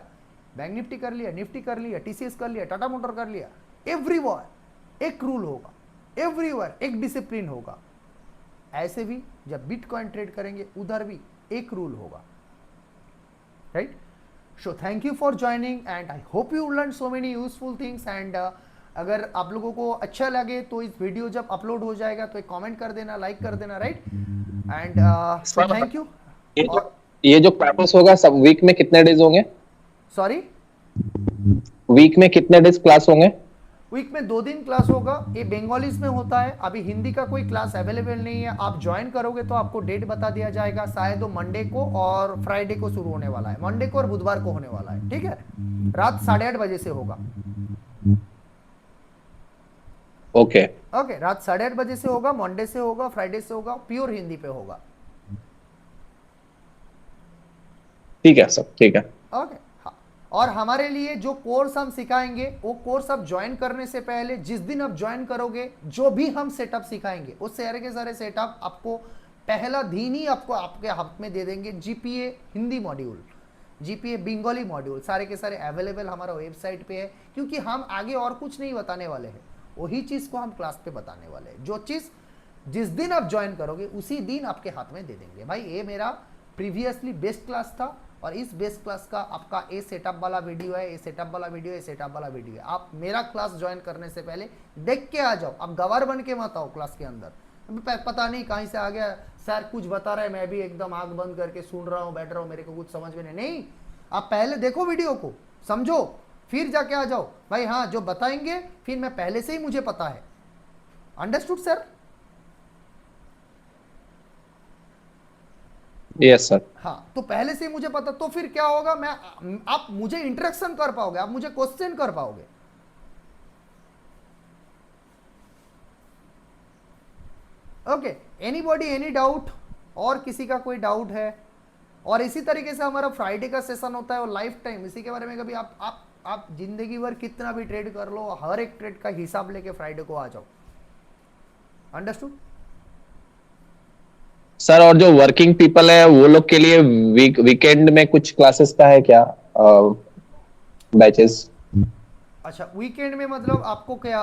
बैंक निफ्टी कर लिया, निफ्टी कर लिया, टीसीएस कर लिया, टाटा मोटर कर लिया, एवरीवेयर एक रूल होगा, एवरीवेयर एक डिसिप्लिन होगा। ऐसे भी जब बिटकॉइन ट्रेड करेंगे उधर भी एक रूल होगा, right. So thank you for joining and I hope you learn so many useful things. And अगर आप लोगों को अच्छा लगे तो इस वीडियो जब अपलोड हो जाएगा तो एक कमेंट कर देना, लाइक कर देना, right. And so thank you. ये जो क्लासेस होगा सब वीक में कितने डेज होंगे? सॉरी, वीक में कितने डेज क्लास होंगे? वीक में 2 दिन क्लास होगा। ये बंगालीज में होता है, अभी हिंदी का कोई क्लास अवेलेबल नहीं है। आप ज्वाइन करोगे तो आपको डेट बता दिया जाएगा, शायद वो मंडे को और फ्राइडे को शुरू होने वाला है, मंडे को और बुधवार को होने वाला है, ठीक है। रात 8:30 बजे से होगा। ओके ओके, रात 8:30 बजे से होगा, मंडे से होगा, फ्राइडे से होगा, प्योर हिंदी पे होगा। ठीक है सब, ठीक है। ओके हाँ, और हमारे लिए जो कोर्स हम सिखाएंगे वो कोर्स आप ज्वाइन करने से पहले, जिस दिन आप ज्वाइन करोगे, जो भी हम सेटअप सिखाएंगे उस सारे के सारे सेटअप आपको पहला दिन ही आपको आपके हाथ में दे देंगे। GPA Hindi module, GPA Bengali module सारे के सारे अवेलेबल हमारा वेबसाइट पे है, क्योंकि हम आगे और कुछ नहीं बताने वाले हैं, वही चीज़ को हम क्लास पे बताने वाले हैं। जो चीज़ जिस दिन आप ज्वाइन करोगे उसी दिन आपके हाथ में दे देंगे। भाई ये मेरा प्रीवियसली बेस्ट क्लास था और इस बेस्ट क्लास का आपका ए सेटअप वाला वीडियो है, ए सेटअप वाला वीडियो है, सेटअप वाला वीडियो है। आप मेरा क्लास ज्वाइन करने से पहले देख के आ जाओ, आप गवार बन के मत आओ क्लास के अंदर। पता नहीं कहीं से आ गया सर कुछ बता रहा है, मैं भी एकदम आंख बंद करके सुन रहा हूँ, बैठ रहा हूँ, मेरे को कुछ समझ में नहीं। आप पहले देखो वीडियो को, समझो, फिर जाके आ जाओ। भाई हाँ, जो बताएंगे फिर मैं पहले से ही मुझे पता है। Understood sir? Yes sir. हाँ, तो पहले से ही मुझे पता, तो फिर क्या होगा, मैं आप मुझे इंटरेक्शन कर पाओगे, आप मुझे क्वेश्चन कर पाओगे। Okay, anybody any doubt? और किसी का कोई डाउट है? और इसी तरीके से हमारा फ्राइडे का सेशन होता है और लाइफ टाइम इसी के बारे में कभी आप जिंदगी भर कितना भी ट्रेड कर लो, हर एक ट्रेड का हिसाब लेके फ्राइडे को आ जाओ। अंडरस्टूड सर, और जो वर्किंग पीपल है वो लोग के लिए वीकेंड में कुछ क्लासेस का है क्या, बैचेस? अच्छा, वीकेंड में मतलब आपको क्या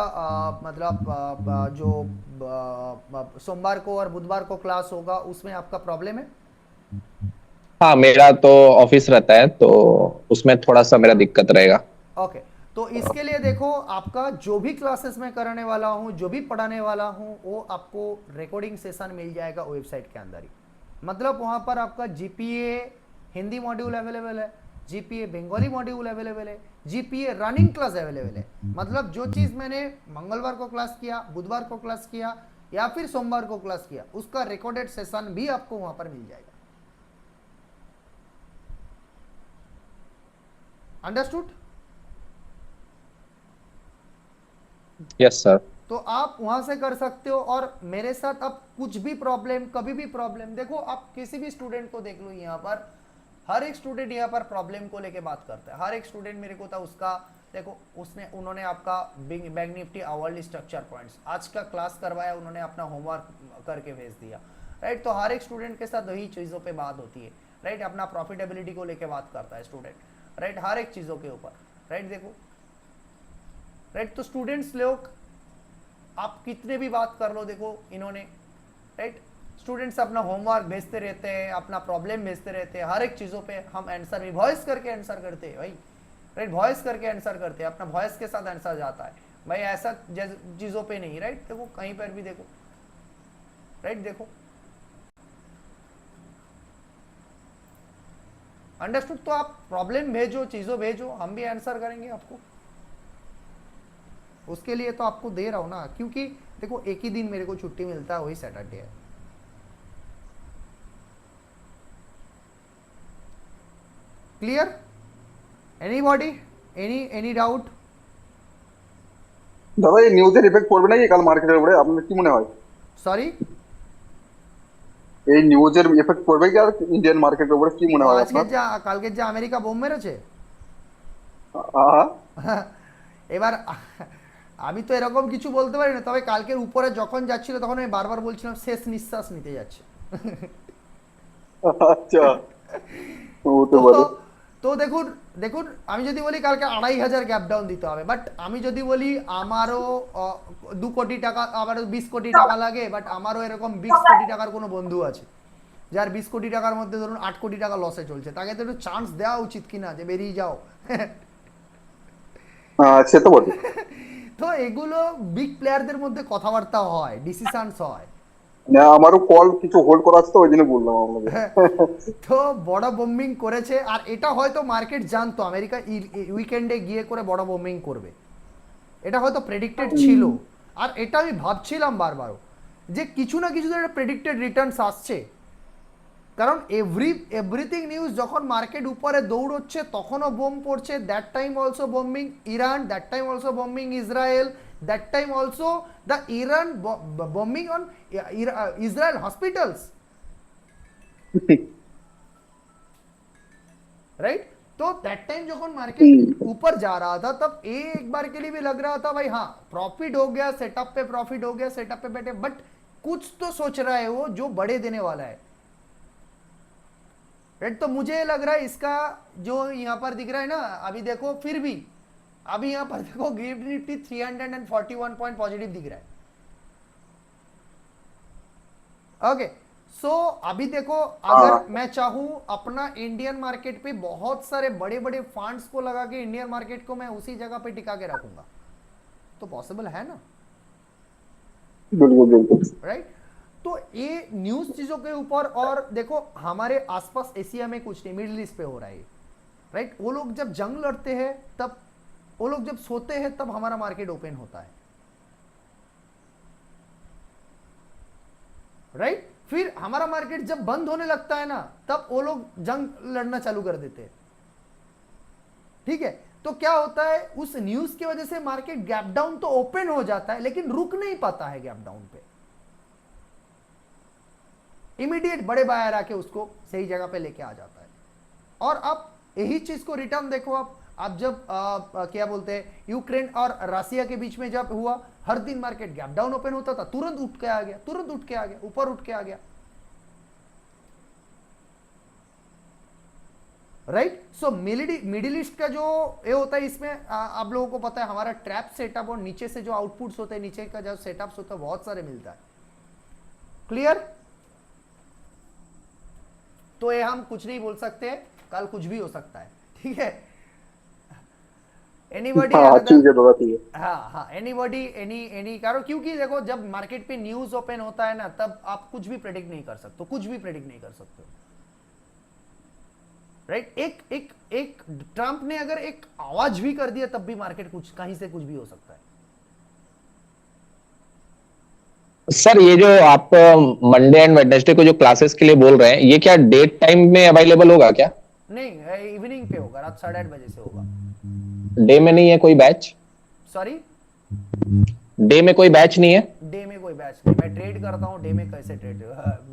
जो सोमवार को और बुधवार को क्लास होगा उसमें आपका प्रॉब्लम है? हाँ, मेरा तो ऑफिस रहता है तो उसमें थोड़ा सा मेरा दिक्कत रहेगा। ओके, तो इसके लिए देखो, आपका जो भी क्लासेस मैं कराने वाला हूँ, जो भी पढ़ाने वाला हूँ, वो आपको रिकॉर्डिंग सेशन मिल जाएगा वेबसाइट के अंदर ही। मतलब वहाँ पर आपका जीपीए हिंदी मॉड्यूल अवेलेबल है, जीपीए बंगाली मॉड्यूल अवेलेबल है, जीपीए रनिंग क्लास अवेलेबल है। मतलब जो चीज़ मैंने मंगलवार को क्लास किया, बुधवार को क्लास किया या फिर सोमवार को क्लास किया, उसका रिकॉर्डेड सेशन भी आपको वहाँ पर मिल जाएगा। अंडरस्टूड? Yes sir. तो आप वहां से कर सकते हो। और मेरे साथ आप कुछ भी प्रॉब्लम, कभी भी प्रॉब्लम, देखो आप किसी भी स्टूडेंट को देख लो, यहाँ पर हर एक स्टूडेंट यहाँ पर प्रॉब्लम को लेके बात करता है। हर एक स्टूडेंट मेरे को था उसका, देखो उन्होंने आपका bank Nifty hourly structure points आज का क्लास करवाया, उन्होंने अपना होमवर्क करके भेज दिया, राइट। तो हर एक स्टूडेंट के साथ वही चीज़ों पे बात होती है, राइट। अपना प्रॉफिटेबिलिटी को लेके बात करता है स्टूडेंट, राइट, हर एक चीज़ों के ऊपर, राइट। देखो, राइट, तो स्टूडेंट्स लोग आप कितने भी बात कर लो, देखो इन्होंने, राइट, स्टूडेंट्स अपना होमवर्क भेजते रहते हैं, अपना प्रॉब्लम भेजते रहते हैं, हर एक चीज़ों पे हम आंसर भी वॉइस करके आंसर करते हैं भाई, राइट, वॉइस करके आंसर करते हैं, अपना वॉइस के साथ आंसर जाता है भाई, ऐसा चीज़ों पे नहीं, राइट। देखो कहीं पर भी देखो, राइट, देखो, अंडरस्टूड। तो आप प्रॉब्लम भेजो, चीज़ों भेजो, हम भी आंसर करेंगे आपको। उसके लिए तो आपको दे रहा हूं ना, क्योंकि देखो एक ही दिन मेरे को छुट्टी मिलता है, वही सैटरडे है। क्लियर? Anybody any doubt? দাদা এই নিউজের এফেক্ট পড়বে নাকি কাল মার্কেটের উপরে, আপনার কি মনে হয়? সরি, এই নিউজের এফেক্ট পড়বে কি আর ইন্ডিয়ান মার্কেটের উপরে, কি মনে হয় আজকে আপনার? যা কালকে যে আমেরিকা বোম মেরেছে, হ্যাঁ, এবার আমি তো এরকম কিছু বলতে পারি না, তবে কালকের উপরে যখন যাচ্ছিল তখন আমি বারবার বলছিলাম শেষ নিঃশ্বাস নিতে যাচ্ছে। আচ্ছা, হতে তো পারে। তো দেখুন দেখুন আমি যদি বলি কালকে 2,500 গ্যাপ ডাউন দিতে হবে, বাট আমি যদি বলি আমারও 2 কোটি টাকা, আমারও 20 কোটি টাকা লাগে, বাট আমারও এরকম 20 কোটি টাকার কোনো বন্ধু আছে যার 20 কোটি টাকার মধ্যে ধরুন 8 কোটি টাকা লসে চলছে, তাকে তো একটু চান্স দেওয়া উচিত কিনা যে বেরিয়ে যাও। সে তো বটে। তো এগুলো বিগ প্লেয়ারদের মধ্যে কথাবার্তা হয়, ডিসিশনস হয়। না, আমারও কল কিছু হোল্ড করা আছে তো ওই জন্য বললাম আপনাকে। তো বড় বোম্বিং করেছে, আর এটা হয়তো মার্কেট জানতো আমেরিকা উইকেন্ডে গিয়ে করে বড় বোম্বিং করবে, এটা হয়তো প্রেডিক্টেড ছিল। আর এটা আমি ভাবছিলাম বারবারও যে কিছু না কিছু তো একটা প্রেডিক্টেড রিটার্নস আসছে, কারণ এভরিথিং নিউজ যখন মার্কেট উপরে দৌড়চ্ছে তখনও বোম পড়ছে, that time also bombing Iran, that time also bombing Israel, that time also the Iran bombing on Israel hospitals, right. तो दैट टाइम जब मार्केट ऊपर जा रहा था तब एक बार के लिए भी लग रहा था भाई हाँ प्रॉफिट हो गया, सेटअप पे प्रॉफिट हो गया, सेटअप पे बैठे, बट कुछ तो सोच रहा है वो जो बड़े देने वाला है, राइट। तो मुझे लग रहा है इसका जो यहाँ पर दिख रहा है ना, अभी देखो फिर भी अभी यहाँ पर देखो निफ्टी 341 पॉइंट पॉजिटिव दिख रहा है। ओके सो अभी देखो अगर मैं चाहूं अपना इंडियन मार्केट पे बहुत सारे बड़े बड़े फंड्स को लगा के इंडियन मार्केट को मैं उसी जगह पे टिका के रखूंगा, तो पॉसिबल है ना, बिल्कुल बिल्कुल। राइट। तो ये न्यूज चीजों के ऊपर, और देखो हमारे आसपास एशिया में कुछ नहीं, मिडिल ईस्ट पे हो रहा है, राइट। वो लोग जब जंग लड़ते हैं तब, वो लोग जब सोते हैं तब हमारा मार्केट ओपन होता है, राइट। फिर हमारा मार्केट जब बंद होने लगता है ना तब वो लोग जंग लड़ना चालू कर देते हैं, ठीक है। तो क्या होता है उस न्यूज की वजह से मार्केट गैप डाउन तो ओपन हो जाता है लेकिन रुक नहीं पाता है गैप डाउन पे, इमीडिएट बड़े बायर आके उसको सही जगह पे लेके आ जाता है। और अब यही चीज को रिटर्न देखो, आप जब क्या बोलते हैं यूक्रेन और रसिया के बीच में जब हुआ, हर दिन मार्केट गैप डाउन ओपन होता था, तुरंत उठ के आ गया, तुरंत उठ के आ गया, ऊपर उठ के आ गया, राइट। सो मिडिल ईस्ट का जो ये होता है इसमें आप लोगों को पता है हमारा ट्रैप सेटअप और नीचे से जो आउटपुट्स होते हैं, नीचे का जो सेटअप्स होता है बहुत सारे मिलता है, क्लियर। तो ये हम कुछ नहीं बोल सकते, कल कुछ भी हो सकता है, ठीक है। एनीबॉडी हाँ एनीबॉडी एनी करो, क्योंकि देखो जब मार्केट पे न्यूज ओपन होता है ना तब आप कुछ भी प्रेडिक्ट नहीं कर सकते, कुछ भी प्रेडिक्ट नहीं कर सकते, राइट। एक ट्रंप ने अगर एक आवाज भी कर दिया तब भी मार्केट कुछ कहीं से कुछ भी हो सकता है। सर ये जो आप मंडे एंड वेडनेसडे को जो क्लासेस के लिए बोल रहे हैं, ये क्या डेट टाइम में अवेलेबल होगा क्या? नहीं, इवनिंग पे होगा, रात 8:30 बजे से होगा। डे में नहीं है कोई बैच? सॉरी, डे में कोई बैच नहीं है? डे में कोई बैच नहीं, मैं ट्रेड करता हूँ, डे में कैसे ट्रेड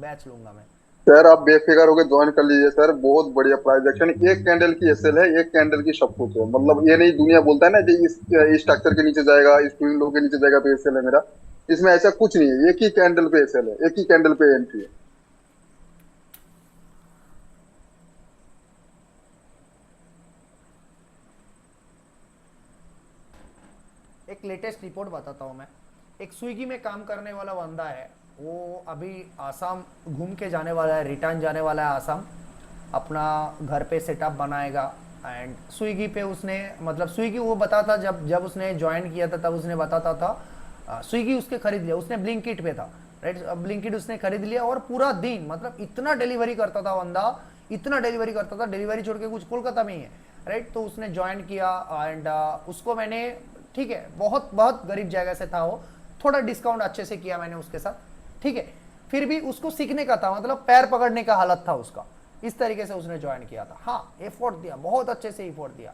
बैच लूंगा मैं। सर आप बेफिक्र होकर ज्वाइन कर लीजिए सर, बहुत बढ़िया प्राइस एक्शन, एक कैंडल की एसएल है, एक कैंडल की सब कुछ है, मतलब ये नहीं दुनिया बोलता है ना कि इस स्ट्रक्चर के नीचे जाएगा, इस ट्विन लो के नीचे जाएगा तो एसएल है मेरा, इसमें ऐसा कुछ नहीं है, एक ही कैंडल पे एसएल है, एक ही कैंडल पे एंट्री है। एक लेटेस्ट रिपोर्ट बताता हूँ मैं। एक स्विगी में काम करने वाला बंदा है, वो अभी आसाम घूम के जाने वाला है, रिटर्न जाने वाला है आसाम, अपना घर पे सेटअप बनाएगा। एंड स्विगी पे उसने, मतलब स्विगी वो बताता, जब उसने ज्वाइन किया था तब उसने बताता था स्विगी उसके खरीद लिया, उसने ब्लिंकिट पे था, राइट। ब्लिंकिट उसने खरीद लिया और पूरा दिन मतलब इतना डिलीवरी करता था बंदा, इतना डिलीवरी करता था, डिलीवरी छोड़ के कुछ कोलकाता में ही है, राइट। तो उसने ज्वाइन किया एंड उसको मैंने, ठीक है, बहुत बहुत गरीब जगह से था वो, थोड़ा डिस्काउंट अच्छे से किया मैंने उसके साथ, ठीक है। फिर भी उसको सीखने का था, मतलब पैर पकड़ने का हालत था उसका, इस तरीके से उसने ज्वाइन किया था। हाँ, एफर्ट दिया, बहुत अच्छे से एफर्ट दिया।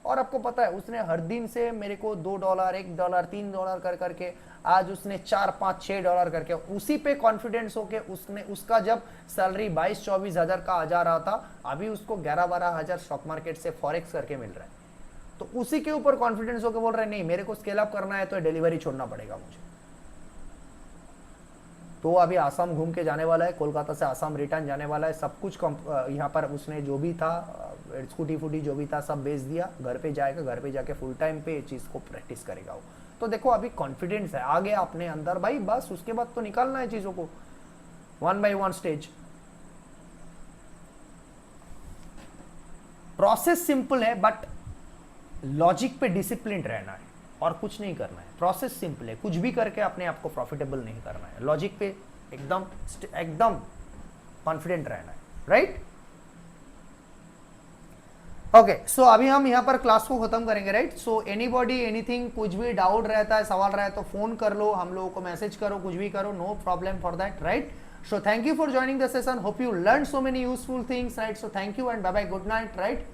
और आपको पता है उसने हर दिन से मेरे को $2, $1, $3 कर करके आज उसने $4, $5, $6 करके, उसी पे कॉन्फिडेंस होके उसने, उसका जब सैलरी 22-24 हज़ार का आ जा रहा था, अभी उसको 11-12 हज़ार स्टॉक मार्केट से फॉरेक्स करके मिल रहा है। तो उसी के ऊपर कॉन्फिडेंस होकर बोल रहे हैं नहीं मेरे को स्केल अप करना है तो डिलीवरी छोड़ना पड़ेगा मुझे। तो अभी आसाम घूम के जाने वाला है, कोलकाता से आसाम रिटर्न जाने वाला है, सब कुछ यहाँ पर उसने जो भी था स्कूटी फूटी जो भी था सब बेच दिया, घर पे जाएगा, घर पे जाके फुल टाइम पे चीज़ को प्रैक्टिस करेगा वो। तो देखो अभी कॉन्फिडेंस है आ गया अपने अंदर भाई, बस उसके बाद तो निकालना है चीज़ों को one by one stage. Process simple है बट लॉजिक पे डिसिप्लिन रहना है और कुछ नहीं करना है। प्रोसेस सिंपल है, कुछ भी करके अपने आप को प्रॉफिटेबल नहीं करना है, लॉजिक पे एकदम एकदम कॉन्फिडेंट रहना है, राइट। ओके सो अभी हम यहाँ पर क्लास को खत्म करेंगे, राइट। सो एनीबॉडी एनीथिंग, कुछ भी डाउट रहता है, सवाल रहा है तो फोन कर लो, हम लोगों को मैसेज करो, कुछ भी करो, no problem for that, right. So thank you for joining the session. Hope you learned so many useful things, right? So thank you and bye bye, good night, right?